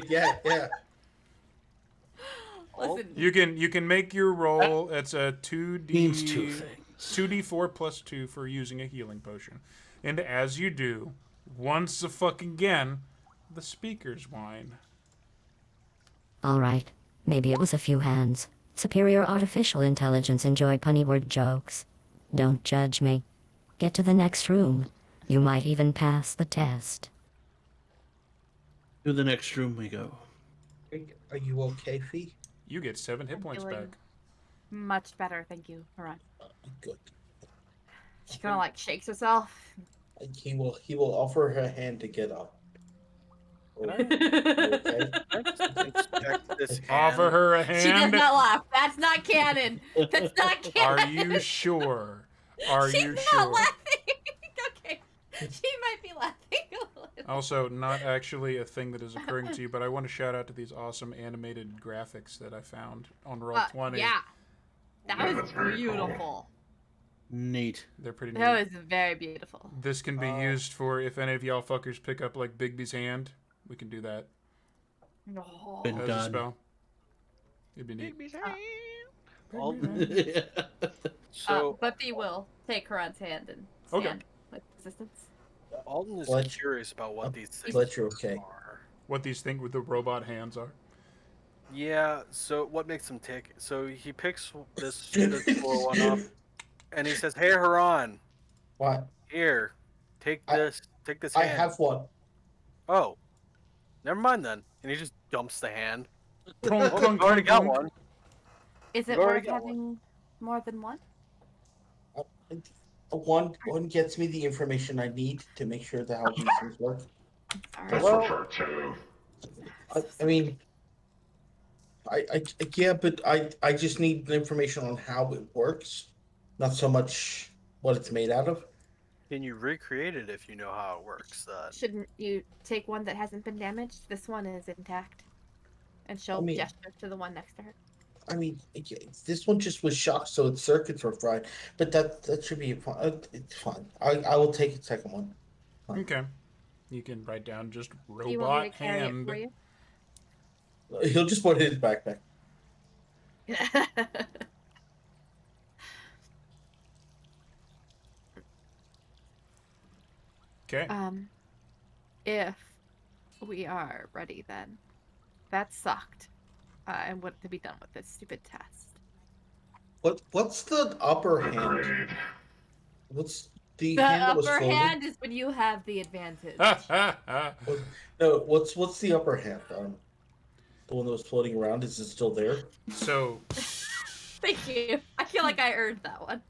yeah. Listen, You can make your roll. It's a 2d Means two things. 2d4 plus 2 for using a healing potion. And as you do, once again, the speakers whine. Alright, maybe it was a few hands. Superior artificial intelligence enjoy punny word jokes. Don't judge me. Get to the next room. You might even pass the test. To the next room we go. Are you okay, Fee? You get 7 hit points feeling- back. much better, thank you. Haran. Good. She kind of like shakes herself. He will offer her a hand to get up. Oh, you okay? Inspect this hand. Offer her a She does hand. not laugh. That's not canon. That's not Are canon. you sure? Are She's you not sure? laughing. Okay. She might be laughing a little. Also, not actually a thing that is occurring to you, but I want to shout out to these awesome animated graphics that I found on Roll20. Yeah. That Yeah, was that's very cool. beautiful. Neat. They're pretty neat. That was very beautiful. This can be used for if any of y'all fuckers pick up like Bigby's hand. We can do that Oh. Been as a done. spell. It'd be neat. So but Bee will take Haran's hand and Okay. stand with assistance. Alden is Fletch- curious about what these things Fletch, you're okay. are. What these things with the robot hands are. Yeah, so what makes him tick? So he picks this little one up, and he says, "Hey, Haran, What? here, take I- this I hand." have one. Oh, never mind then. And he just dumps the hand. Clunk, Oh, clunk, I've already clunk, got clunk. one. Is it You've already worth got having more than one? One gets me the information I need to make sure that how these things work. All I right. Well- prefer two. I mean, yeah, but I just need the information on how it works, not so much what it's made out of. Can you recreate it if you know how it works? Shouldn't you take one that hasn't been damaged? This one is intact. And she'll I mean- gesture to the one next to her. I mean, this one just was shocked, so its circuits were fried. But that should be fine. It's fine. I will take the second one. Okay. You can write down just Do you want me robot to carry hand. it for you? He'll just put it in his backpack. Okay. If we are ready, then that sucked. I want to be done with this stupid test. What's the upper hand? Agreed. What's the The hand that was upper floating? hand is when you have the advantage. No, what's the upper hand? The one that was floating around, is it still there? So, Thank you. I feel like I earned that one.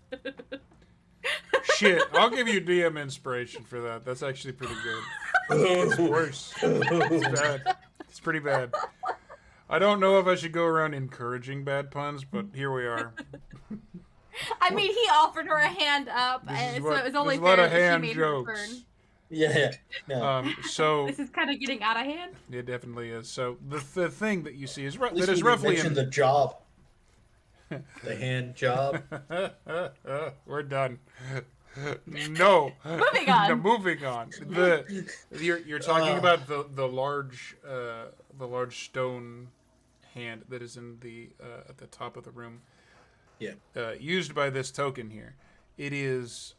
shit, I'll give you DM inspiration for that. That's actually pretty good. It's worse. It's bad. It's pretty bad. I don't know if I should go around encouraging bad puns, but here we are. I mean, he offered her a hand up, This is so it was only there's a lot fair of that she hand made jokes. her turn. Yeah. So This is kind of getting out of hand. it definitely is. So the thing that you see is At least that is when you roughly mentioned the job. The hand job. We're done. No. Moving on. No, moving on. You're talking about the large stone hand that is in the at the top of the room. Yeah. Used by this token here. It is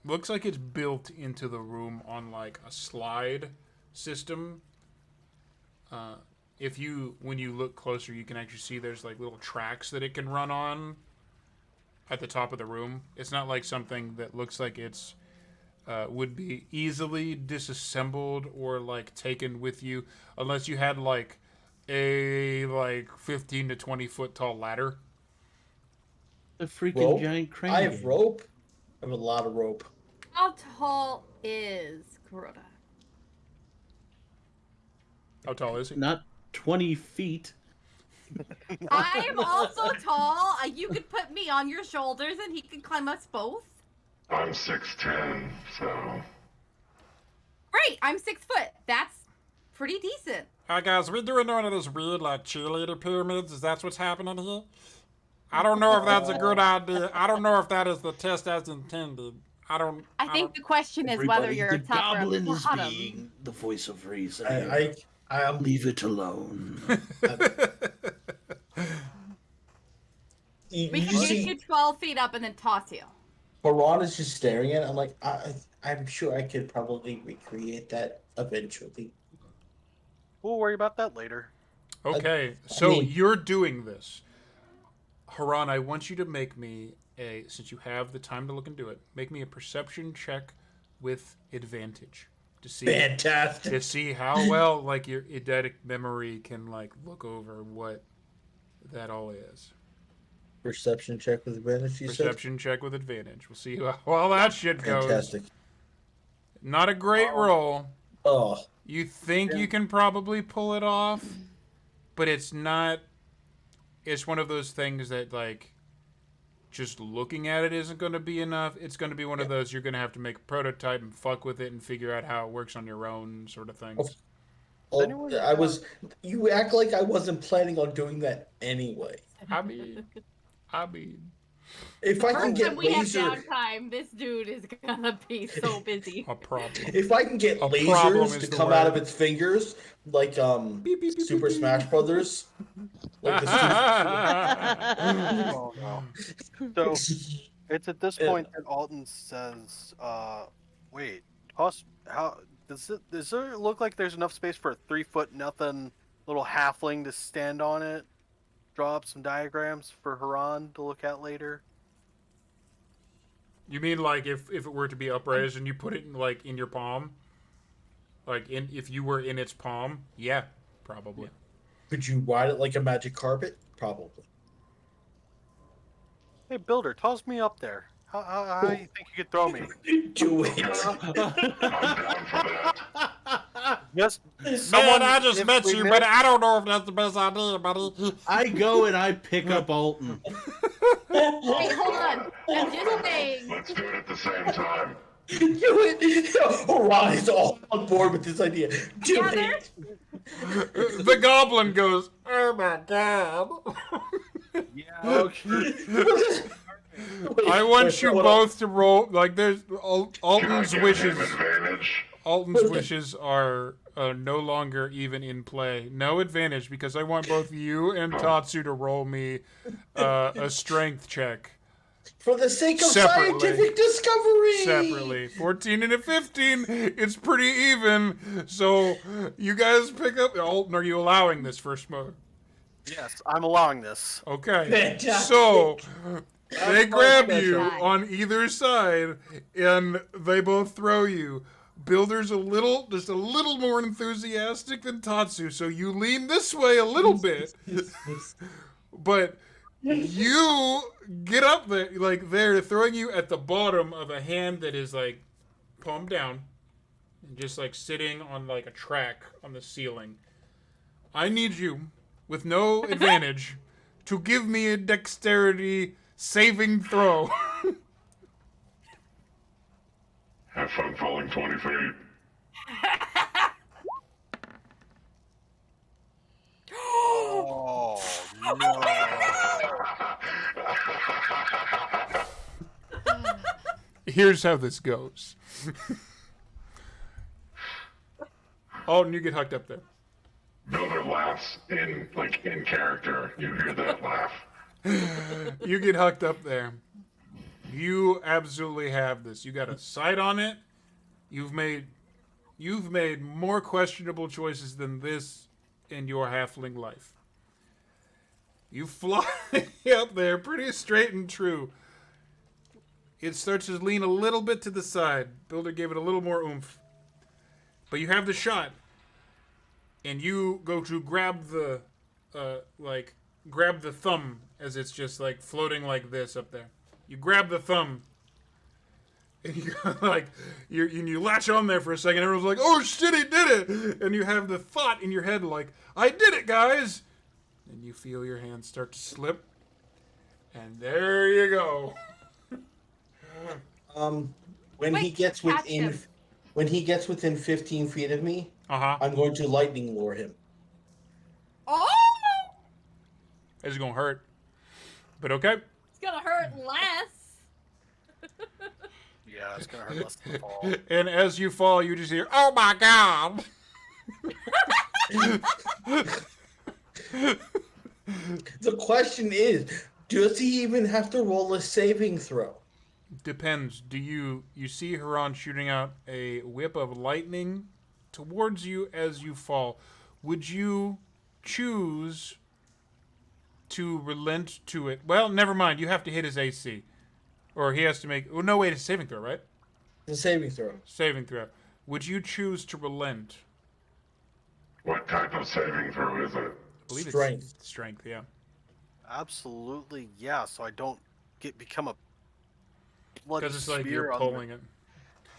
looks like it's built into the room on like a slide system. When you look closer, you can actually see there's like little tracks that it can run on at the top of the room. It's not like something that looks like it's would be easily disassembled or like taken with you unless you had like a 15 to 20 foot tall ladder. The freaking Rope? giant crane. I have game. rope. I have a lot of rope. How tall is Kuroda? How tall is he? Not 20 feet. I am also tall. You could put me on your shoulders and he could climb us both. I'm 6'10", so... Great, I'm 6 foot. That's pretty decent. Hi guys, we doing one of those weird like cheerleader pyramids? Is that what's happening here? I don't know if that's a good idea. I don't know if that is the test as intended. I think the question is whether you're the a top or a goblin is bottom. being the voice of reason. I am. Leave it alone. We You can see, get you 12 feet up and then toss you. Baran is just staring at it. I'm like, I'm sure I could probably recreate that eventually. We'll worry about that later. Okay, I so mean- you're doing this. Haran, I want you to make me since you have the time to look and do it, make me a perception check with advantage to see how well like your eidetic memory can like look over what that all is. Perception check with advantage, you Perception check with advantage. We'll see how well that shit said? goes. Fantastic. Not a great roll. Oh, You think you can probably pull it off, but it's not. It's one of those things that, like, just looking at it isn't going to be enough. It's going to be one of those you're going to have to make a prototype and fuck with it and figure out how it works on your own sort of things. You act like I wasn't planning on doing that anyway. I mean, If I can First get time we have laser, downtime, this dude is gonna be so busy. a problem. if I can get A problem lasers is to the come out of word. its fingers, like Beep, beep, beep, Super beep, Smash beep. Brothers, like the Oh no. So it's at this point that Alton says, wait, how does it look like there's enough space for a 3 foot nothing little halfling to stand on it? Draw up some diagrams for Haran to look at later. You mean like if it were to be upraised and you put it in your palm? If you were in its palm? Yeah, probably. Could you ride it like a magic carpet? Probably. Hey, Builder, toss me up there. How do you think you could throw me? Do it. I'm down for that. Yes. Man, I just met you, but I don't know if that's the best idea, buddy. I go and I pick up Alton. Wait, hold on. I'm just saying. Let's do it at the same time. Do it. Orion is all on board with this idea. Do Together? it. The goblin goes, oh my god. Yeah. Okay. I want you both to roll, like, there's, Can I Alton's get wishes, him advantage? Alton's wishes are no longer even in play. No advantage, because I want both you and Tatsu to roll me a strength check. For the sake of Separately. scientific discovery! Separately. 14 and a 15, it's pretty even. So, you guys pick up... Alton, are you allowing this first mode? Yes, I'm allowing this. Okay. Fantastic. So, they grab special. you on either side, and they both throw you. Builder's just a little more enthusiastic than Tatsu, so you lean this way a little bit. But you get up there, like they're throwing you at the bottom of a hand that is like palm down, and just like sitting on like a track on the ceiling. I need you, with no advantage, to give me a dexterity saving throw. Have fun falling 20 feet. Oh, no. Here's how this goes. Alton, you get hucked up there. Builder laughs in character. You hear that laugh. You get hucked up there. You absolutely have this. You got a sight on it. You've made more questionable choices than this in your halfling life. You fly up there pretty straight and true. It starts to lean a little bit to the side. Builder gave it a little more oomph. But you have the shot. And you go to grab the thumb as it's just like floating like this up there. You grab the thumb, and you latch on there for a second. Everyone's like, "Oh shit, he did it!" And you have the thought in your head like, "I did it, guys!" And you feel your hand start to slip, and there you go. When he gets within 15 feet of me, I'm going to lightning lure him. Oh! It's gonna hurt, but okay. It's gonna hurt less. Yeah, it's gonna hurt less than the fall. And as you fall, you just hear, "Oh my god!" The question is, does he even have to roll a saving throw? Depends. Do you see Haran shooting out a whip of lightning towards you as you fall? Would you choose to relent to it? Well, never mind. You have to hit his AC. Or he has to make... Oh, no, wait. It's a saving throw, right? It's a saving throw. Saving throw. Would you choose to relent? What type of saving throw is it? I believe Strength. It's strength, yeah. Absolutely, yeah. So I don't become a bloody Because it's like spear you're on pulling it.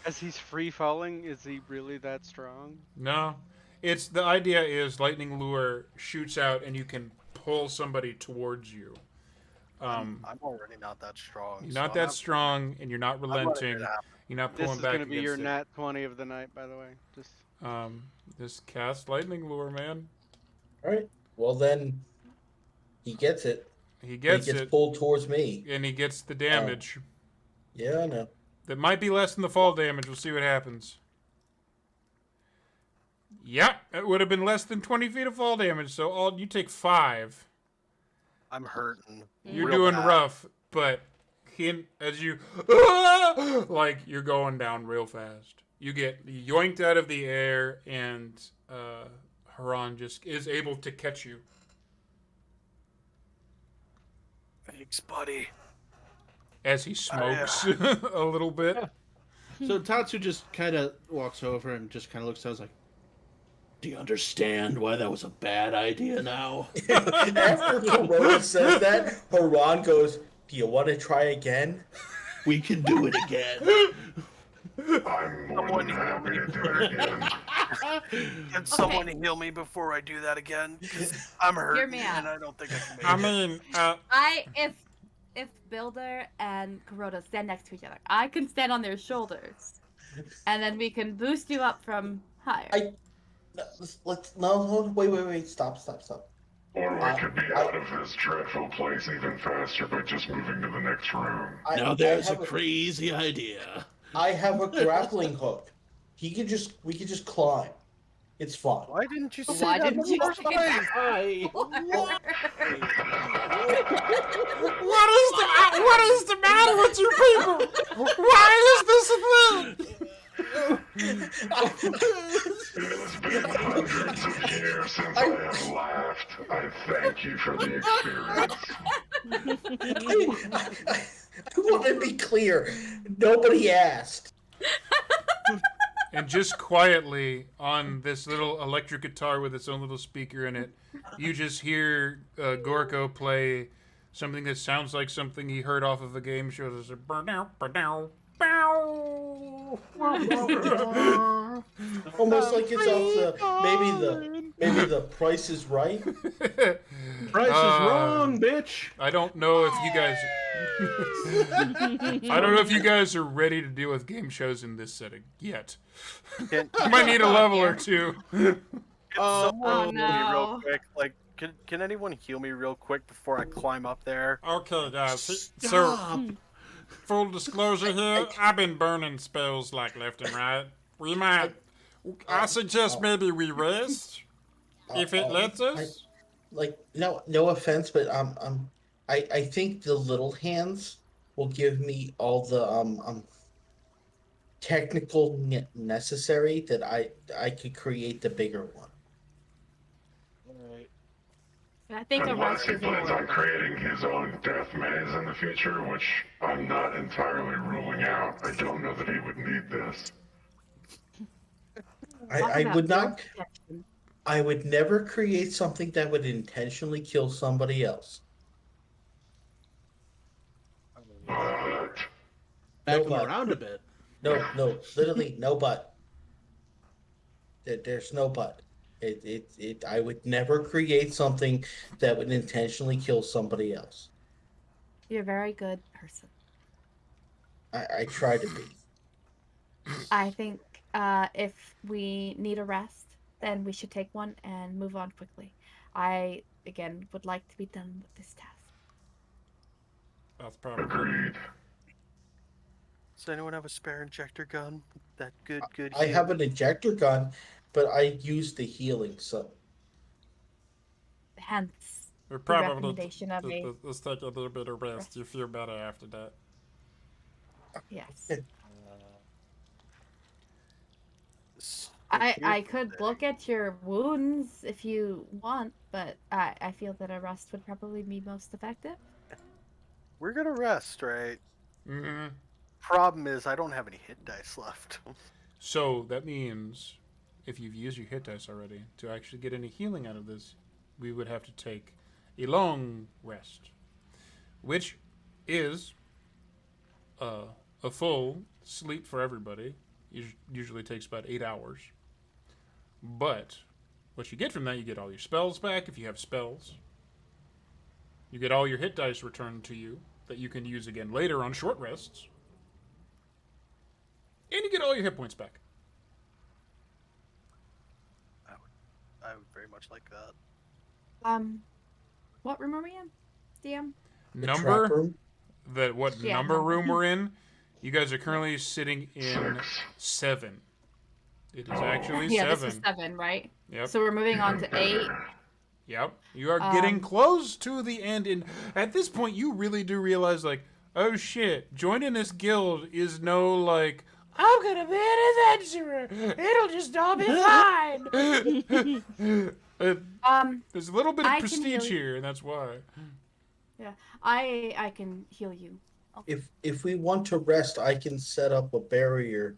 As he's free falling, is he really that strong? No. The idea is lightning lure shoots out and you can pull somebody towards you. I'm already not that strong. You're not that strong, and you're not relenting. You're not This pulling is back going to be your against nat 20 of the night, by the way. Just it. This cast lightning lure, man. All right. Well, then he gets it. He gets it, pulled towards me. and he gets the damage. Yeah, I know. That might be less than the fall damage. We'll see what happens. Yep, it would have been less than 20 feet of fall damage, so you take 5. I'm hurting. You're real doing bad. rough, but as you like you're going down real fast. You get yoinked out of the air, and Haran just is able to catch you. Thanks, buddy. As he smokes a little bit. So Tatsu just kind of walks over and just kind of looks at us like, "Do you understand why that was a bad idea now?" After Corona says that, Haran goes, "Do you want to try again?" We can do it again. I'm more than happy to do it again. Can someone heal me before I do that again? 'Cause I'm hurting me out. and I don't think I can make I it. mean, If Builder and Kuroda stand next to each other, I can stand on their shoulders, and then we can boost you up from higher. Wait, stop. Or we could be out of this dreadful place even faster by just moving to the next room. Now there's a crazy idea. I have a grappling hook. We could just climb. It's fine. Why didn't you say Why that didn't you the first say time? that? What is the matter with you people? Why is this a thing? It has been hundreds of years since I have laughed. I thank you for the experience. I want to be clear. Nobody asked. And just quietly on this little electric guitar with its own little speaker in it, you just hear Gorko play something that sounds like something he heard off of a game show. There's a burnow, burnow, bow. Almost like it's off maybe the Price is Right. Price is wrong, bitch. I don't know if you guys. I don't know if you guys are ready to deal with game shows in this setting yet. Can, You might need a level or two. can someone heal me no. real quick? Like, can anyone heal me real quick before I climb up there? Okay, guys. So, Stop. full disclosure here, I've been burning spells like left and right. We might. I suggest maybe we rest if it lets us. No offense, but I think the little hands will give me all the technical necessary that I could create the bigger one. Alright. I think a Unless rest he is plans on important. creating his own death maze in the future, which I'm not entirely ruling out. I don't know that he would need this. I would not. I would never create something that would intentionally kill somebody else. But Back No, him but- around a bit. No, literally no but. There's no but. I would never create something that would intentionally kill somebody else. You're a very good person. I try to be. I think if we need a rest, then we should take one and move on quickly. I, again, would like to be done with this task. That's probably. agreed. Does anyone have a spare injector gun? That good. I have an ejector gun, but I use the healing, so Hence, We're the probably. recommendation of a Let's take a little bit of rest. You feel better after that. yes. I could look at your wounds if you want, but I feel that a rest would probably be most effective. We're gonna rest, right? Mm-hmm. Problem is, I don't have any hit dice left. So that means if you've used your hit dice already, to actually get any healing out of this, we would have to take a long rest, which is a full sleep for everybody. Usually takes about 8 hours. But what you get from that, you get all your spells back if you have spells. You get all your hit dice returned to you that you can use again later on short rests. And you get all your hit points back. I would very much like that. What room are we in, DM? the trap room. What Yeah, number number. room we're in? You guys are currently sitting in 6. 7. It is actually Yeah, 7. this is 7, right? Yep. So we're moving on to 8. Yep. You are getting Um, close to the end, and at this point, you really do realize, like, oh shit, joining this guild is no like, I'm gonna be an adventurer. It'll just all be fine. There's a little bit of I can heal prestige you. here, and that's why. Yeah, I can heal you. If we want to rest, I can set up a barrier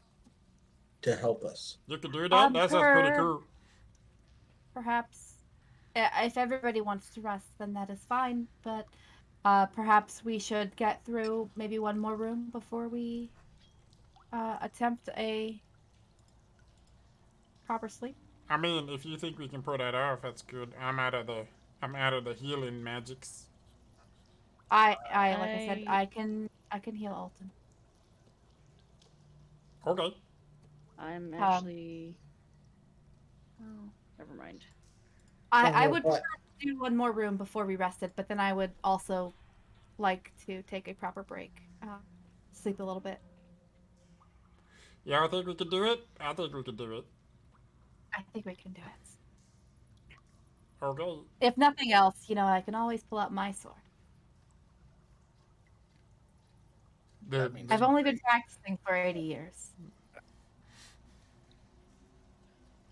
to help us. You can do that. That sounds pretty cool. Perhaps, if everybody wants to rest, then that is fine. But perhaps we should get through maybe one more room before we attempt a proper sleep. I mean, if you think we can pull that off, that's good. I'm out of the healing magics. Like I said, I can heal Alton. Okay. I'm actually. Oh, never mind. I would What? prefer to do one more room before we rested, but then I would also like to take a proper break, sleep a little bit. Yeah, I think we can do it. I think we can do it. I think we can do it. Okay. If nothing else, I can always pull out my sword. That means I've only been practicing for 80 years.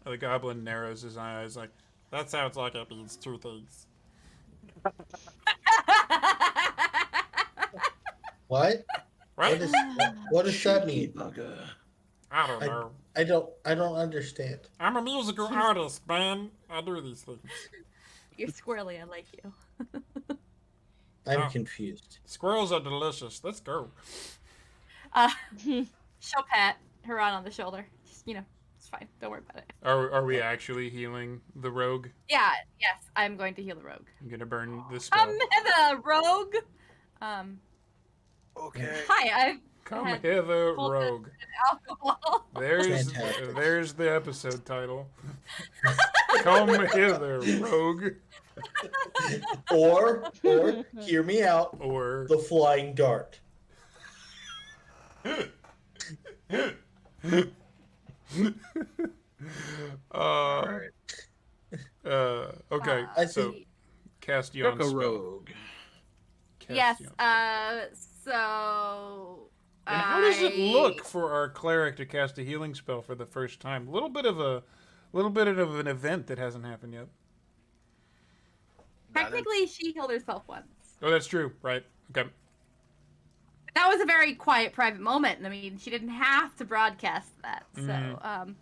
The goblin narrows his eyes like, that sounds like it means two things. What? What? What does that Cheeky mean? bugger. I don't know. I don't understand. I'm a musical artist, man. I do these things. You're squirrely. I like you. I'm Oh. confused. Squirrels are delicious. Let's go. She'll pat Haran on the shoulder. Just, it's fine. Don't worry about it. Are we actually healing the rogue? Yeah. Yes, I'm going to heal the rogue. I'm gonna burn this spell. The rogue. okay. Hi. Come had hither, pulled rogue. Alcohol. Fantastic. There's the episode title. Come hither, rogue. Or hear me out. Or The flying dart. Okay. I So think Castion Pick a spell. rogue. Yes. Castion. So. And how does it look for our cleric to cast a healing spell for the first time? A little bit of an event that hasn't happened yet. Technically, she healed herself once. Oh, that's true, right? Okay. That was a very quiet, private moment. I mean, she didn't have to broadcast that. So, Mhm.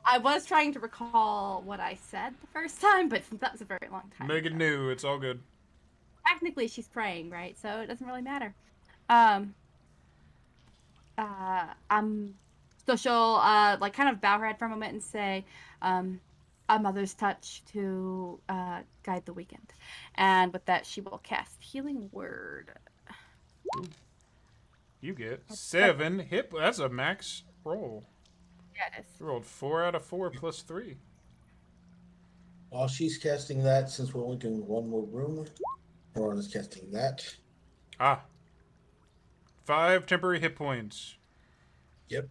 I was trying to recall what I said the first time, but since that was a very long time Make it ago, new. It's all good. technically she's praying, right? So it doesn't really matter. So she'll like kind of bow her head for a moment and say, a mother's touch to guide the weekend. And with that, she will cast Healing Word. You get 7 hit. That's a max roll. Yeah, it is. You rolled 4 out of 4 plus 3. While she's casting that, since we're only doing one more room, Lauren is casting that. 5 temporary hit points. Yep.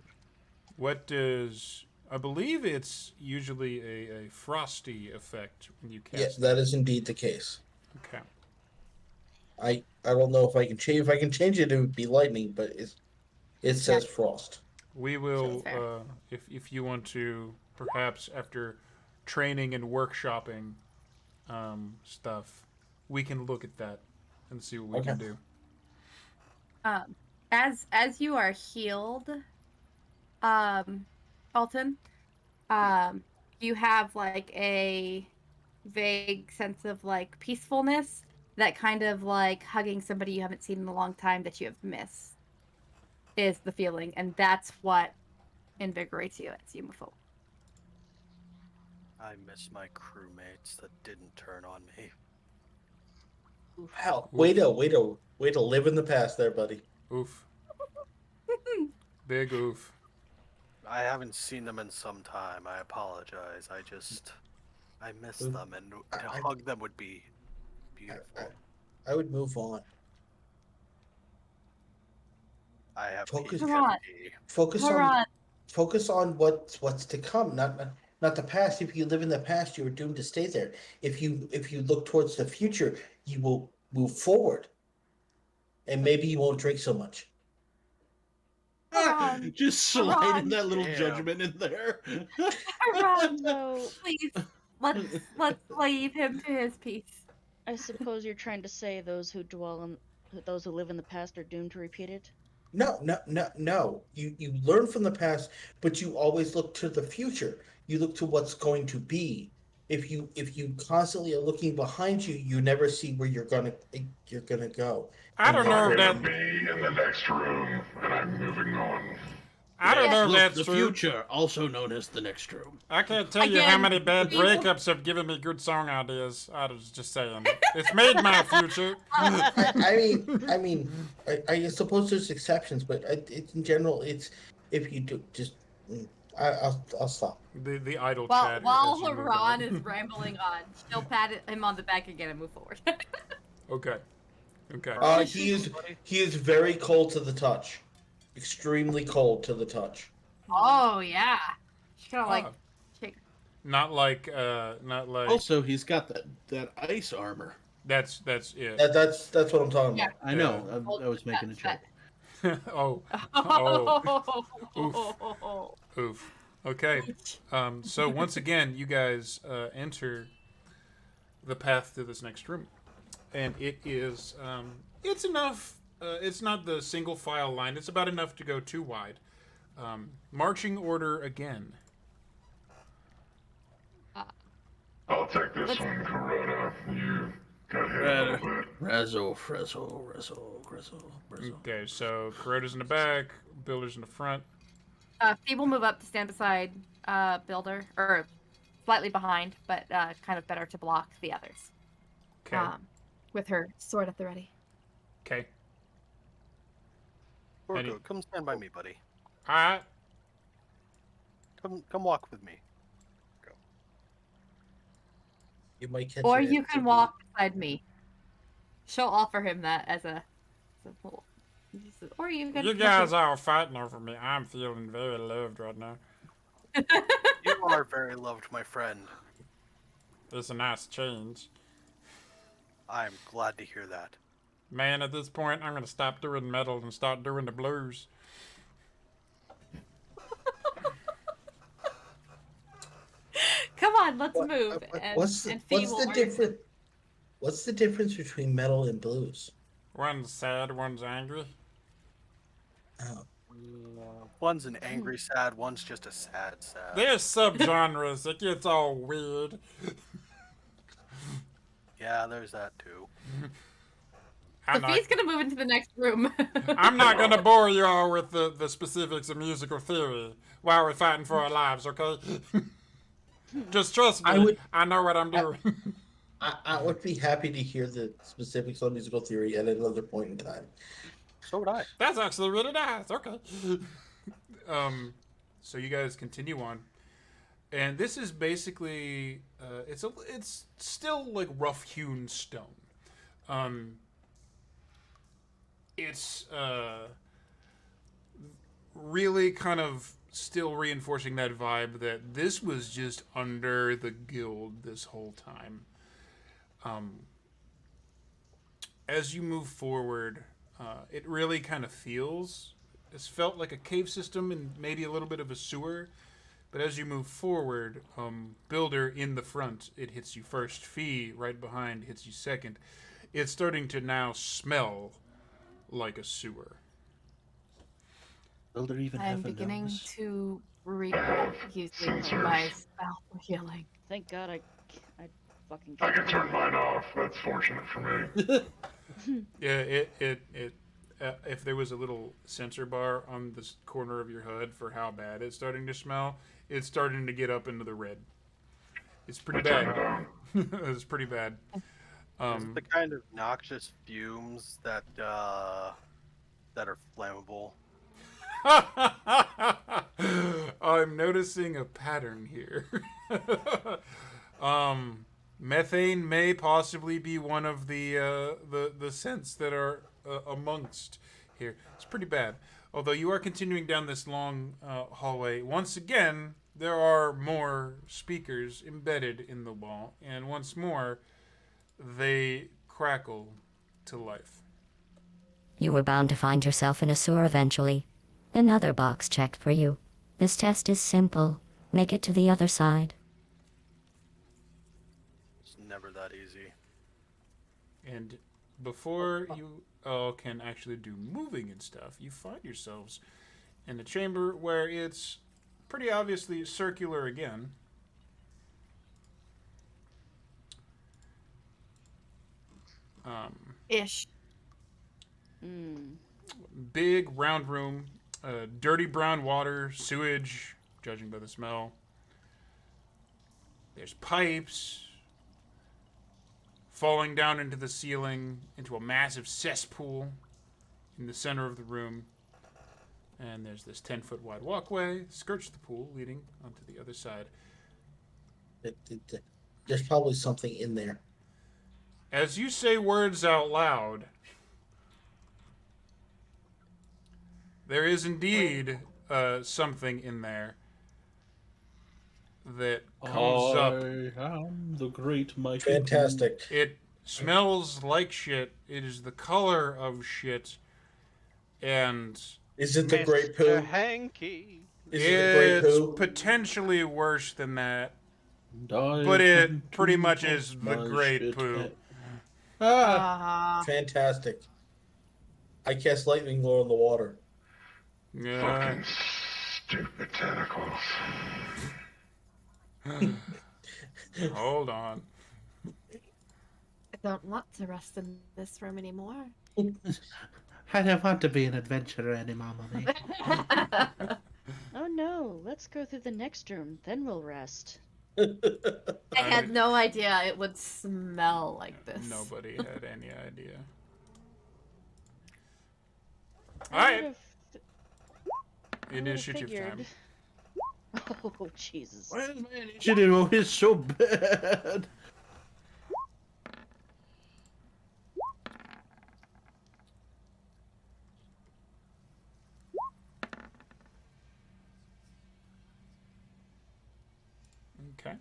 What does... I believe it's usually a frosty effect when you cast Yes, that is indeed the case. Okay. I don't know if I can change. If I can change it, it would be lightning, but it says frost. We will, Fair. if you want to, perhaps after training and workshopping stuff, we can look at that and see what we can do. As you are healed, Alton, you have like a vague sense of like peacefulness that kind of like hugging somebody you haven't seen in a long time that you have missed is the feeling, and that's what invigorates you as you move forward. I miss my crewmates that didn't turn on me. Hell, way to live in the past, there, buddy. Oof. Big oof. I haven't seen them in some time. I apologize. I miss them, and to hug them would be beautiful. I would move on. I have Focus- PTSD. Focus on what's to come, not the past. If you live in the past, you are doomed to stay there. If you look towards the future, you will move forward, and maybe you won't drink so much. Just sliding Ron. that little Damn. judgment in there. Ron, So, please, let's leave him to his peace. I suppose you're trying to say those who live in the past are doomed to repeat it? No. You learn from the past, but you always look to the future. You look to what's going to be. If you constantly are looking behind you, you never see where you're gonna go. I don't know I'm if gonna that. be in the next room, and I'm moving on. I don't know if Look, that's the true. future, also known as the next room. I can't tell you how Again, many bad people- breakups have given me good song ideas. I was just saying. It's made my future. I mean, I suppose there's exceptions, but in general, it's if you do just. I'll stop. The idle While chat. while as you move Haran on. is rambling on, she'll pat him on the back again and move forward. Okay. He is very cold to the touch, extremely cold to the touch. Oh yeah, she kind of like Ah. shake. Not like. Also, he's got that ice armor. That's it. That's what I'm talking Yeah. about. I know. I was making a joke. Oh. Oh. Oof. Okay. So once again, you guys enter the path to this next room, and it is it's enough. It's not the single file line. It's about enough to go too wide. Marching order again. I'll take this one, Corona. You got hit a little bit. Razzle, frazzle, razzle, grizzle, brizzle. Okay, so Kuroda's in the back, Builder's in the front. Fee will move up to stand beside Builder, or slightly behind, but kind of better to block the others. Okay. With her sword at the ready. Okay. Orko, come stand by me, buddy. All right. Come walk with me. Go. You might catch Or it you at can the- walk beside me. She'll offer him that as a little. Or you can. You guys are fighting over me. I'm feeling very loved right now. You are very loved, my friend. It's a nice change. I'm glad to hear that. Man, at this point, I'm going to stop doing metal and start doing the blues. Come on, let's move. What's the difference between metal and blues? One's sad, one's angry. Oh. One's an angry sad, one's just a sad. There's subgenres. It gets all weird. Yeah, there's that too. Sophie's gonna move into the next room. I'm not gonna bore you all with the specifics of musical theory while we're fighting for our lives, okay? Just trust me. I know what I'm doing. I would be happy to hear the specifics on musical theory at another point in time. So would I. That's actually really nice. Okay. So you guys continue on, and this is basically it's still like rough hewn stone. It's really kind of still reinforcing that vibe that this was just under the guild this whole time. As you move forward, it really kind of it's felt like a cave system and maybe a little bit of a sewer. But as you move forward, Builder in the front, it hits you first. Fee right behind hits you second. It's starting to now smell like a sewer. Builder even I'm have a beginning nose? to regret using my spell for healing. Thank God I fucking. I can turn mine off. That's fortunate for me. Yeah, if there was a little sensor bar on this corner of your HUD for how bad it's starting to smell, it's starting to get up into the red. It's pretty bad. It's pretty bad. Is it the kind of noxious fumes that are flammable? I'm noticing a pattern here. Methane may possibly be one of the scents that are amongst here. It's pretty bad. Although you are continuing down this long hallway, once again there are more speakers embedded in the wall, and once more they crackle to life. You were bound to find yourself in a sewer eventually. Another box checked for you. This test is simple. Make it to the other side. It's never that easy. And before you all can actually do moving and stuff, you find yourselves in a chamber where it's pretty obviously circular again. Ish. Big round room, dirty brown water, sewage, judging by the smell. There's pipes falling down into the ceiling, into a massive cesspool in the center of the room. And there's this 10-foot wide walkway, skirts the pool, leading onto the other side. There's probably something in there. As you say words out loud, there is indeed something in there that comes up. I am the great mighty. Fantastic. It smells like shit. It is the color of shit. And Is it the Great Mr. Pooh? Hanky. Is it the Great it's Pooh? potentially worse than that. But But it pretty much is the Great Pooh. Ah, Fantastic. I cast lightning glow in the water. Yeah. Fucking stupid tentacles. Hold on. I don't want to rest in this room anymore. I don't want to be an adventurer anymore, Mommy. Oh no, let's go through the next room, then we'll rest. I had no idea it would smell like this. Nobody had any idea. I Alright. would've- I Initiative would've time. figured- Oh, Jesus. Why is my initiative always so bad? Okay.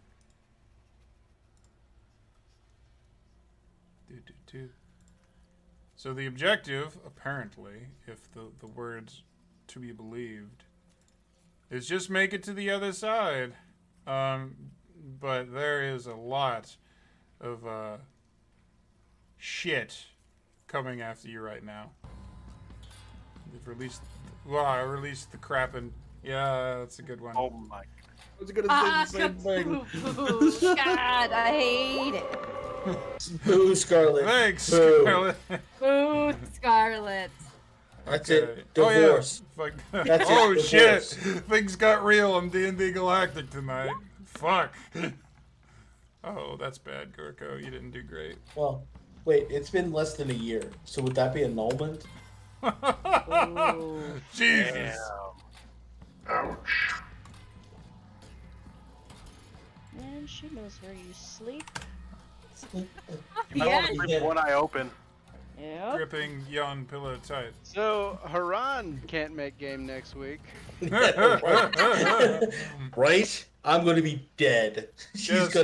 Do. So the objective, apparently, if the words to be believed, is just make it to the other side. But there is a lot of shit coming after you right now. They've released. Well, I released the crappin'. Yeah, that's a good one. Oh my. I was gonna say the same thing. Boo. God, I hate it. Boo, Scarlet. Thanks, Boo. Scarlet. Boo, Scarlet. That's Okay. it. Divorce. Oh, yeah. Fuck. That's it, Oh shit! divorce. Things got real on D&D Galactic tonight. Fuck. Oh, that's bad, Gorko. You didn't do great. Well, wait, it's been less than a year. So would that be annulment? Oh. Jesus. Ouch. And she knows where you sleep. You might want to Yeah. keep one eye open. Yep. Gripping yon pillow tight. So Haran can't make game next week. Right? I'm gonna be dead. Just-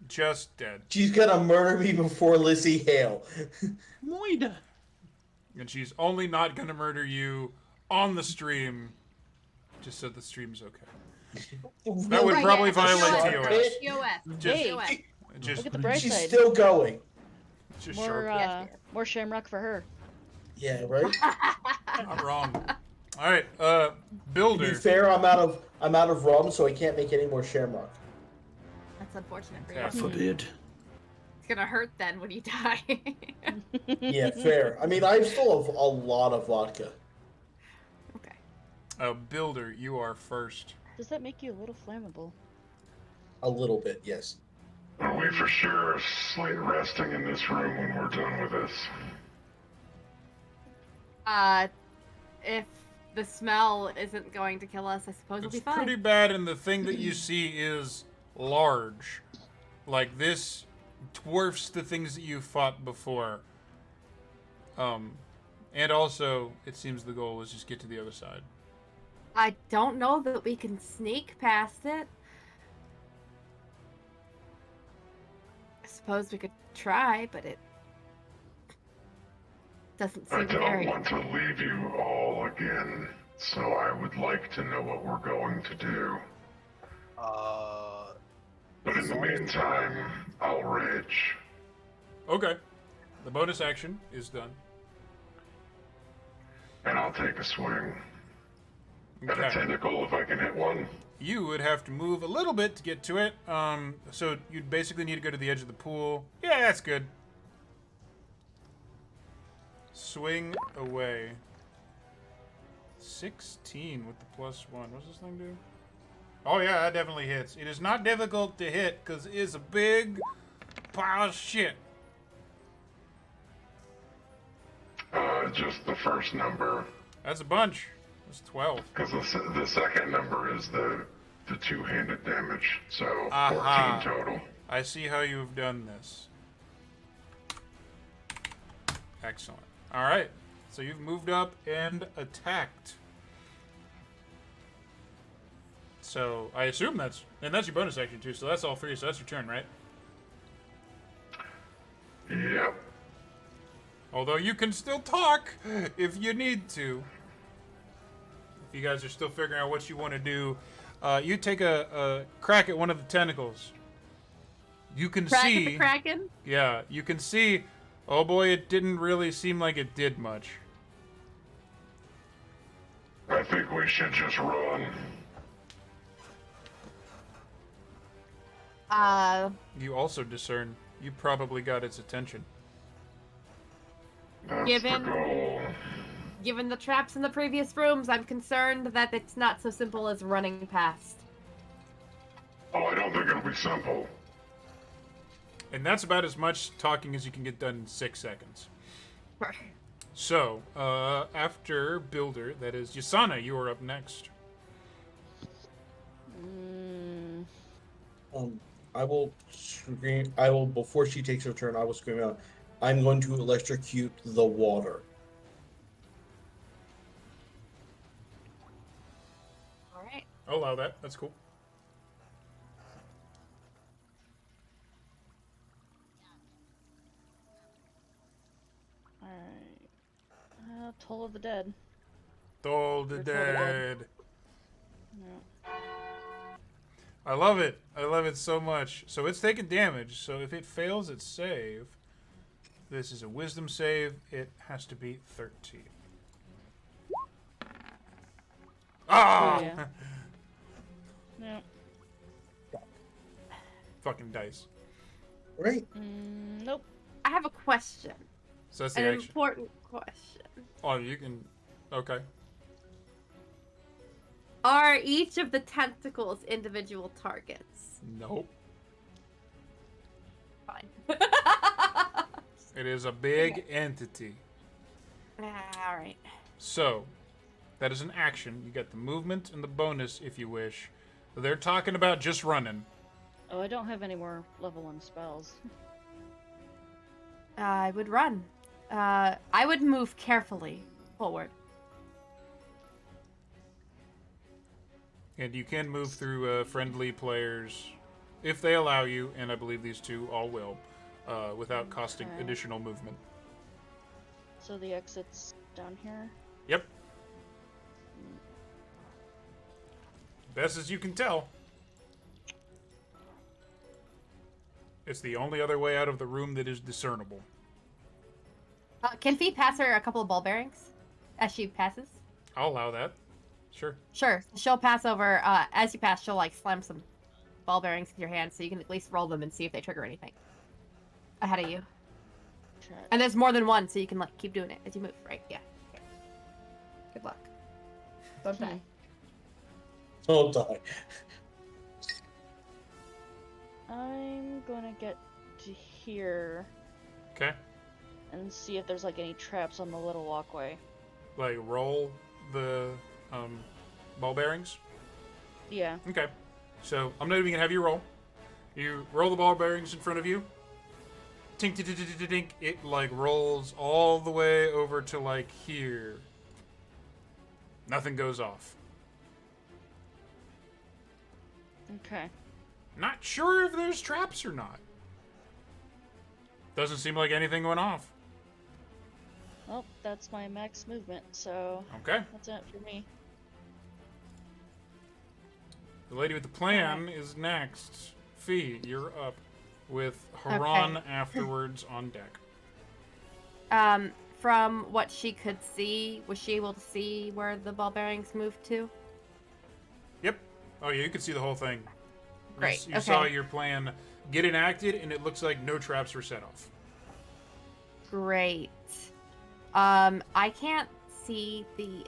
Just dead. She's gonna murder me before Lizzie Hale. Moida. And she's only not gonna murder you on the stream, just so the stream's okay. That would Right, probably yeah, violate TOS. TOS. TOS. Just- Hey, TOS. Just, look at the bright She's side. still going. just More, sharp. more shamrock for her. Yeah, right? I'm wrong. All right, To Builder. be fair, I'm out of rum, so I can't make any more shamrock. That's unfortunate for you. Yeah. Forbid. It's gonna hurt then when you die. Yeah, fair. I mean, I still have a lot of vodka. Okay. Builder, you are first. Does that make you a little flammable? A little bit, yes. Are we for sure resting in this room when we're done with this? If the smell isn't going to kill us, I suppose we'll It's be fine. pretty bad, and the thing that you see is large. Like, this dwarfs the things that you fought before. And also, it seems the goal is just get to the other side. I don't know that we can sneak past it. I suppose we could try, but it doesn't I seem don't very. want to leave you all again, so I would like to know what we're going to do. But in the meantime, I'll rage. Okay. The bonus action is done. And I'll take a swing. At a Okay. tentacle if I can hit one. You would have to move a little bit to get to it. So you'd basically need to go to the edge of the pool. Yeah, that's good. Swing away. 16 with the +1. What's this thing do? Oh yeah, that definitely hits. It is not difficult to hit because it is a big pile of shit. Just the first number. That's a bunch. That's 12. Because the second number is the two-handed damage. So Aha. 14 total. I see how you've done this. Excellent. All right. So you've moved up and attacked. So I assume that's your bonus action too. So that's all three. So that's your turn, right? Yep. Although you can still talk if you need to. If you guys are still figuring out what you want to do, you take a crack at one of the tentacles. You can Crack see... at the Kraken? Yeah, you can see... Oh boy, it didn't really seem like it did much. I think we should just run. You also discern you probably got its attention. That's Given- the goal. Given the traps in the previous rooms, I'm concerned that it's not so simple as running past. Oh, I don't think it'll be simple. And that's about as much talking as you can get done in 6 seconds. So, after Builder, that is Yasana, you are up next. I will scream. I will, before she takes her turn, I will scream out, I'm going to electrocute the water. All right. I'll allow that. That's cool. Alright. Toll of the Dead. Toll the Or Toll the Dead. No. I love it. I love it so much. So it's taking damage. So if it fails its save, this is a wisdom save. It has to be 13. Ah! Yeah. No. Fucking dice. Right? Nope. I have a question. So that's An the action. important question. Oh, you can... Okay. Are each of the tentacles individual targets? Nope. Fine. It is a big entity. Alright. So, that is an action. You get the movement and the bonus if you wish. They're talking about just running. Oh, I don't have any more level 1 spells. I would run. I would move carefully forward. And you can move through friendly players if they allow you, and I believe these two all will, without costing Okay. additional movement. So the exit's down here. Yep. Best as you can tell. It's the only other way out of the room that is discernible. Can Fee pass her a couple of ball bearings as she passes? I'll allow that. Sure. Sure. She'll pass over. As you pass, she'll like slam some ball bearings with your hand, so you can at least roll them and see if they trigger anything. Ahead of you. Try. And there's more than one, so you can like keep doing it as you move. Right? Yeah. Okay. Good luck. Don't die. Don't die. I'm gonna get to here Okay. and see if there's like any traps on the little walkway. Like, roll the ball bearings. Yeah. Okay. So, I'm not even going to have you roll. You roll the ball bearings in front of you. Tink, tink, tink, tink, tink, tink. It, like, rolls all the way over to, like, here. Nothing goes off. Okay. Not sure if there's traps or not. Doesn't seem like anything went off. Well, that's my max movement, so Okay. that's it for me. The lady with the plan is next. Fee, you're up with Haran afterwards on deck. From what she could see, was she able to see where the ball bearings moved to? Yep. Oh, yeah, you can see the whole thing. Great, You saw okay. your plan get enacted, and it looks like no traps were set off. Great. I can't see the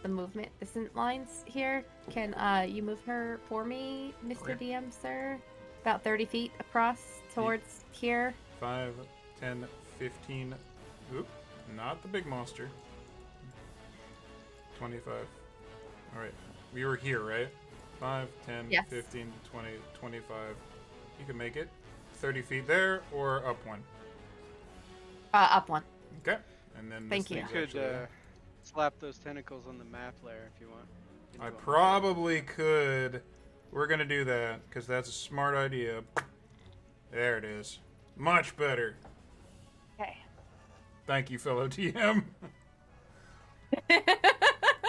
movement distance lines here. Can you move her for me, Mr. Okay. DM, sir? About 30 feet across towards here. 5, 10, 15. Oop, not the big monster. 25. Alright, we were here, right? 5, 10, Yes. 15, 20, 25. You can make it. 30 feet there, or up one. Up one. Okay. And then Thank this you. You thing's could actually- slap those tentacles on the map layer if you want. I probably could. We're gonna do that, because that's a smart idea. There it is. Much better. Okay. Thank you, fellow TM.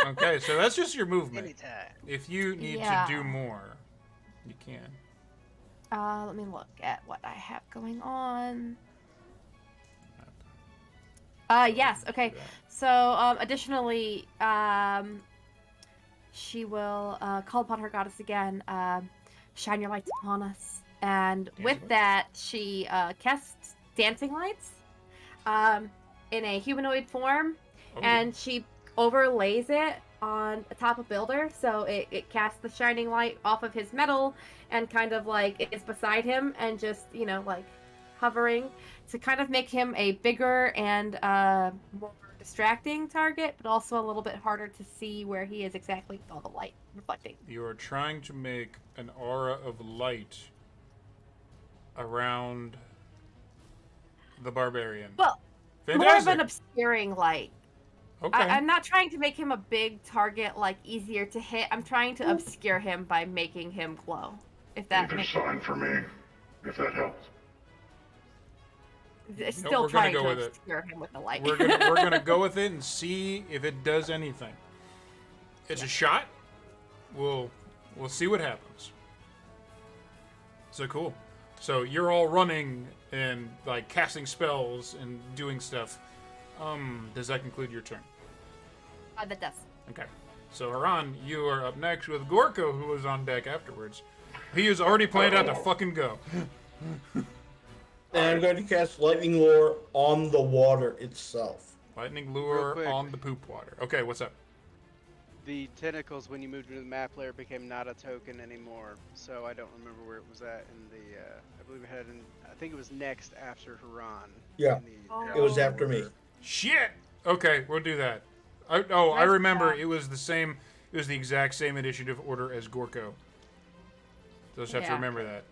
Okay, so that's just your movement. Anytime. If you need Yeah. to do more, you can. Let me look at what I have going on. Yes. Okay. So, additionally, she will call upon her goddess again. Shine your lights upon us, and with lights? that, she casts dancing lights, in a humanoid form, Oh. and she overlays it on top of Builder, so it casts the shining light off of his metal, and kind of like is beside him, and just like hovering to kind of make him a bigger and more distracting target, but also a little bit harder to see where he is exactly with all the light reflecting. You are trying to make an aura of light around the barbarian. Well, more of Fantastic. an obscuring light. Okay. I'm not trying to make him a big target, like easier to hit. I'm trying to obscure him by making him glow. If that Either's makes fine for me, if that helps. still we're gonna trying go to with it. obscure him with the light. we're gonna go with it and see if it does anything. It's a shot. We'll see what happens. So cool. So you're all running and like casting spells and doing stuff. Does that conclude your turn? That does. Okay. So Haran, you are up next with Gorko, who was on deck afterwards. He is already planned out to fucking go. And I'm going to cast Lightning Lure on the water itself. Lightning Real lure quick. on the poop water. Okay, what's up? The tentacles, when you moved into the map layer, became not a token anymore. So I don't remember where it was at in the. I believe it had. I think it was next after Haran. Yeah. in the It was dragon after me. order. Shit. Okay, we'll do that. I Nice remember job. it was the same. It was the exact same initiative order as Gorko. So just have to Yeah. remember that.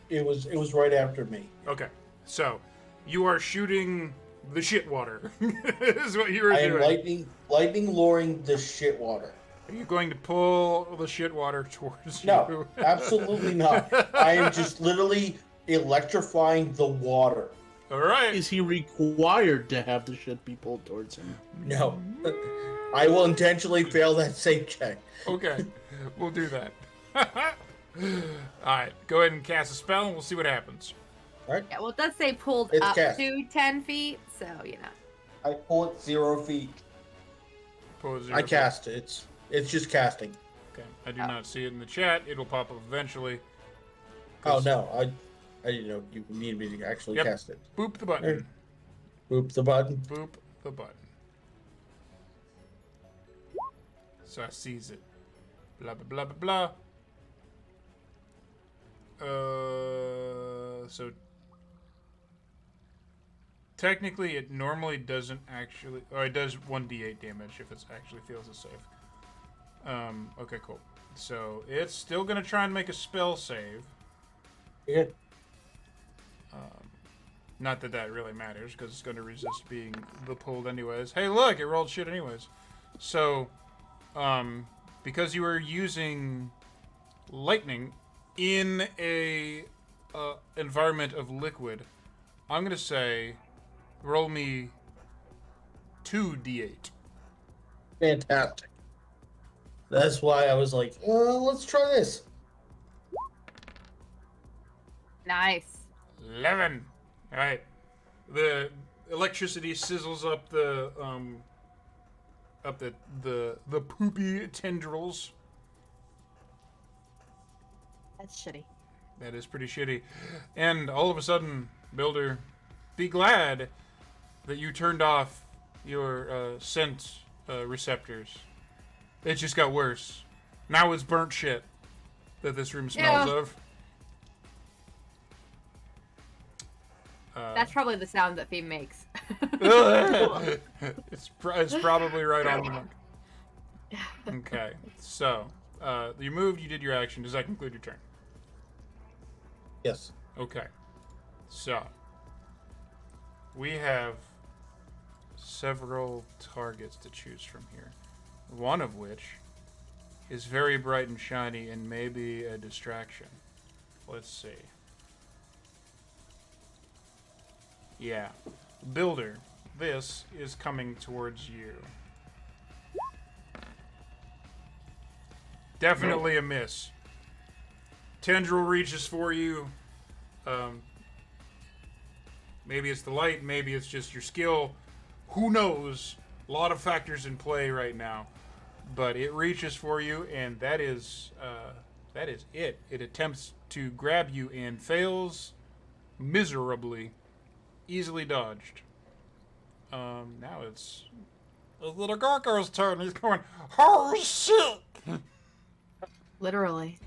It was right after me. Okay, so you are shooting the shit water. Is what you were I am doing. lightning luring the shit water. Are you going to pull the shit water towards No, you? absolutely not. I am just literally electrifying the water. All right. Is he required to have the shit be pulled towards him? No. I will intentionally fail that save check. Okay, we'll do that. All right, go ahead and cast a spell, and we'll see what happens. Right? Yeah, well, it does say pulled It's up cast. to 10 feet, so I pull it 0 feet. Pull a zero I feet. cast it. It's just casting. Okay, I do not see it in the chat. It'll pop up eventually. Oh no, I didn't know you needed me to actually Yep. cast it. Boop the button. Boop the button. Boop the button. So I sees it. Blah blah blah blah blah. So technically, it normally doesn't actually, or it does 1d8 damage if it actually feels it safe. Okay, cool. So it's still gonna try and make a spell save. Yeah. Not that that really matters, because it's going to resist being the pulled anyways. Hey, look, it rolled shit anyways. So, because you were using lightning in a environment of liquid, I'm going to say, roll me 2d8. Fantastic. That's why I was like, let's try this. nice. 11. All right. The electricity sizzles up the poopy tendrils. That's shitty. That is pretty shitty. And all of a sudden, Builder, be glad that you turned off your scent receptors. It just got worse. Now it's burnt shit that this room smells Yeah. of. That's probably the sound that Theme makes. it's probably right on the mark. Okay, so you moved, you did your action. Does that conclude your turn? Yes. Okay, so we have several targets to choose from here. One of which is very bright and shiny and maybe a distraction. Let's see. Yeah. Builder, this is coming towards you. Definitely a miss. Tendril reaches for you. Maybe it's the light, maybe it's just your skill. Who knows? A lot of factors in play right now. But it reaches for you, and that is it. It attempts to grab you and fails miserably. Easily dodged. Now it's little Gargoyle's turn. He's going, oh shit! Literally.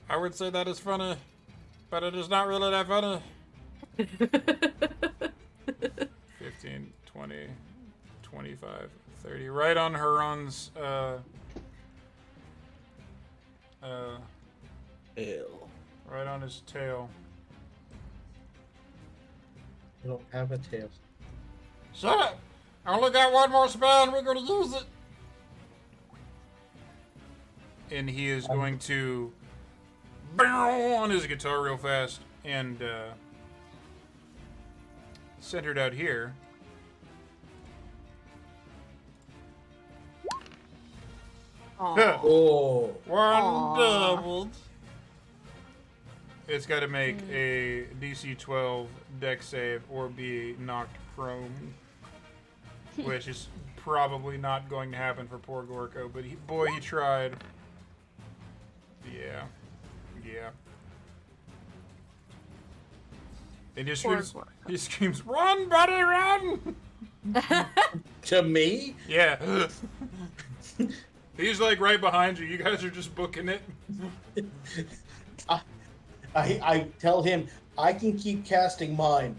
I would say that is funny, but it is not really that funny. 15, 20, 25, 30. Right on Huron's Tail. right on his tail. I don't have a tail. Shut up! I only got one more spell and we're gonna use it. And he is going to bow on his guitar real fast and centered out here. Aw. Oh, One Aw. doubled. It's got to make a DC 12 dex save or be knocked prone, which is probably not going to happen for poor Gorko. But boy, he tried. Yeah. And he screams, "Run, buddy, run!" to me? Yeah. He's like right behind you. You guys are just booking it. I tell him I can keep casting mine.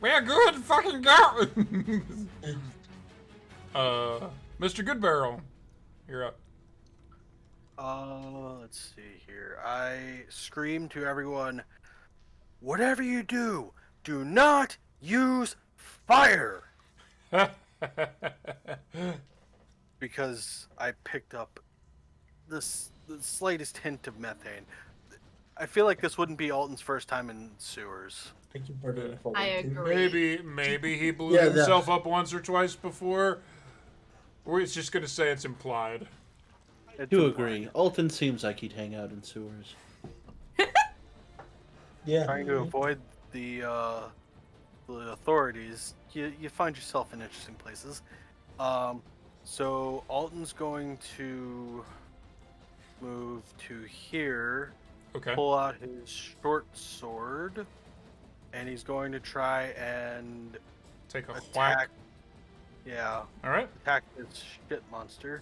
We're good, fucking go. Mr. Goodbarrel, you're up. Let's see here. I scream to everyone, whatever you do, do not use fire! Because I picked up the slightest hint of methane. I feel like this wouldn't be Alton's first time in sewers. Thank you, Bernard, for I watching. agree. Maybe he blew Yeah, himself up once or twice before. Or it's just gonna say it's implied. I do agree. Alton seems like he'd hang out in sewers. Yeah. Trying to avoid the authorities, you find yourself in interesting places. So Alton's going to move to here, Okay. pull out his short sword, and he's going to try and Take a attack. whack. Yeah, Alright. attack this shit monster.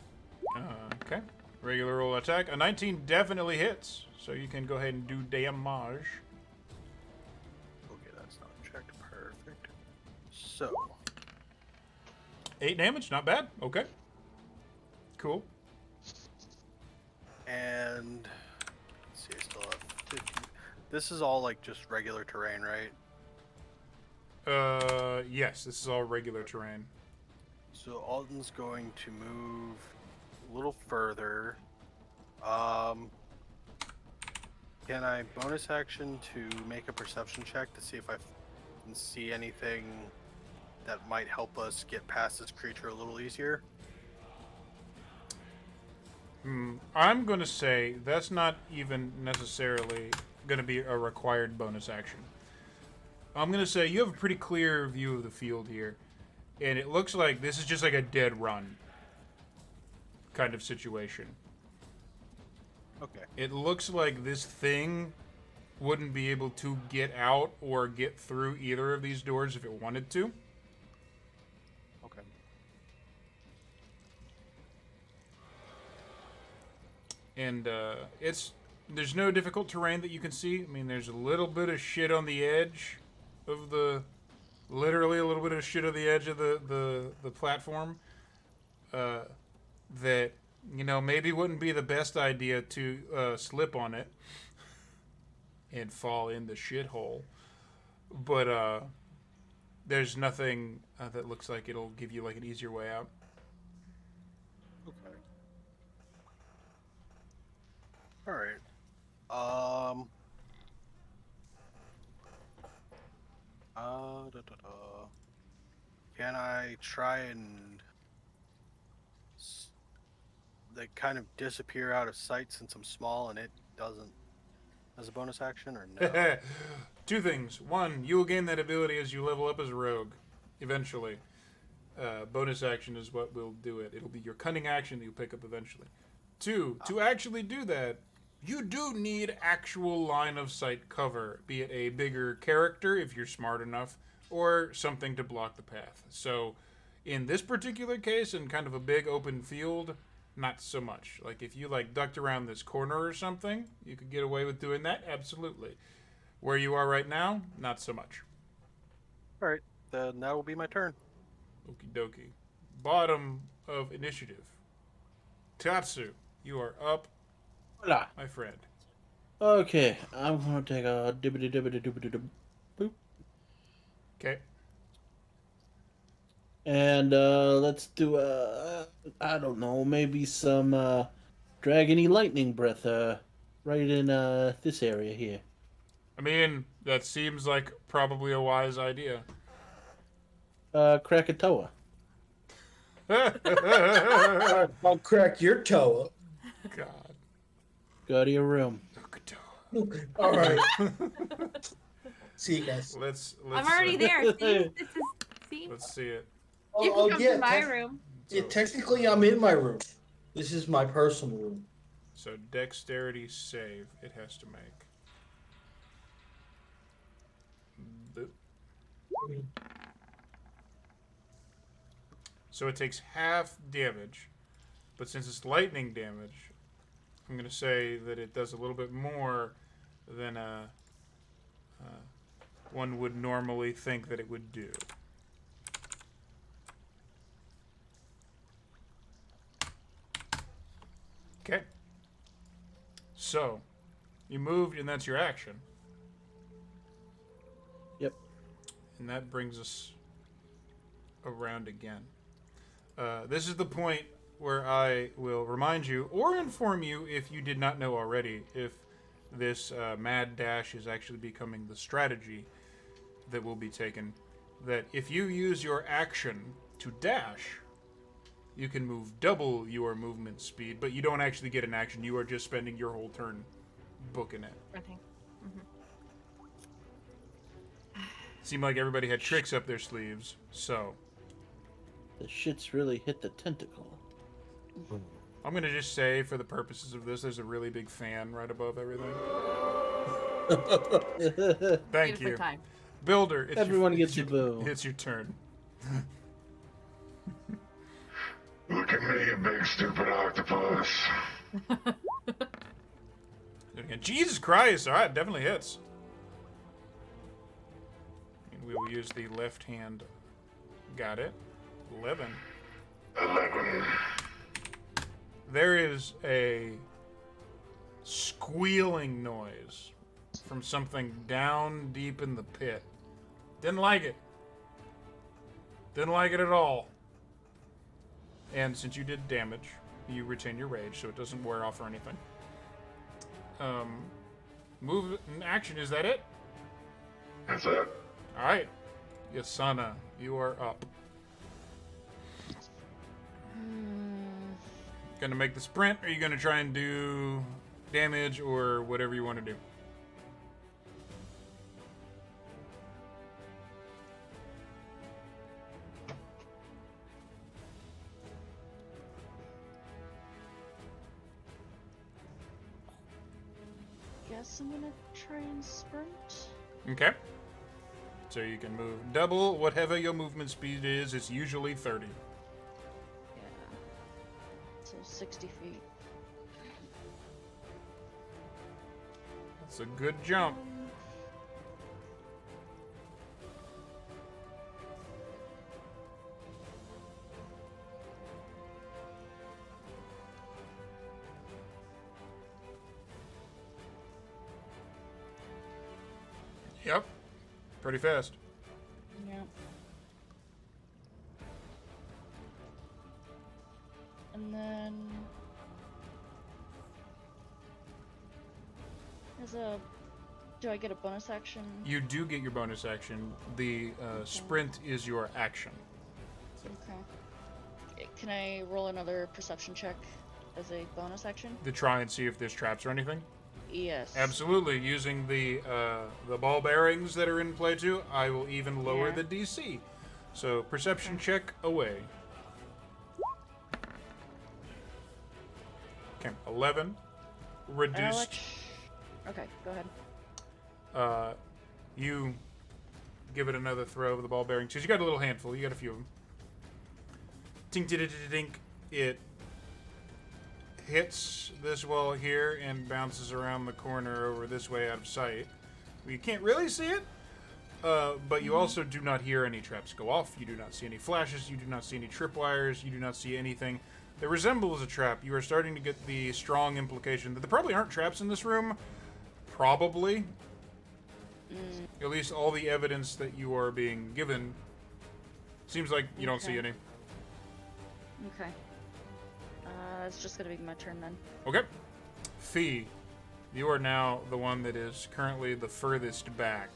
Okay. Regular roll attack. A 19 definitely hits. So you can go ahead and do damage. Okay, that's not checked. Perfect. So 8 damage, not bad. Okay. Cool. and let's see, I still have 50. This is all like just regular terrain, right? Yes, this is all regular terrain. So Alton's going to move a little further. Can I bonus action to make a perception check to see if I can see anything that might help us get past this creature a little easier? I'm going to say that's not even necessarily going to be a required bonus action. I'm going to say you have a pretty clear view of the field here. And it looks like this is just like a dead run kind of situation. Okay. It looks like this thing wouldn't be able to get out or get through either of these doors if it wanted to. Okay. And there's no difficult terrain that you can see. I mean, there's a little bit of shit on the edge of literally a little bit of shit on the edge of the platform that, you know, maybe wouldn't be the best idea to slip on it and fall in the shithole. But there's nothing that looks like it'll give you like an easier way out. Okay. All right. Can I try and like kind of disappear out of sight since I'm small and it doesn't as a bonus action, or no? Two things. One, you will gain that ability as you level up as a rogue, eventually. Bonus action is what will do it. It'll be your cunning action that you'll pick up eventually. Two, to actually do that, you do need actual line of sight cover, be it a bigger character if you're smart enough, or something to block the path. So, in this particular case, in kind of a big open field, not so much. Like if you like ducked around this corner or something, you could get away with doing that, absolutely. Where you are right now, not so much. All right, then that will be my turn. Okie dokie. Bottom of initiative. Tatsu, you are up, Hola. my friend. Okay, I'm gonna take a dibbity dibbity dibbity boop. Okay. And let's do I don't know, maybe some dragony lightning breath right in this area here. I mean, that seems like probably a wise idea. Krakatoa. God. I'll crack your toe Go to your room. up. All right. See you guys. Let's I'm already there. See? See? Let's see it. You can come to my room. Yeah, technically, I'm in my room. This is my personal room. So dexterity save it has to make. Boop. So it takes half damage, but since it's lightning damage, I'm going to say that it does a little bit more than one would normally think that it would do. Okay. So, you moved, and that's your action. Yep. And that brings us around again. This is the point where I will remind you, or inform you if you did not know already, if this mad dash is actually becoming the strategy that will be taken. That if you use your action to dash, you can move double your movement speed, but you don't actually get an action. You are just spending your whole turn booking it. Okay. Seemed like everybody had tricks up their sleeves, so The shit's really hit the tentacle. I'm gonna just say, for the purposes of this, there's a really big fan right above everything. Thank Beautiful you. time. Builder, Everyone gets a boo. It's your turn. Look at me, you big stupid octopus. Jesus Christ! All right, definitely hits. And we will use the left hand. Got it. 11. 11. There is a squealing noise from something down deep in the pit. Didn't like it. Didn't like it at all. And since you did damage, you retain your rage, so it doesn't wear off or anything. Move in action, is that it? That's it. Alright. Yasana, you are up. Gonna make the sprint, or are you gonna try and do damage, or whatever you want to do? Guess I'm gonna try and sprint. Okay. So you can move double whatever your movement speed is. It's usually 30. Yeah. So 60 feet. That's a good jump. Yep. Pretty fast. Yeah. And then as a Do I get a bonus action? You do get your bonus action. The sprint is your action. Okay. Can I roll another perception check as a bonus action? To try and see if there's traps or anything? Yes. Absolutely. Using the ball bearings that are in play too, I will even lower Yeah. the DC. So perception check away. Okay, 11. Reduced. Okay, go ahead. You give it another throw of the ball bearings. Because you got a little handful. You got a few of them. Tink, tink, tink, tink. It hits this wall here and bounces around the corner over this way out of sight. You can't really see it, but you also do not hear any traps go off. You do not see any flashes. You do not see any tripwires. You do not see anything that resembles a trap. You are starting to get the strong implication that there probably aren't traps in this room. Probably. At least all the evidence that you are being given seems like you don't see any. Okay. It's just gonna be my turn then. Okay. Fee, you are now the one that is currently the furthest back.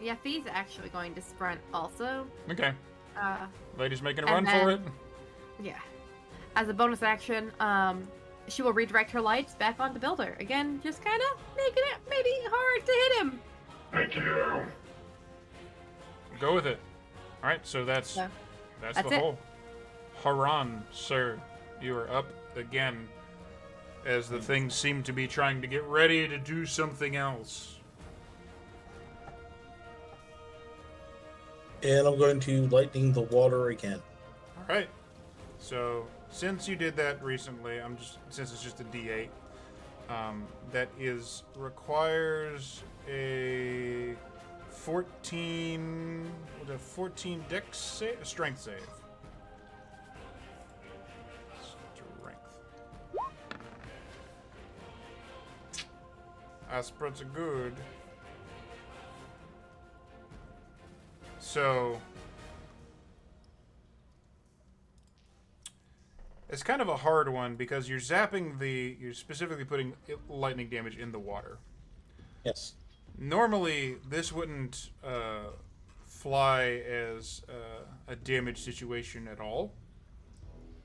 Yeah, Fee's actually going to sprint also. Okay. Lady's making a and run for it. then- Yeah. As a bonus action, she will redirect her lights back onto Builder. Again, just kind of making it maybe hard to hit him. Thank you. Go with it. All right, so that's Yeah. the That's it. whole. Haran, sir, you are up again as the things seem to be trying to get ready to do something else. And I'm going to lightning the water again. All right. So since you did that recently, since it's just a D8, that requires a 14 dex save, a strength save. Aspirates are good. So it's kind of a hard one because you're you're specifically putting lightning damage in the water. Yes. Normally, this wouldn't fly as a damage situation at all.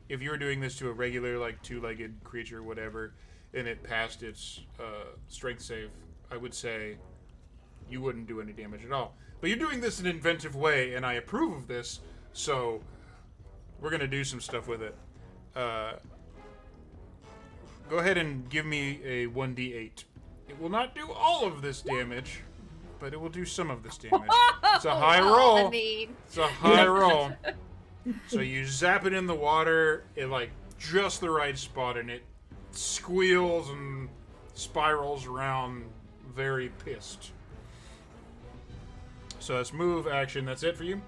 If you were doing this to a regular, like, two-legged creature, whatever, and it passed its strength save, I would say you wouldn't do any damage at all. But you're doing this in an inventive way, and I approve of this, so we're going to do some stuff with it. Go ahead and give me a 1d8. It will not do all of this damage, but it will do some of this damage. It's a high roll. It's a high roll. So you zap it in the water, it like just the right spot, and it squeals and spirals around very pissed. So that's move, action, that's it for you?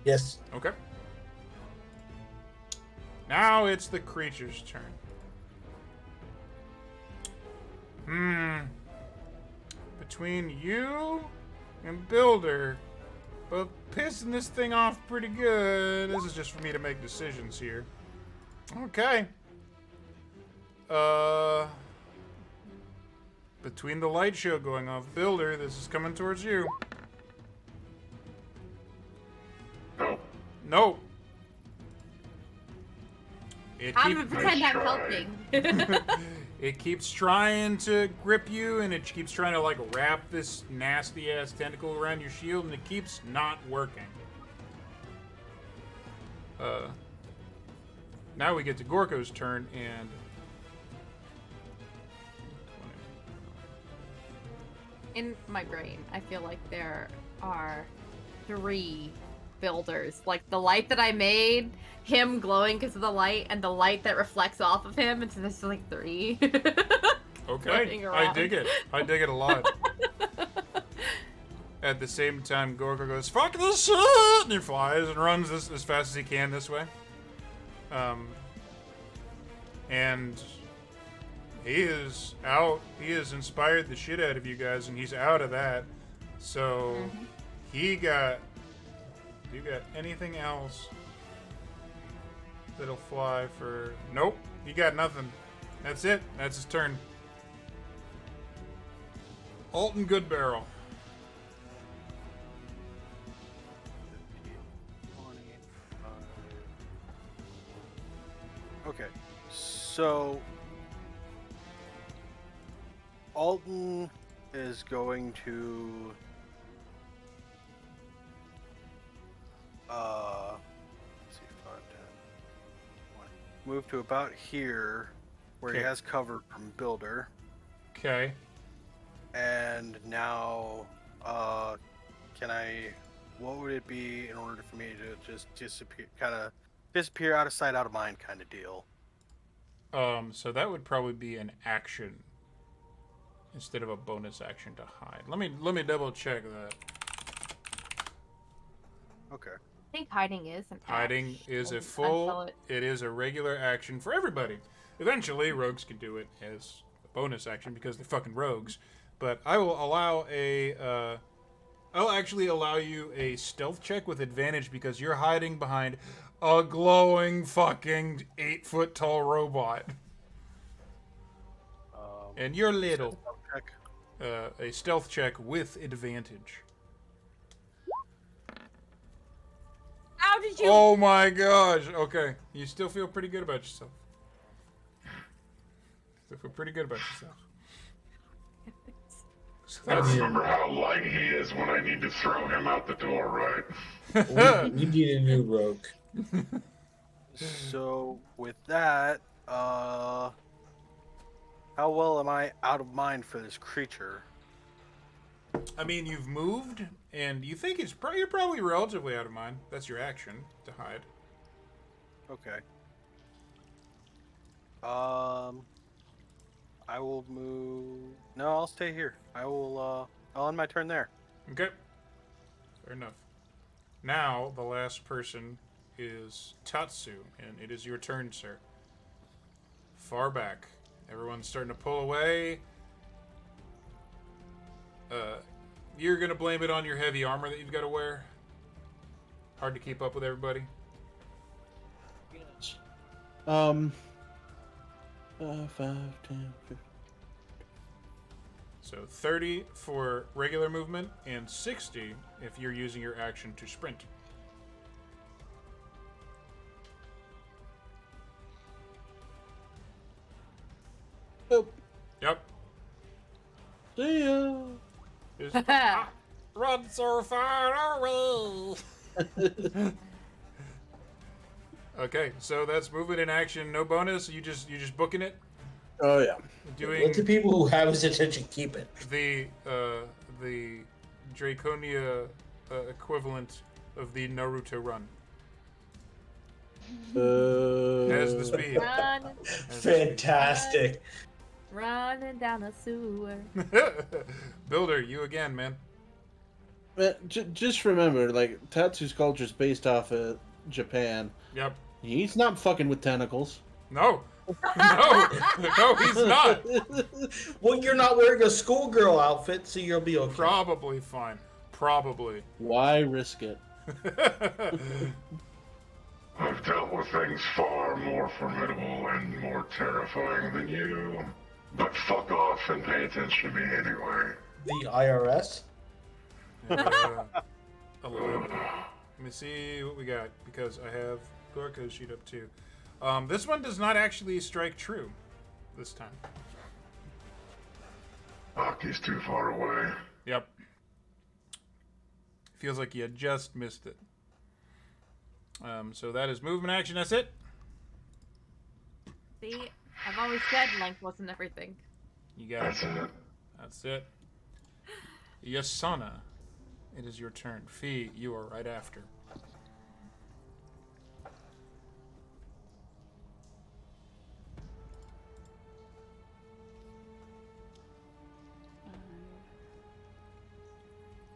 Yes. Okay. Now it's the creature's turn. Between you and Builder, both pissing this thing off pretty good. This is just for me to make decisions here. Okay. Between the light show going off, Builder, this is coming towards you. No. I'm gonna pretend I'm helping. It keeps trying to grip you, and it keeps trying to, like, wrap this nasty-ass tentacle around your shield, and it keeps not working. Now we get to Gorko's turn, and... In my brain, I feel like there are 3 builders. Like, the light that I made, him glowing because of the light, and the light that reflects off of him, and so there's like 3. Okay, I dig it. I dig it a lot. At the same time, Gorko goes, "Fuck this shit!" and he flies and runs as fast as he can this way. And he is out. He has inspired the shit out of you guys, and he's out of that. So he got... You got anything else that'll fly for... Nope, he got nothing. That's it. That's his turn. Alton Goodbarrel. 20, okay, so Alton is going to let's see, 5, 10, 20. Move to about here where he Okay. has cover from Builder. Okay. And now, what would it be in order for me to just disappear out of sight, out of mind kind of deal? So that would probably be an action instead of a bonus action to hide. Let me double check that. Okay. I think hiding is an Hiding action is a until full. it- It is a regular action for everybody. Eventually, rogues can do it as a bonus action because they're fucking rogues. But I will allow a. I'll actually allow you a stealth check with advantage because you're hiding behind a glowing fucking 8-foot tall robot, and you're little. Check. A stealth check with advantage. How did you? Oh my gosh. Okay. You still feel pretty good about yourself. Still feel pretty good about yourself. So I that's, remember how light he is when I need to throw him out the door, right? We need a new rogue. So with that, how well am I out of mind for this creature? I mean, you've moved, and you think you're probably relatively out of mind. That's your action to hide. Okay. I will move. No, I'll stay here. I'll end my turn there. Okay. Fair enough. Now, the last person is Tatsu, and it is your turn, sir. Far back. Everyone's starting to pull away. You're going to blame it on your heavy armor that you've got to wear? Hard to keep up with everybody? 5, 10, 15. So 30 for regular movement, and 60 if you're using your action to sprint. Nope. Yep. See ya. Just, run so far away. Okay, so that's movement in action, no bonus. You just booking it. Oh yeah. Doing Let the people who have his attention keep it. the Draconia equivalent of the Naruto run. Has the speed. Run, Fantastic. running down a sewer. Builder, you again, man. Just remember, like, Tatsu's culture is based off of Japan. Yep. He's not fucking with tentacles. No. No, he's not. Well, you're not wearing a schoolgirl outfit, so you'll be okay. Probably fine. Probably. Why risk it? I've dealt with things far more formidable and more terrifying than you. But fuck off and pay attention to me anyway. The IRS? 11. Let me see what we got, because I have Gorko's sheet up too. This one does not actually strike true this time. Fuck, he's too far away. Yep. Feels like you just missed it. So that is movement action. That's it. See, I've always said length wasn't everything. You got That's it. it. That's it. Yasana, it is your turn. Fee, you are right after.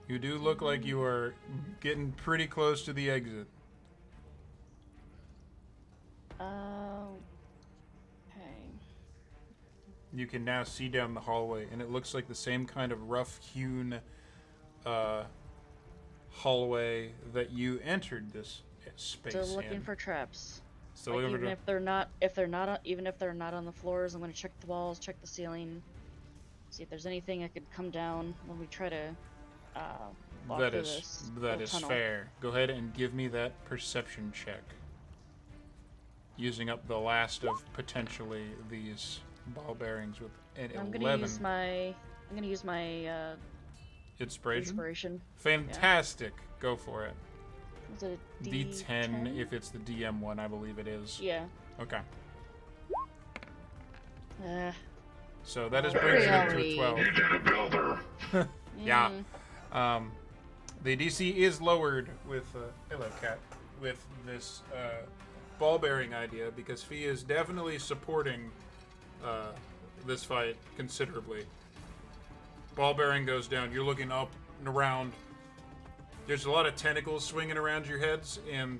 You do look like you are getting pretty close to the exit. Okay. You can now see down the hallway, and it looks like the same kind of rough-hewn hallway that you entered this space Still looking in. for traps. Still Like, looking even for if they're not on the floors, I'm gonna check the walls, check the ceiling. See if there's anything I could come down when we try to walk That through is this that little is tunnel. fair. Go ahead and give me that perception check. Using up the last of potentially these ball bearings with an I'm 11. gonna use my Inspiration? inspiration. Fantastic. Go for it. Is it a D10 if it's the DM one, I believe it is. Yeah. Okay. So that is brings it up to a Really? 12. You did a builder. Yeah. The DC is lowered with hello cat with this ball bearing idea because Fee is definitely supporting this fight considerably. Ball bearing goes down. You're looking up and around. There's a lot of tentacles swinging around your heads, and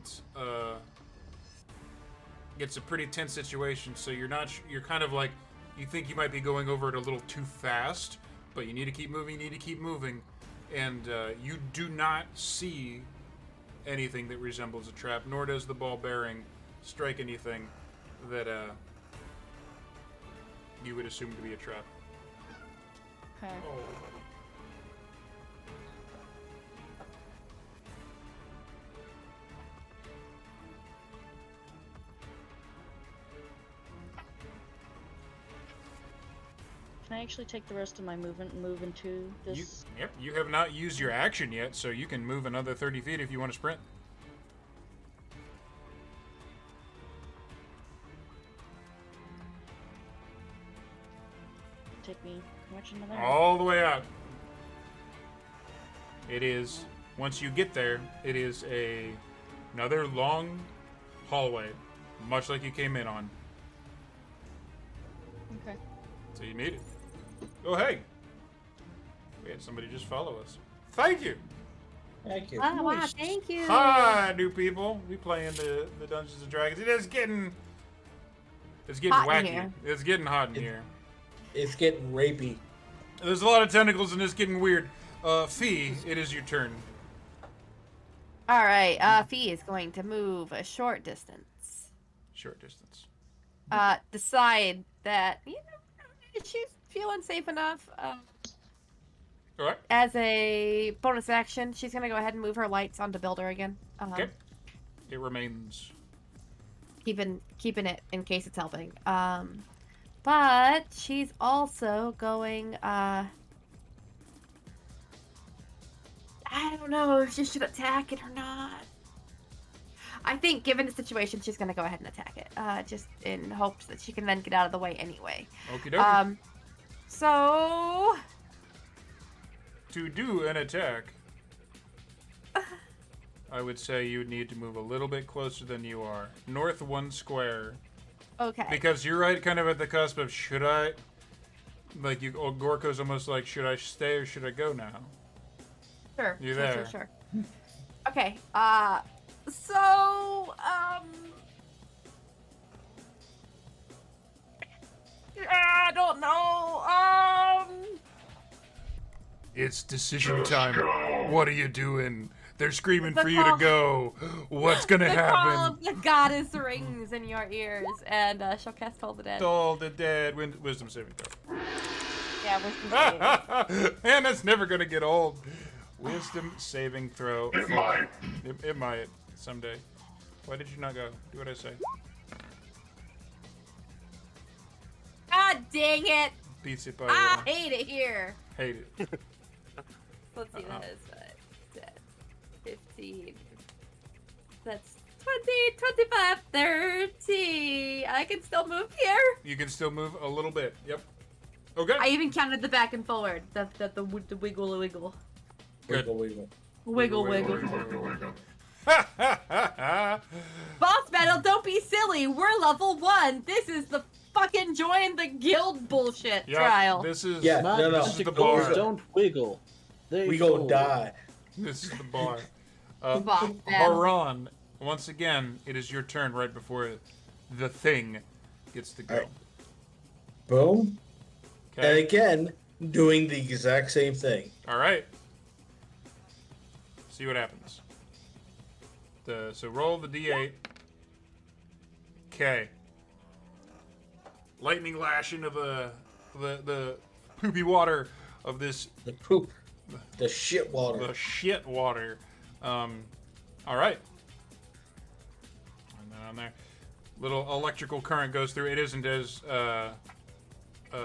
it's a pretty tense situation. So you're not. You're kind of like you think you might be going over it a little too fast, but you need to keep moving. You need to keep moving, and you do not see anything that resembles a trap. Nor does the ball bearing strike anything that you would assume to be a trap. Okay. Oh. Can I actually take the rest of my movement and move into this? You have not used your action yet, so you can move another 30 feet if you want to sprint. Take me how much into there? All the way out. It is, once you get there, it is another long hallway, much like you came in on. Okay. So you made it. Oh, hey. We had somebody just follow us. Thank you. Thank you. Wow, wow, thank you. Hi, new people. We play in the Dungeons and Dragons. It's getting Hot in wacky. here. It's getting hot in here. It's getting rapey. There's a lot of tentacles and it's getting weird. Fee, it is your turn. All right, Fee is going to move a short distance. Short distance. Decide that she's feeling safe enough. All right. As a bonus action, she's gonna go ahead and move her lights onto Builder again. Okay. It remains. Keeping it in case it's helping. But she's also going. I don't know if she should attack it or not. I think, given the situation, she's gonna go ahead and attack it. Just in hopes that she can then get out of the way anyway. Okie dokie. So. To do an attack, I would say you would need to move a little bit closer than you are. North 1 square. Okay. Because you're right kind of at the cusp of should I... Like, Gorko's almost like, should I stay or should I go now? Sure. You sure, there. Sure. Okay. So, I don't know. It's decision Just time. go. What are you doing? They're screaming The for you to call- go. What's gonna The call happen? of the goddess rings in your ears, and she'll cast Toll the Dead. All the dead. Wisdom saving throw. Yeah, wisdom save. And that's never gonna get old. Wisdom saving throw. It might. It might someday. Why did you not go? Do what I say. God dang it! Beats it by I one. hate it here. Hate it. Let's see, that is 15. That's 20, 25, 30. I can still move here. You can still move a little bit. Yep. Okay. I even counted the back and forward. The wiggle wiggle. Good. Wiggle. Wiggle. Boss battle, don't be silly. We're level 1. This is the fucking join the guild bullshit Yeah, trial. this is Yeah. No, no. This is the Doors bar. don't wiggle. They We go fold. die. This is the bar. Boss battle. Haran, once again, it is your turn right before the thing gets to go. Alright. Boom. And Okay. again, doing the exact same thing. All right. See what happens. So roll the d8. Okay. Lightning lash into the poopy water of this. The poop. The shit water. The shit water. All right. And then on there, little electrical current goes through. It isn't as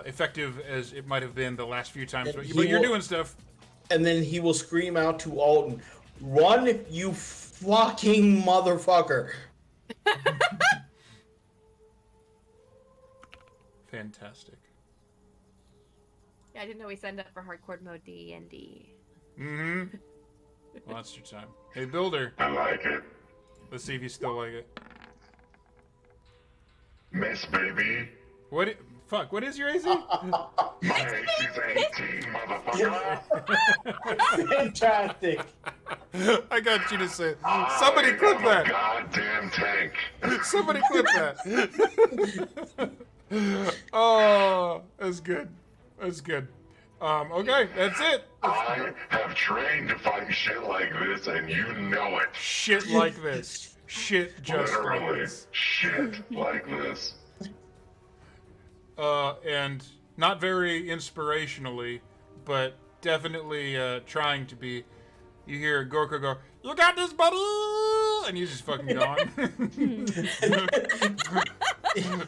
effective as it might have been the last few times, but you're doing stuff. And then he will scream out to Alton, "Run, you fucking motherfucker!" Fantastic. Yeah, I didn't know we signed up for hardcore mode D&D. Mm-hmm. Well, that's your time. Hey, Builder. I like it. Let's see if you still like it. Miss baby. What? Fuck, what is your AC? My AC's 18, motherfucker. Fantastic. I got you to say. Somebody clip I'm a that. goddamn tank. Somebody clip that. Oh, that's good. That's good. Okay, that's it. I have trained to fight shit like this, and you know it. Shit like this. Shit just like Literally, this. shit like this. And not very inspirationally, but definitely trying to be. You hear Gorka go, "You got this, buddy!" And he's just fucking gone.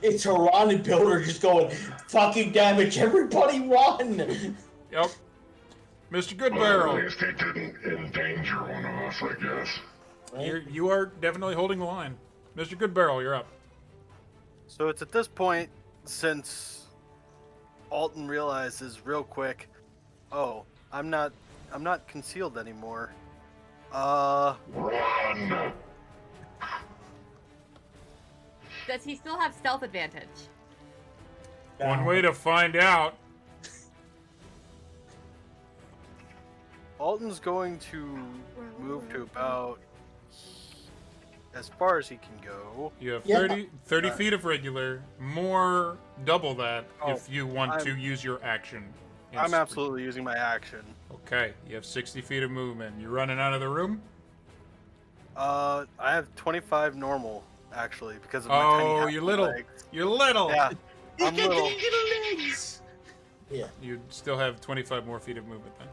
It's Haran and Builder just going, "Fucking damage, everybody run!" Yep. Mr. Well, Goodbarrel. at least he didn't endanger one of us, I guess. You are definitely holding the line. Mr. Goodbarrel, you're up. So it's at this point, since Alton realizes real quick, oh, I'm not concealed anymore. Run! Does he still have stealth advantage? One way to find out. Alton's going to move to about as far as he can go. You have Yeah. 30 feet of regular, more double that Oh, if you want to use your action. I'm absolutely using my action. Okay, you have 60 feet of movement. You running out of the room? I have 25 normal, actually, because of my tiny Oh, half you're little. legs. You're little. Yeah, I'm little. Yeah. You still have 25 more feet of movement then.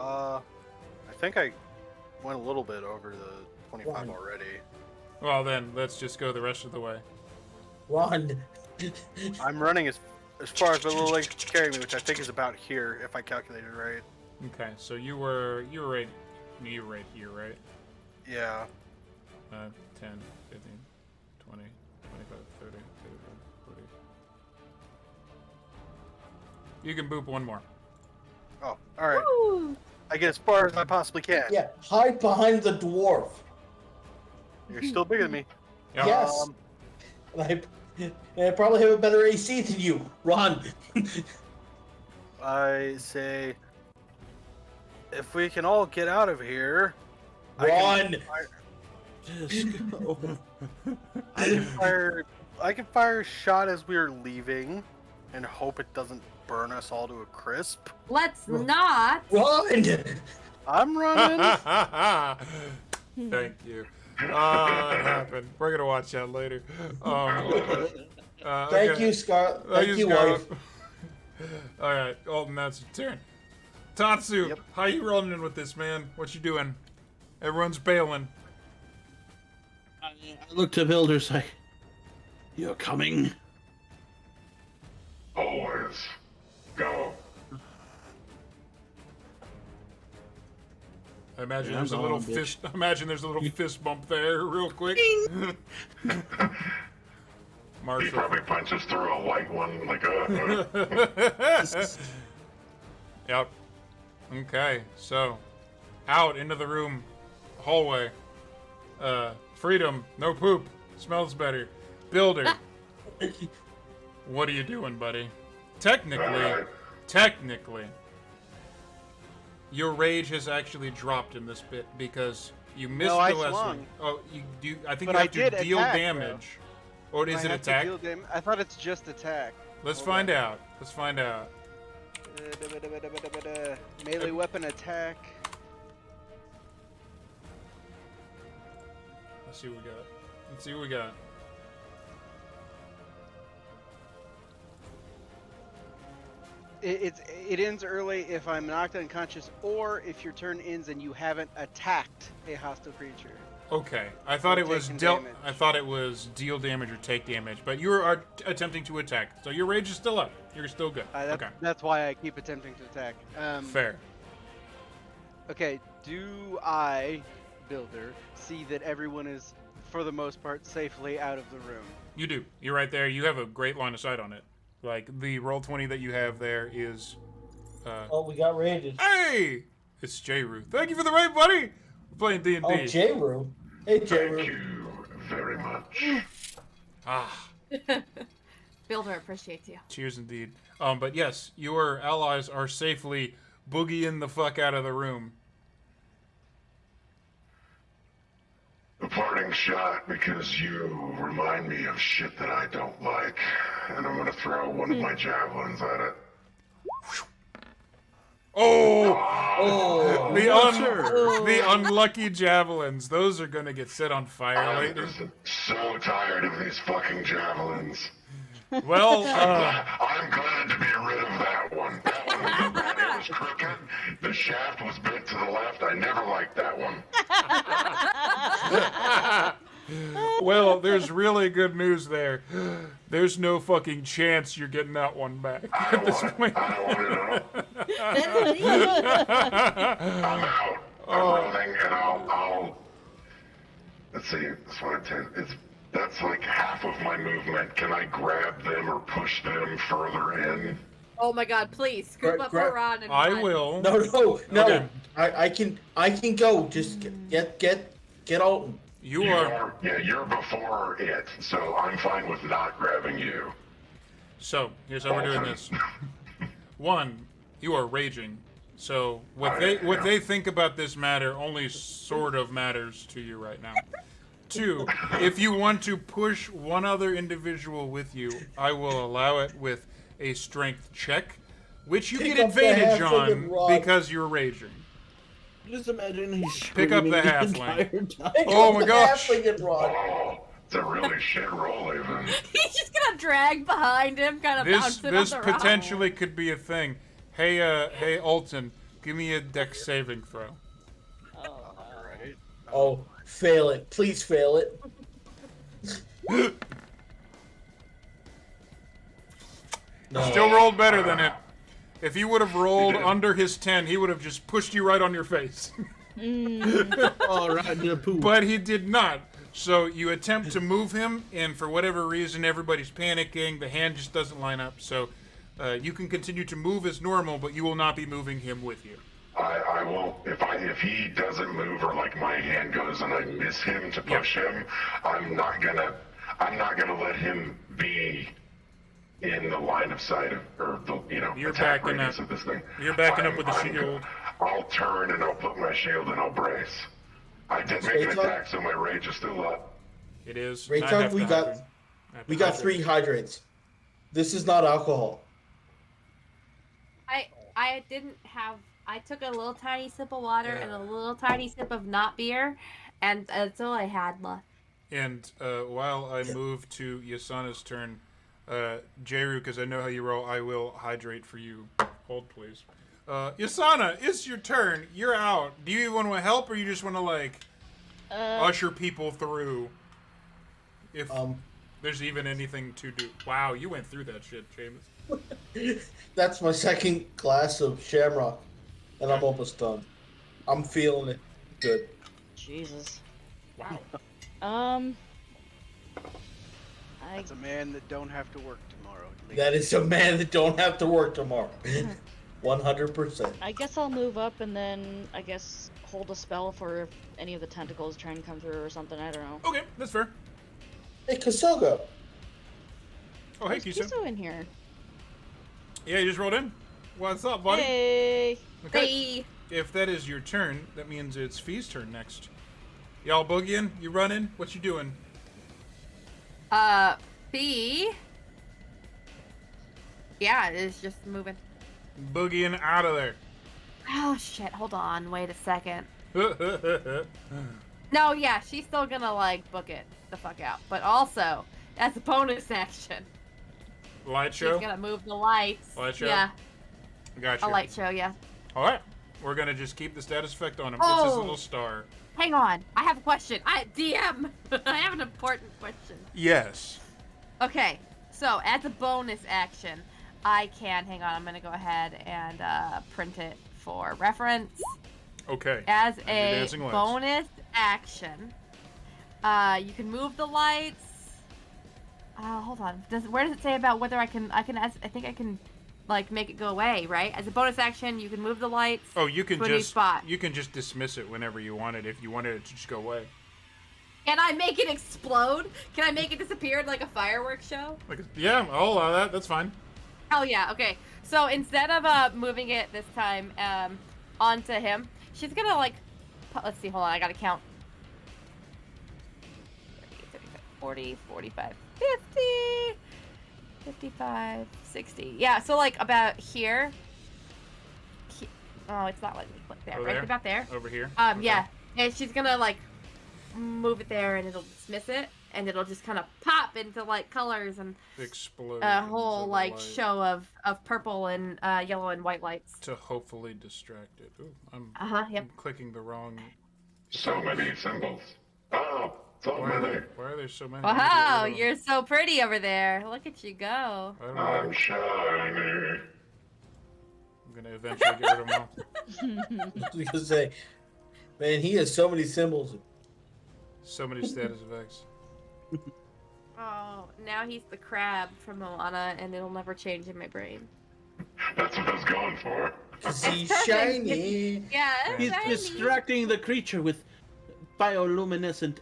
I think I went a little bit over the 25 Run. already. Well then, let's just go the rest of the way. Run. I'm running as far as the little legs can carry me, which I think is about here, if I calculated right. Okay, so you were right here, right? Yeah. 10, 15, 20, 25, 30, 35, 40. You can boop one more. Oh, all right. Woo! I get as far as I possibly can. Yeah, hide behind the dwarf. You're still bigger than me. Yeah. Yes. And I probably have a better AC than you. Run. I say, if we can all get out of here, Run. Just go. I can fire a shot as we're leaving, and hope it doesn't burn us all to a crisp. Let's not. Run. I'm running. Thank you. That happened. We're gonna watch that later. Thank okay. you, Scar. Thank you, wife. All right, Alton, that's your turn. Tatsu, Yep. how you rolling in with this, man? What you doing? Everyone's bailing. I look to Builders like, "You're coming." Always. Go. I imagine Yeah, there's a I'm little going, bitch. fist. Imagine there's a little fist bump there, real quick. He Marshall. probably punches through a white one like a. Yep. Okay, so out into the room, hallway. Freedom, no poop, smells better. Builder, what are you doing, buddy? Technically, your rage has actually dropped in this bit because you missed No, I the last swung. one. Oh, you do. I think But you I have to did deal attack, damage. Or is I it have to attack? deal I thought it's just attack. Let's Hold find on. out. Let's find out. Melee weapon attack. Let's see what we got. Let's see what we got. It ends early if I'm knocked unconscious, or if your turn ends and you haven't attacked a hostile creature. Okay, I thought it was taking deal. damage. I thought it was deal damage or take damage, but you are attempting to attack, so your rage is still up. You're still good. Okay, That's why I keep attempting to attack. fair. Okay, do I, Builder, see that everyone is, for the most part, safely out of the room? You do. You're right there. You have a great line of sight on it. Like the roll 20 that you have there is. Oh, we got raided. Hey, it's J-Roo. Thank you for the raid, buddy. We're playing D&D. Oh, J-Roo. Hey, Thank J-Roo. you very much. Ah, Builder appreciates you. cheers indeed. But yes, your allies are safely boogieing the fuck out of the room. A parting shot because you remind me of shit that I don't like, and I'm gonna throw one of my javelins at it. Oh, Oh, the unlucky javelins. Those are gonna get set on fire I'm later. just so tired of these fucking javelins. Well, I'm glad to be rid of that one. That one was bad. It was crooked. The shaft was bent to the left. I never liked that one. well, there's really good news there. There's no fucking chance you're getting that one back I at this don't point. want it all. I'm out. I'm running, and I'll. Let's see. That's what I tend. That's like half of my movement. Can I grab them or push them further in? Oh my god, please scoop up Haran and I run. will. no. Okay. I can go. Just get Alton. You are. Yeah, you're before it, so I'm fine with not grabbing you. So, here's how we're doing this. One, you are raging. So, what they think about this matter only sort of matters to you right now. Two, if you want to push one other individual with you, I will allow it with a strength check, which you Pick get up the advantage halfling on rod. because you're raging. Just imagine he's Pick up screaming the the halfling. entire time. Oh my gosh. Oh, it's a really shit roll, even. He's just gonna drag behind him, kind of bouncing This up the rock. potentially could be a thing. Hey, Alton, give me a dex saving throw. Oh, fail it. Please fail it. No. Still rolled better than it. If he would have rolled under his 10, he would have just pushed you right on your face. Oh, right in the poop. But he did not. So you attempt to move him, and for whatever reason, everybody's panicking. The hand just doesn't line up. So you can continue to move as normal, but you will not be moving him with you. I won't. If he doesn't move or like my hand goes and I miss him to push him, I'm not gonna let him be in the line of sight of, or the You're attack backing radius up. of this thing. You're backing up with the shield. I'll turn and I'll put my shield and I'll brace. I did make an Rachel? attack, so my rage is still up. It is. Rachel, I have we to got- hydrate. I have We to got hydrate. 3 hydrates. This is not alcohol. I didn't have. I took a little tiny sip of water and a little tiny sip of not beer, and that's all I had left. And while I move to Yasana's turn, Jeru, because I know how you roll, I will hydrate for you. Hold, please. Yasana, it's your turn. You're out. Do you want to help, or you just want to like usher people through? If there's even anything to do. Wow, you went through that shit, James. That's my second glass of Shamrock, and I'm almost done. I'm feeling it good. Jesus. Wow. That's a man that don't have to work tomorrow. at least. That is a man that don't have to work tomorrow. 100%. I guess I'll move up and then I guess hold a spell for if any of the tentacles try and come through or something. I don't know. Okay, that's fair. Hey, Kasoga. Oh, hey, There's Kisa. Kiso in here. Yeah, you just rolled in. What's up, buddy? Hey. Okay. Hey, If that is your turn, that means it's Fee's turn next. Y'all boogieing? You running? What you doing? B. Yeah, it's just moving. Boogieing out of there. Oh shit! Hold on. Wait a second. No, yeah, she's still gonna like book it the fuck out. But also, as a bonus action, Light she's show? gonna move the lights. Light show? Yeah. Gotcha. a light show, yeah. All right. We're going to just keep the status effect on him. It's Oh. his little star. Hang on. I have a question. DM! I have an important question. Yes. Okay, so as a bonus action, I can, hang on, I'm going to go ahead and print it for reference. Okay. As And a your dancing lights. bonus action, you can move the lights. Hold on. Where does it say about whether I think I can, like, make it go away, right? As a bonus action, you can move the lights. Oh, you can to a new just spot. you can just dismiss it whenever you want it. If you wanted it to just go away. Can I make it explode? Can I make it disappear like a fireworks show? Like, yeah, I'll allow that. That's fine. Hell yeah. Okay. So instead of moving it this time onto him, she's gonna like. Let's see. Hold on. I gotta count. 40, 45, 50, 55, 60. Yeah. So like about here. Oh, it's not letting me click there. Oh, Right there? about there. Over here. Yeah. Okay. And she's gonna like move it there, and it'll dismiss it, and it'll just kind of pop into like colors and Explode. a whole like show of purple and yellow and white lights. To hopefully distract it. Ooh, I'm Yep. clicking the wrong. So many symbols. Oh, so many. Why are there so many? Wow, you're so pretty over there. Look at you go. I don't know. I'm shiny. I'm gonna eventually get rid of them all. I was gonna say, man, he has so many symbols. So many status effects. Oh, now he's the crab from Moana, and it'll never change in my brain. That's what I was going for. He's shiny. Yeah, He's shiny. distracting the creature with bioluminescent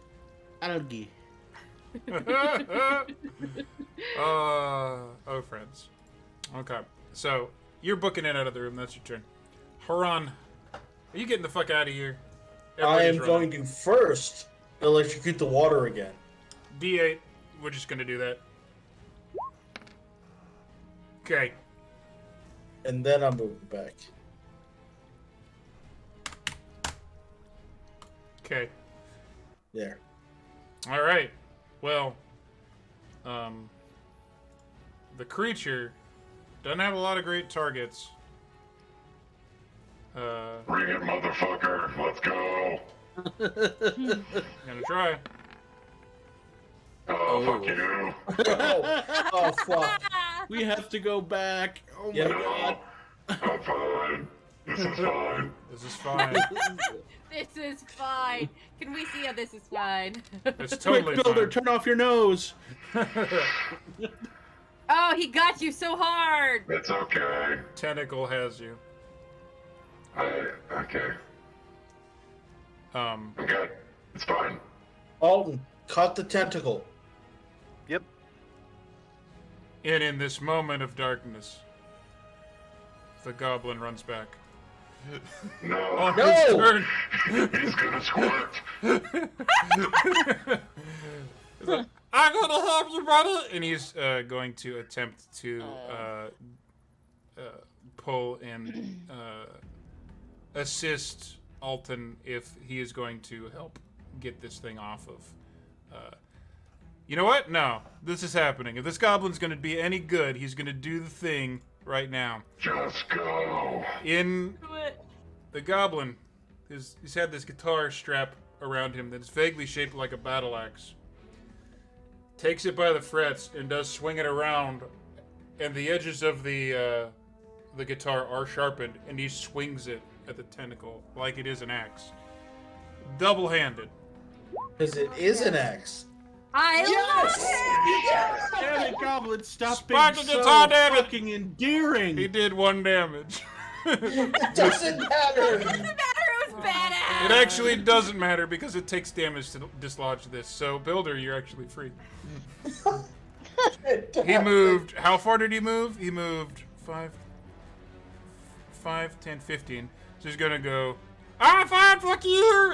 algae. Oh, friends. Okay, so you're booking it out of the room. That's your turn. Haran, are you getting the fuck out of here? I Everybody's am running. going to first electrocute the water again. D8. We're just gonna do that. Okay. And then I'm moving back. Okay. There. All right. Well, the creature doesn't have a lot of great targets. Bring it, motherfucker. Let's go. Gonna try. Oh, fuck you. Oh, fuck. We have to go back. Oh Yeah. my god. I'm fine. This is fine. This is fine. This is fine. Can we see how this is fine? It's totally Quick, Builder, fine. turn off your nose. Oh, he got you so hard. It's okay. Tentacle has you. Okay. Um, I'm good. It's fine. Alton, cut the tentacle. Yep. and in this moment of darkness, the goblin runs back. No. On No! his turn. He's gonna squirt. He's like, I'm gonna help you, brother! And he's going to attempt to pull and assist Alton if he is going to help get this thing off of. You know what? No, this is happening. If this goblin's gonna be any good, he's gonna do the thing right now. Just go. In the goblin, he's had this guitar strap around him that's vaguely shaped like a battle axe. Takes it by the frets and does swing it around, and the edges of the guitar are sharpened, and he swings it at the tentacle like it is an axe. Double-handed. Because it is an axe. I love it! Damn it, Goblin, stop Spark being the so guitar, damn it! fucking endearing. He did 1 damage. It doesn't matter. It doesn't matter, it was badass! It actually doesn't matter because it takes damage to dislodge this. So, Builder, you're actually free. He moved. How far did he move? He moved 5, 10, 15. So he's gonna go. Fine, fuck you.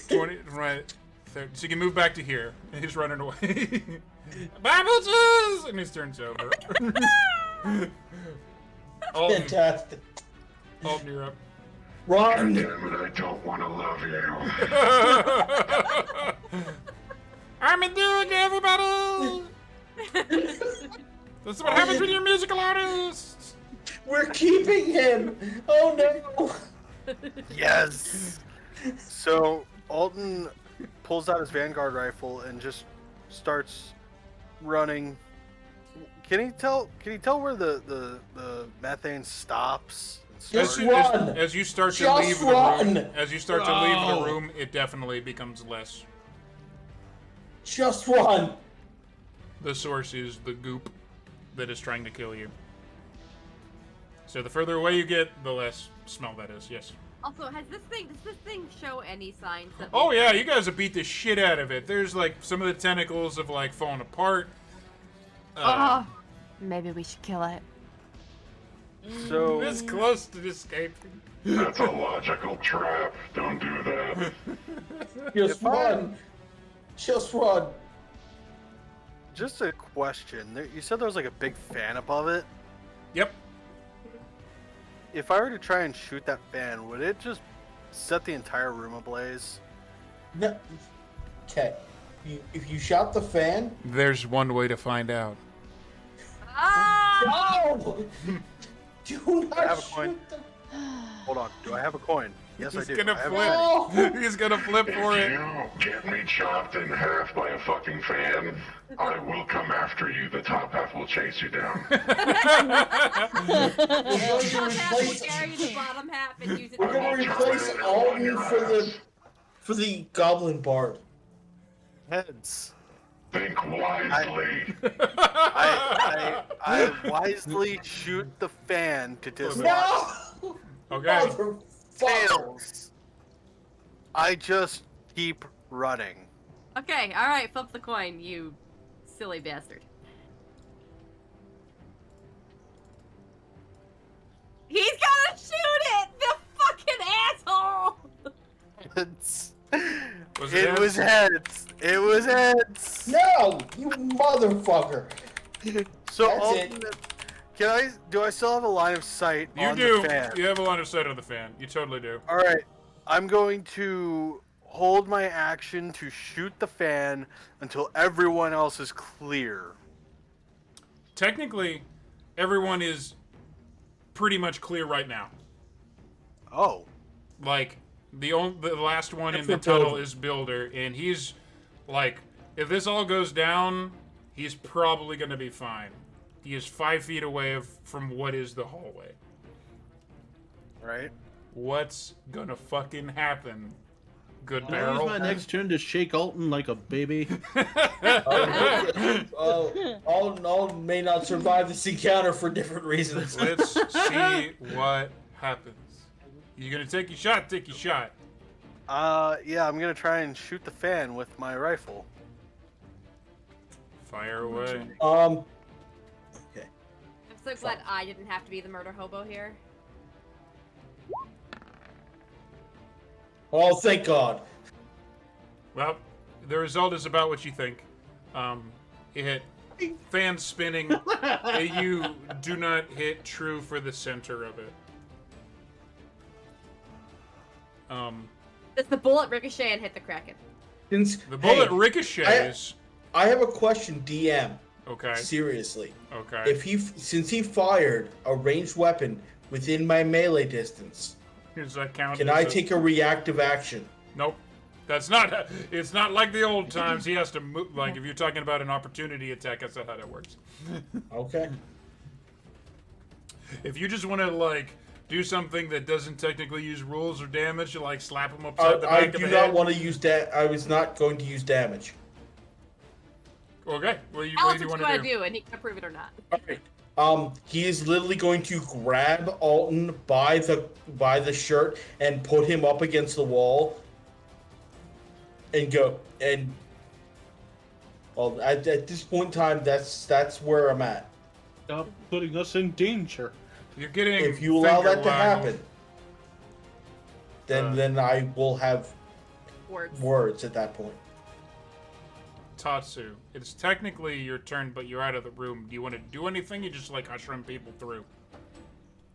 20, right? 30. So you can move back to here. And he's running away. Bye, bitches! And he turns over. Alton, Fantastic. Alton, you're up. God Ron, damn it, I don't want to love you. I'm endearing to everybody. This is what happens when you're musical artists. We're keeping him. Oh no. Yes. So Alton pulls out his Vanguard rifle and just starts running. Can he tell where the methane stops? Just run. As you start to Just leave run. the room, as you start to leave the room, it definitely becomes less. Just run. The source is the goop that is trying to kill you. So the further away you get, the less smell that is. Yes. Also, does this thing show any signs that? Oh yeah, you guys have beat the shit out of it. There's like some of the tentacles have like fallen apart. Maybe we should kill it. So This close to escaping. That's a logical trap. Don't do that. Just run. Just run. just a question. You said there was like a big fan above it. Yep. If I were to try and shoot that fan, would it just set the entire room ablaze? No. Okay. If you shot the fan. There's one way to find out. No! Do not I have a coin. shoot the... Hold on. Do I have a coin? Yes, He's I do. gonna I have flip. a coin. He's gonna flip for If it. you get me chopped in half by a fucking fan, I will come after you. The top half will chase you down. We're going to Top half will replace, carry the bottom half and use it. we're going to replace Alton for the goblin bard. Heads. Think wisely. I wisely shoot the fan to distance. No! Okay. Motherfucker. Fails. I just keep running. Okay, all right, flip the coin, you silly bastard. He's gonna shoot it! The fucking asshole! It was heads. It was heads. No! You motherfucker! So That's Alton, do I still have a line of sight You on do. the fan? You have a line of sight on the fan. You totally do. All right. I'm going to hold my action to shoot the fan until everyone else is clear. Technically, everyone is pretty much clear right now. Oh. Like the last one in the Except for tunnel Builder. is Builder, and he's like, if this all goes down, he's probably gonna be fine. He is 5 feet away from what is the hallway. Right. What's gonna fucking happen? Good Can I use barrel. my next turn to shake Alton like a baby? Alton may not survive this encounter for different reasons. Let's see what happens. You gonna take your shot? Take your shot. Yeah, I'm gonna try and shoot the fan with my rifle. Fire away. Okay. I'm so glad I didn't have to be the murder hobo here. Oh, thank God. Well, the result is about what you think. It hit fan spinning. You do not hit true for the center of it. Does the bullet ricochet and hit the Kraken? Since, The bullet hey, ricochets. I have a question, DM. Okay. Seriously. Okay. Since he fired a ranged weapon within my melee distance, Does that count? can as I take a reactive action? Nope. That's not. It's not like the old times. He has to move. Like if you're talking about an opportunity attack, that's not how that works. Okay. If you just want to like do something that doesn't technically use rules or damage, you like slap him upside the I back of do the not head. want to use that. I was not going to use damage. Okay. What do you Tell us want what you to want do? to do, and he can approve it or not. All right. He is literally going to grab Alton by the shirt and put him up against the wall, and go and. Well, at this point in time, that's where I'm at. Stop putting us in danger. You're getting. If you allow finger that to waggled. happen, then I will have words at that point. Tatsu, it's technically your turn, but you're out of the room. Do you want to do anything? You just like ushering people through.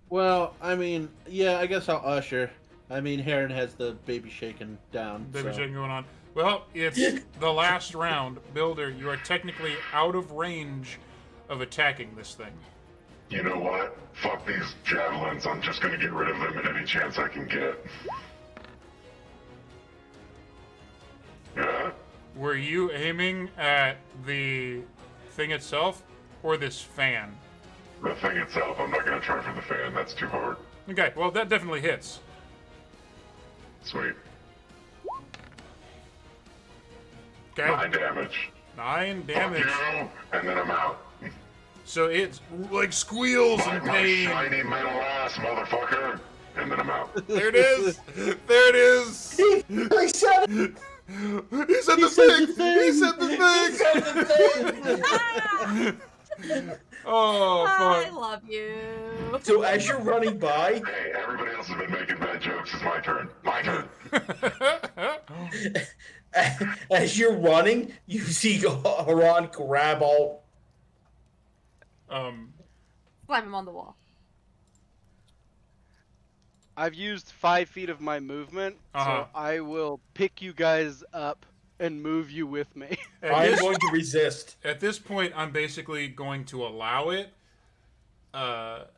Well, I mean, yeah, I guess I'll usher. I mean, Heron has the baby shaken down. Baby so. shaking going on. Well, it's the last round. Builder, you are technically out of range of attacking this thing. You know what? Fuck these javelins. I'm just gonna get rid of them at any chance I can get. Yeah? Were you aiming at the thing itself or this fan? The thing itself, I'm not gonna try for the fan. That's too hard. Okay, well, that definitely hits. Sweet. Okay. 9 damage. 9 Fuck damage. you, and then I'm out. So it like squeals in Bite my pain. shiny metal ass, motherfucker. And then I'm out. There it is. There it is. I said it! He said the thing. He said the thing. Oh, I fuck. love you. So as you're running by, Hey, everybody else has been making bad jokes. It's my turn. My turn. as you're running, you see Haran grab Alt. Slam him on the wall. I've used 5 feet of my movement, so I will pick you guys up and move you with me. I'm going to resist. At this point, I'm basically going to allow it. Not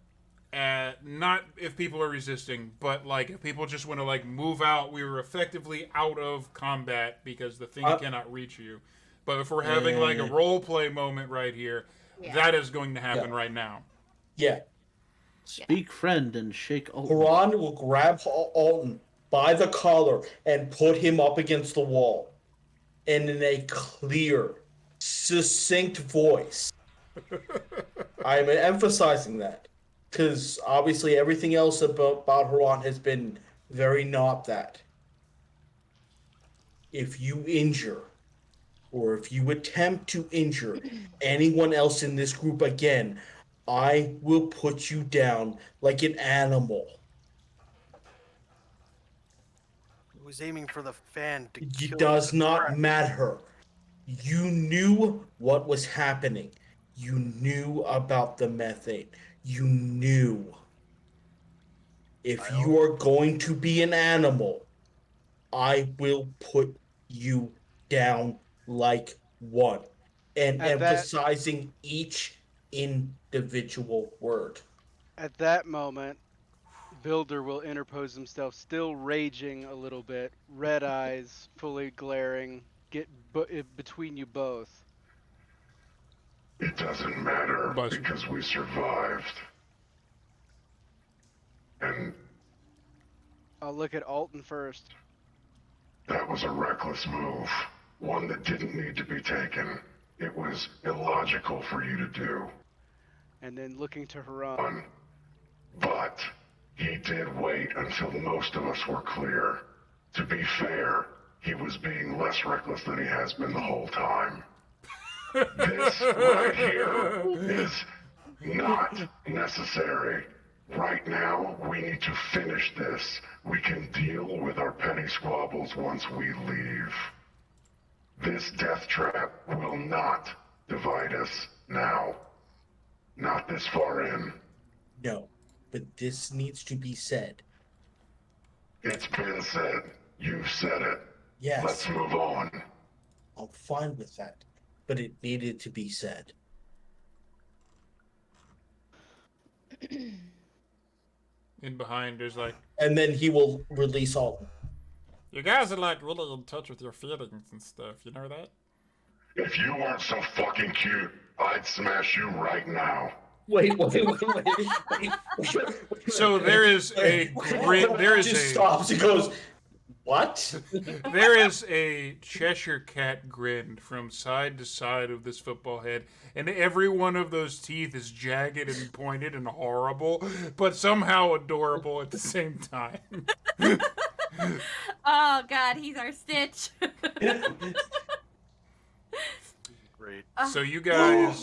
if people are resisting, but like if people just want to like move out, we were effectively out of combat because the thing cannot reach you. But if we're having like a role play moment right here, that is going to happen right now. Yeah. Speak friend and shake Alton. Haran will grab Alton by the collar and put him up against the wall. And in a clear, succinct voice. I'm emphasizing that. Because obviously everything else about Haran has been very not that. If you injure, or if you attempt to injure anyone else in this group again, I will put you down like an animal. He was aiming for the fan to It kill does the not threat. matter. You knew what was happening. You knew about the methane. You knew. If you are going to be an animal, I will put you down like one. And At that- emphasizing each individual word. At that moment, Builder will interpose himself, still raging a little bit, red eyes, fully glaring, get between you both. It doesn't matter Buzz. because we survived. And I'll look at Alton first. that was a reckless move. One that didn't need to be taken. It was illogical for you to do. And then looking to Haran. But he did wait until most of us were clear. To be fair, he was being less reckless than he has been the whole time. This right here is not necessary. Right now, we need to finish this. We can deal with our petty squabbles once we leave. This death trap will not divide us now. Not this far in. No, but this needs to be said. It's been said. You've said it. Yes, Let's move on. I'm fine with that, but it needed to be said. In behind, there's like, And then he will release Alton. you guys are like really in touch with your feelings and stuff. You know that? If you weren't so fucking cute, I'd smash you right now. Wait. So there is a grin. There is just a stops and goes, what? there is a Cheshire cat grin from side to side of this football head, and every one of those teeth is jagged and pointed and horrible, but somehow adorable at the same time. Oh God, he's our Stitch. Great. So you guys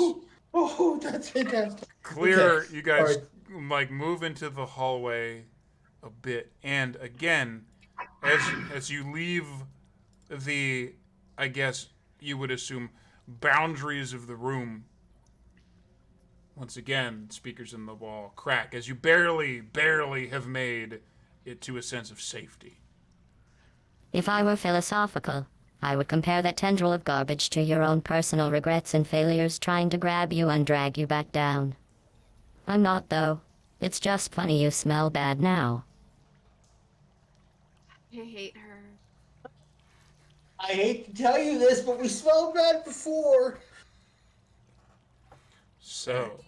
Oh, that's fantastic. clear. Okay. You guys All like move into the hallway a bit, and again, as you leave the, I guess you would assume, boundaries of the room. Once again, speakers in the wall crack as you barely have made it to a sense of safety. If I were philosophical, I would compare that tendril of garbage to your own personal regrets and failures trying to grab you and drag you back down. I'm not, though. It's just funny you smell bad now. I hate her. I hate to tell you this, but we smelled bad before. So,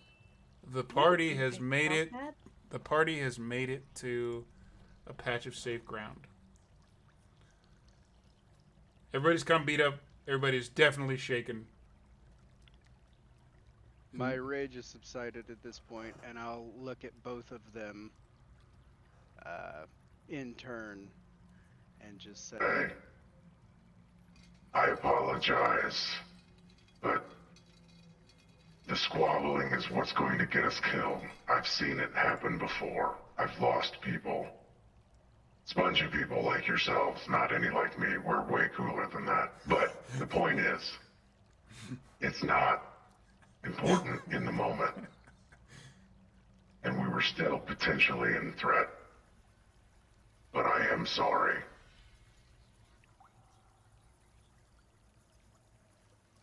the party has I made smell it. bad. The party has made it to a patch of safe ground. Everybody's come beat up. Everybody's definitely shaken. My rage has subsided at this point, and I'll look at both of them in turn and just say, Hey, I apologize, but the squabbling is what's going to get us killed. I've seen it happen before. I've lost people. Spongy people like yourselves, not any like me. We're way cooler than that. But the point is, it's not important in the moment. And we were still potentially in threat. But I am sorry.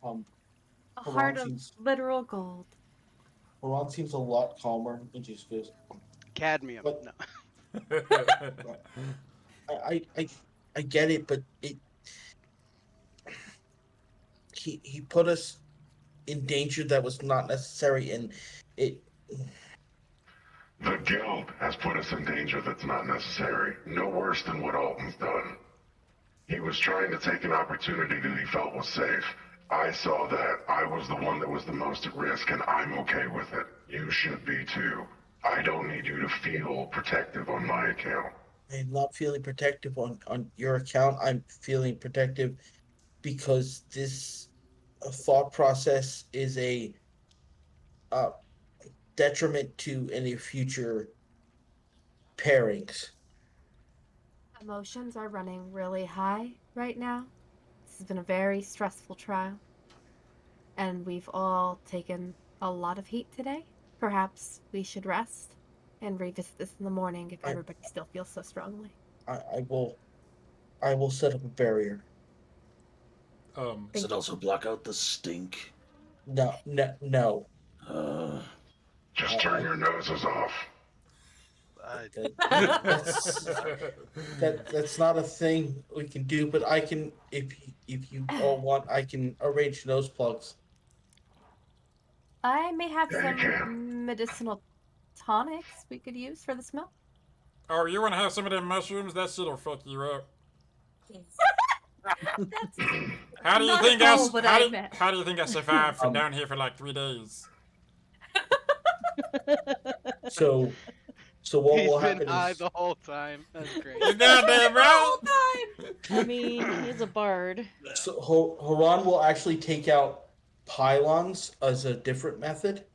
A Haran heart of seems- literal gold. Haran seems a lot calmer and just goes, cadmium. What? No. I get it, but he put us in danger that was not necessary, and it. The guild has put us in danger that's not necessary. No worse than what Alton's done. He was trying to take an opportunity that he felt was safe. I saw that. I was the one that was the most at risk, and I'm okay with it. You should be too. I don't need you to feel protective on my account. I'm not feeling protective on your account. I'm feeling protective because this thought process is a detriment to any future pairings. Emotions are running really high right now. This has been a very stressful trial. And we've all taken a lot of heat today. Perhaps we should rest and revisit this in the morning if everybody still feels so strongly. I will set up a barrier. Does it also block out the stink? No. Just turn your noses off. That's not a thing we can do, but I can, if you all want, I can arrange nose plugs. I may have Yeah, you can. some medicinal tonics we could use for the smell. Oh, you want to have some of them mushrooms? That shit'll fuck you up. That's How do you not think at all what I meant. how do you think I survived from down here for like 3 days? So what He's will been happen high is the whole time. That's great. You goddamn right. I mean, he's a bard. so Haran will actually take out pylons as a different method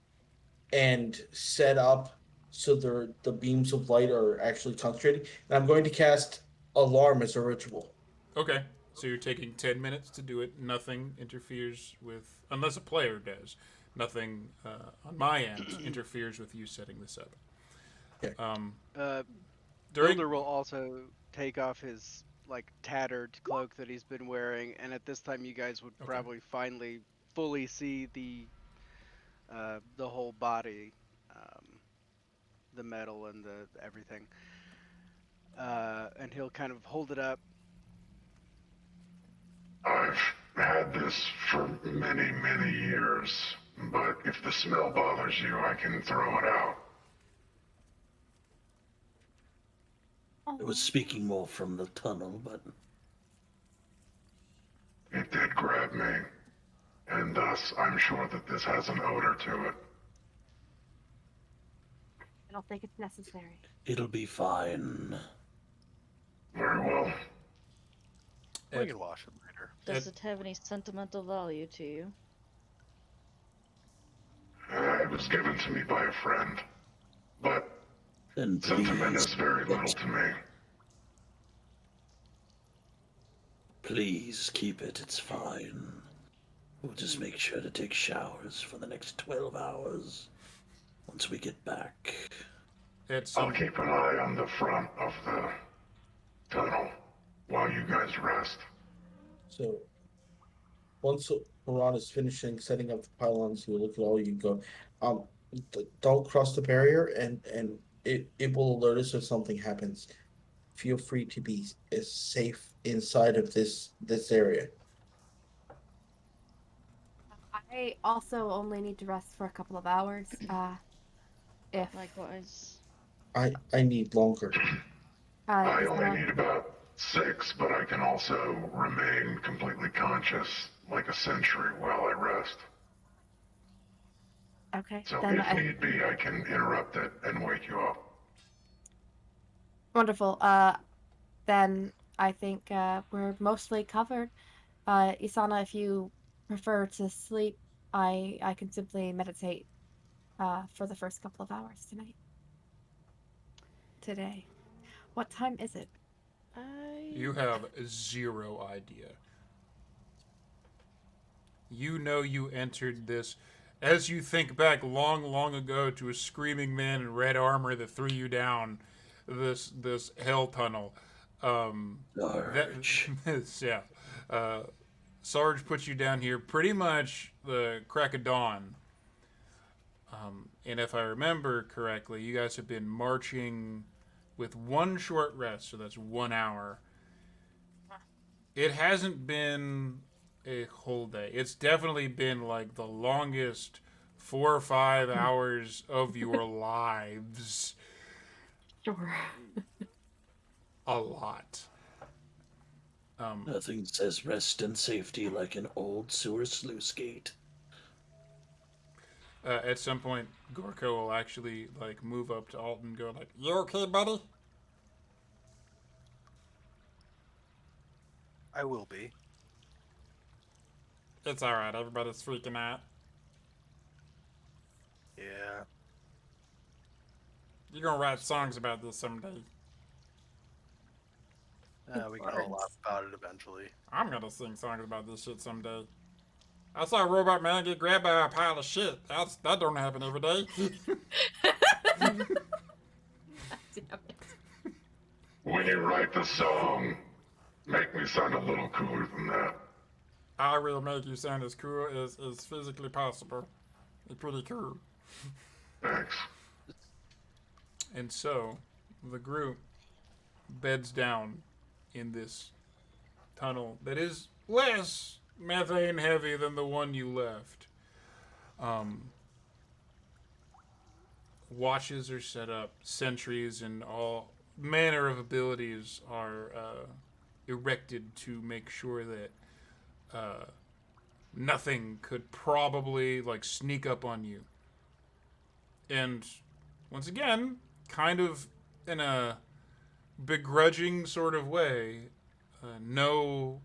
and set up so the beams of light are actually concentrating. And I'm going to cast alarm as a ritual. Okay, so you're taking 10 minutes to do it. Nothing interferes with, unless a player does. Nothing on my end interferes with you setting this up. Okay. During Builder will also take off his like tattered cloak that he's been wearing, and at this time you guys would probably finally fully see the whole body, the metal and the everything. And he'll kind of hold it up. I've had this for many, many years, but if the smell bothers you, I can throw it out. It was speaking more from the tunnel, but It did grab me, and thus I'm sure that this has an odor to it. I don't think it's necessary. it'll be fine. Very well. We can wash it later. Does it have any sentimental value to you? It was given to me by a friend, but Then sentiment please, is very little to me. please keep it. It's fine. We'll just make sure to take showers for the next 12 hours once we get back. I'll keep an eye on the front of the tunnel while you guys rest. So once Haran is finishing setting up the pylons, he'll look at all you and go, don't cross the barrier, and it will alert us if something happens. Feel free to be as safe inside of this area. I also only need to rest for a couple of hours. If Likewise. I need longer. I is only not- need about 6, but I can also remain completely conscious like a century while I rest. okay, So then if need be, I can interrupt it and wake you up. wonderful. Then I think we're mostly covered. Isana, if you prefer to sleep, I can simply meditate for the first couple of hours today. What time is it? You have 0 idea. You know you entered this as you think back long, long ago to a screaming man in red armor that threw you down this hell tunnel. Large. Yeah. Sarge put you down here pretty much the crack of dawn. And if I remember correctly, you guys have been marching with 1 short rest, so that's 1 hour. It hasn't been a whole day. It's definitely been like the longest 4 or 5 hours of your lives. Sure. A lot. Nothing says rest and safety like an old sewer sluice gate. At some point, Gorko will actually like move up to Alton and go like, "You okay, buddy?" I will be. It's all right. Everybody's freaking out. Yeah. You're gonna write songs about this someday. We can all laugh about it eventually. I'm gonna sing songs about this shit someday. I saw a robot man get grabbed by a pile of shit. That don't happen every day. Damn it. When you write the song, make me sound a little cooler than that. I will make you sound as cool as physically possible. It's pretty cool. Thanks. And so, the group beds down in this tunnel that is less methane heavy than the one you left. Watches are set up, sentries and all manner of abilities are erected to make sure that nothing could probably like sneak up on you. And once again, kind of in a begrudging sort of way, no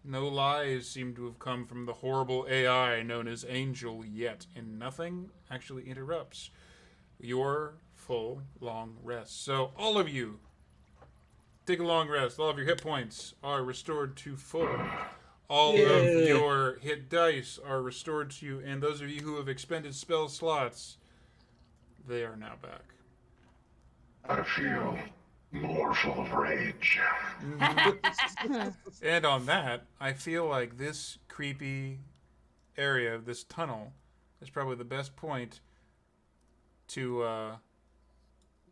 lies seem to have come from the horrible AI known as Angel yet, and nothing actually interrupts your full long rest. So all of you take a long rest. All of your hit points are restored to full. All of your hit dice are restored to you, and those of you who have expended spell slots, they are now back. I feel more full of rage. And on that, I feel like this creepy area, this tunnel, is probably the best point to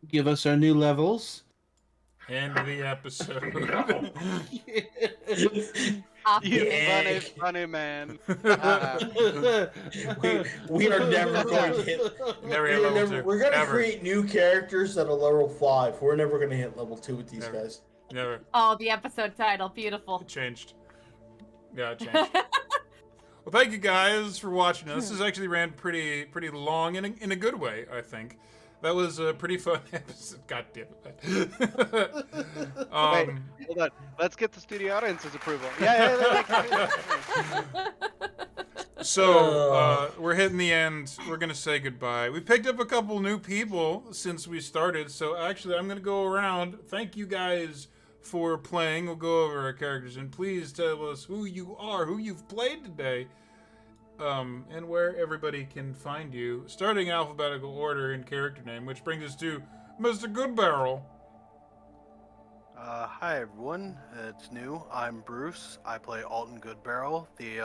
Give us our new levels. end the episode. You funny man. We are never going to hit. Never hit level 2. We're going to Ever. create new characters at a level 5. We're never going to hit level 2 with these Never. guys. Never. Oh, the episode title, beautiful. It changed. Yeah, it changed. Well, thank you guys for watching. This has actually ran pretty long in a good way, I think. That was a pretty fun episode. God damn it. Wait, hold on. Let's get the studio audience's approval. Yeah. So, we're hitting the end. We're going to say goodbye. We picked up a couple new people since we started. So, actually, I'm going to go around. Thank you guys for playing. We'll go over our characters. And please tell us who you are, who you've played today, and where everybody can find you. Starting alphabetical order and character name, which brings us to Mr. Goodbarrel. Hi everyone, it's new. I'm Bruce. I play Alton Goodbarrel, the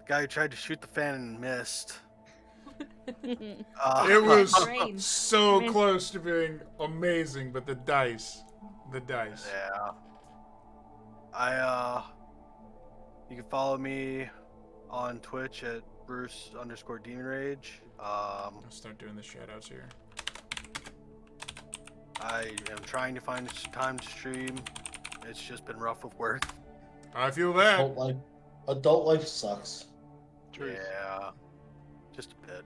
guy who tried to shoot the fan and missed. It was Brain. so Miss- close to being amazing, but the dice. Yeah. You can follow me on Twitch at Bruce_Demon I'll start doing the shoutouts here. I am trying to find time to stream. It's just been rough with work. I feel that. Adult life sucks. Truth. Yeah, just a bit.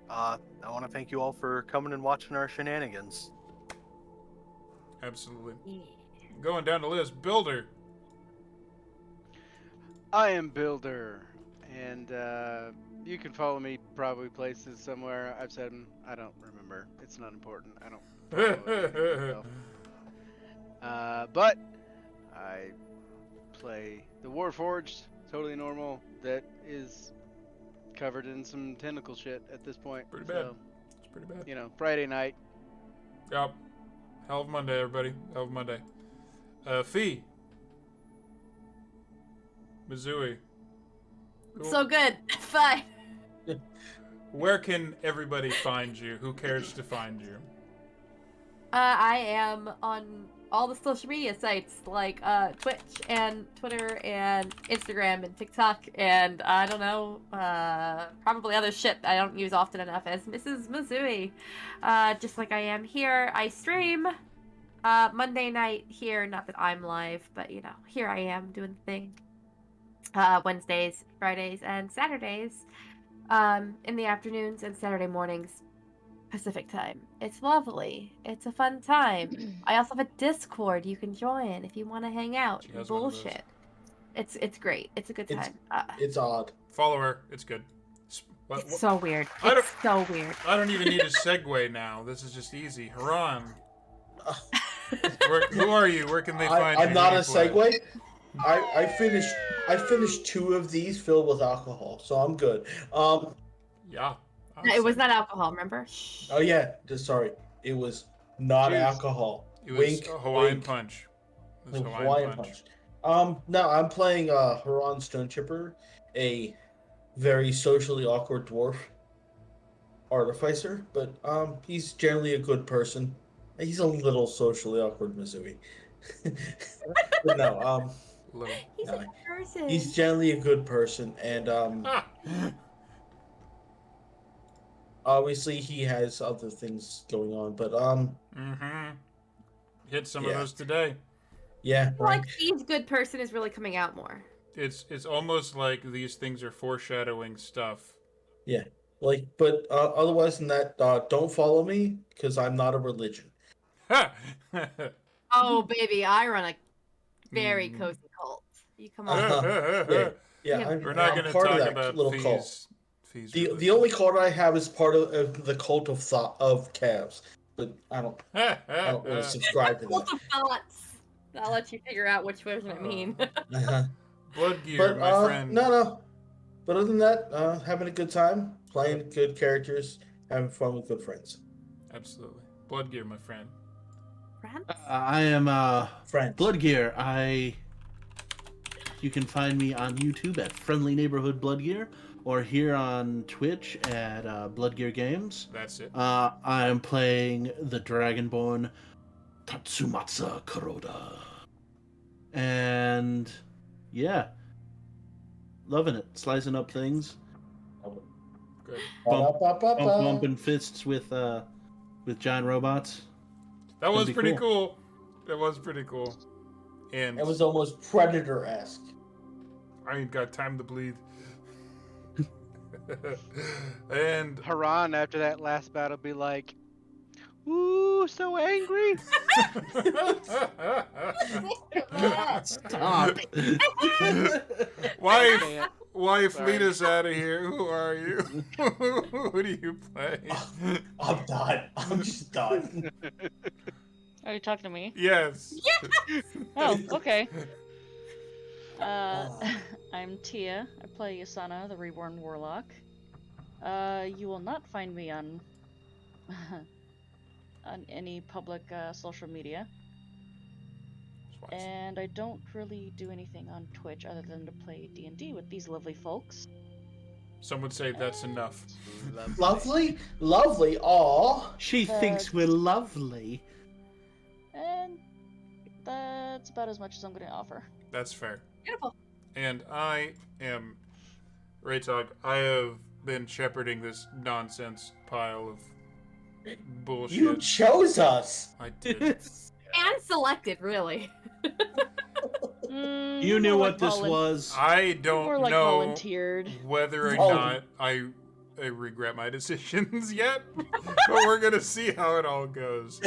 I want to thank you all for coming and watching our shenanigans. Absolutely. Going down the list, Builder. I am Builder, and you can follow me probably places somewhere. I've said 'em. I don't remember. It's not important. I don't follow anything myself. But I play the Warforged, totally normal. That is covered in some tentacle shit at this point. Pretty bad. So, It's pretty bad. you know, Friday night. Yep. Hell of Monday, everybody. Hell of Monday. Fee. Mizui. So good. Fine. Where can everybody find you? Who cares to find you? I am on all the social media sites like Twitch and Twitter and Instagram and TikTok and I don't know, probably other shit I don't use often enough as Mrs. Mizui. Just like I am here, I stream Monday night here. Not that I'm live, but you know, here I am doing the thing. Wednesdays, Fridays, and Saturdays in the afternoons and Saturday mornings Pacific time. It's lovely. It's a fun time. I also have a Discord you can join if you want to hang out. She has one of those. Bullshit. It's great. It's a good It's- time. It's odd. Follow her. It's good. It's so weird. I don't- It's so weird. I don't even need a segue now. This is just easy. Haran. Who are you? Where can they find you? I'm not Who a do you play? segue. I finished 2 of these filled with alcohol, so I'm good. Yeah. It was not alcohol, remember? Shh. Oh yeah, just sorry. It was not Juice. alcohol. It was Wink, a Hawaiian wink. punch. It was Hawaiian punch. No, I'm playing Haran Stonechipper, a very socially awkward dwarf artificer, but he's generally a good person. He's a little socially awkward, Mizui. But no, Little. He's No, a person. he's generally a good person, and obviously he has other things going on, but Mm-hmm. Hit some of Yeah. those today. yeah, right. Like he's good person is really coming out more. It's almost like these things are foreshadowing stuff. Like, but otherwise than that, don't follow me because I'm not a religion. Oh baby, I run a very Mm. cozy cult. You come on. Yeah, Yeah, I'm, We're not I'm going to part of talk that about little fees. cult. Fees The religion. only cult I have is part of the cult of thought of calves, but I don't really subscribe to Cult of thoughts. I'll let you figure out which version I mean. that. Blood gear, But my friend. no. But other than that, having a good time, playing good characters, having fun with good friends. Absolutely. Blood gear, my friend. Friends? I am Friends. Bloodgear. You can find me on YouTube at Friendly Neighborhood Bloodgear, or here on Twitch at Bloodgear Games. That's it. I'm playing the Dragonborn Tatsumatsu Kuroda. And yeah, loving it. Slicing up things, Good. bumping fists with giant robots. That was be pretty cool. cool. That was pretty cool. And It was almost Predator-esque. I ain't got time to bleed. And Haran, after that last battle, be like, "Ooh, so angry." Stop. wife, Can't. wife, Sorry. lead us out of here. Who are you? Who do you play? I'm done. I'm just done. Are you talking to me? Yes. Oh, okay. I'm Tia. I play Yasana, the Reborn Warlock. You will not find me on on any public social media. Wise. And I don't really do anything on Twitch other than to play D&D with these lovely folks. Some would say that's enough. Lovely? Lovely. Aw. She thinks we're lovely. And that's about as much as I'm going to offer. That's fair. Beautiful. And I am Raytog. I have been shepherding this nonsense pile of bullshit. You chose us. I did. And selected, really. You knew what this was. I don't More like know volunteered. whether or Oh. not I regret my decisions yet, but we're gonna see how it all goes.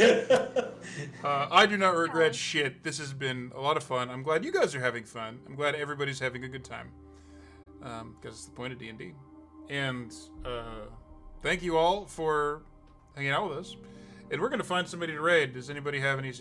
I do not regret shit. This has been a lot of fun. I'm glad you guys are having fun. I'm glad everybody's having a good time, because it's the point of D&D. And thank you all for hanging out with us. And we're gonna find somebody to raid. Does anybody have any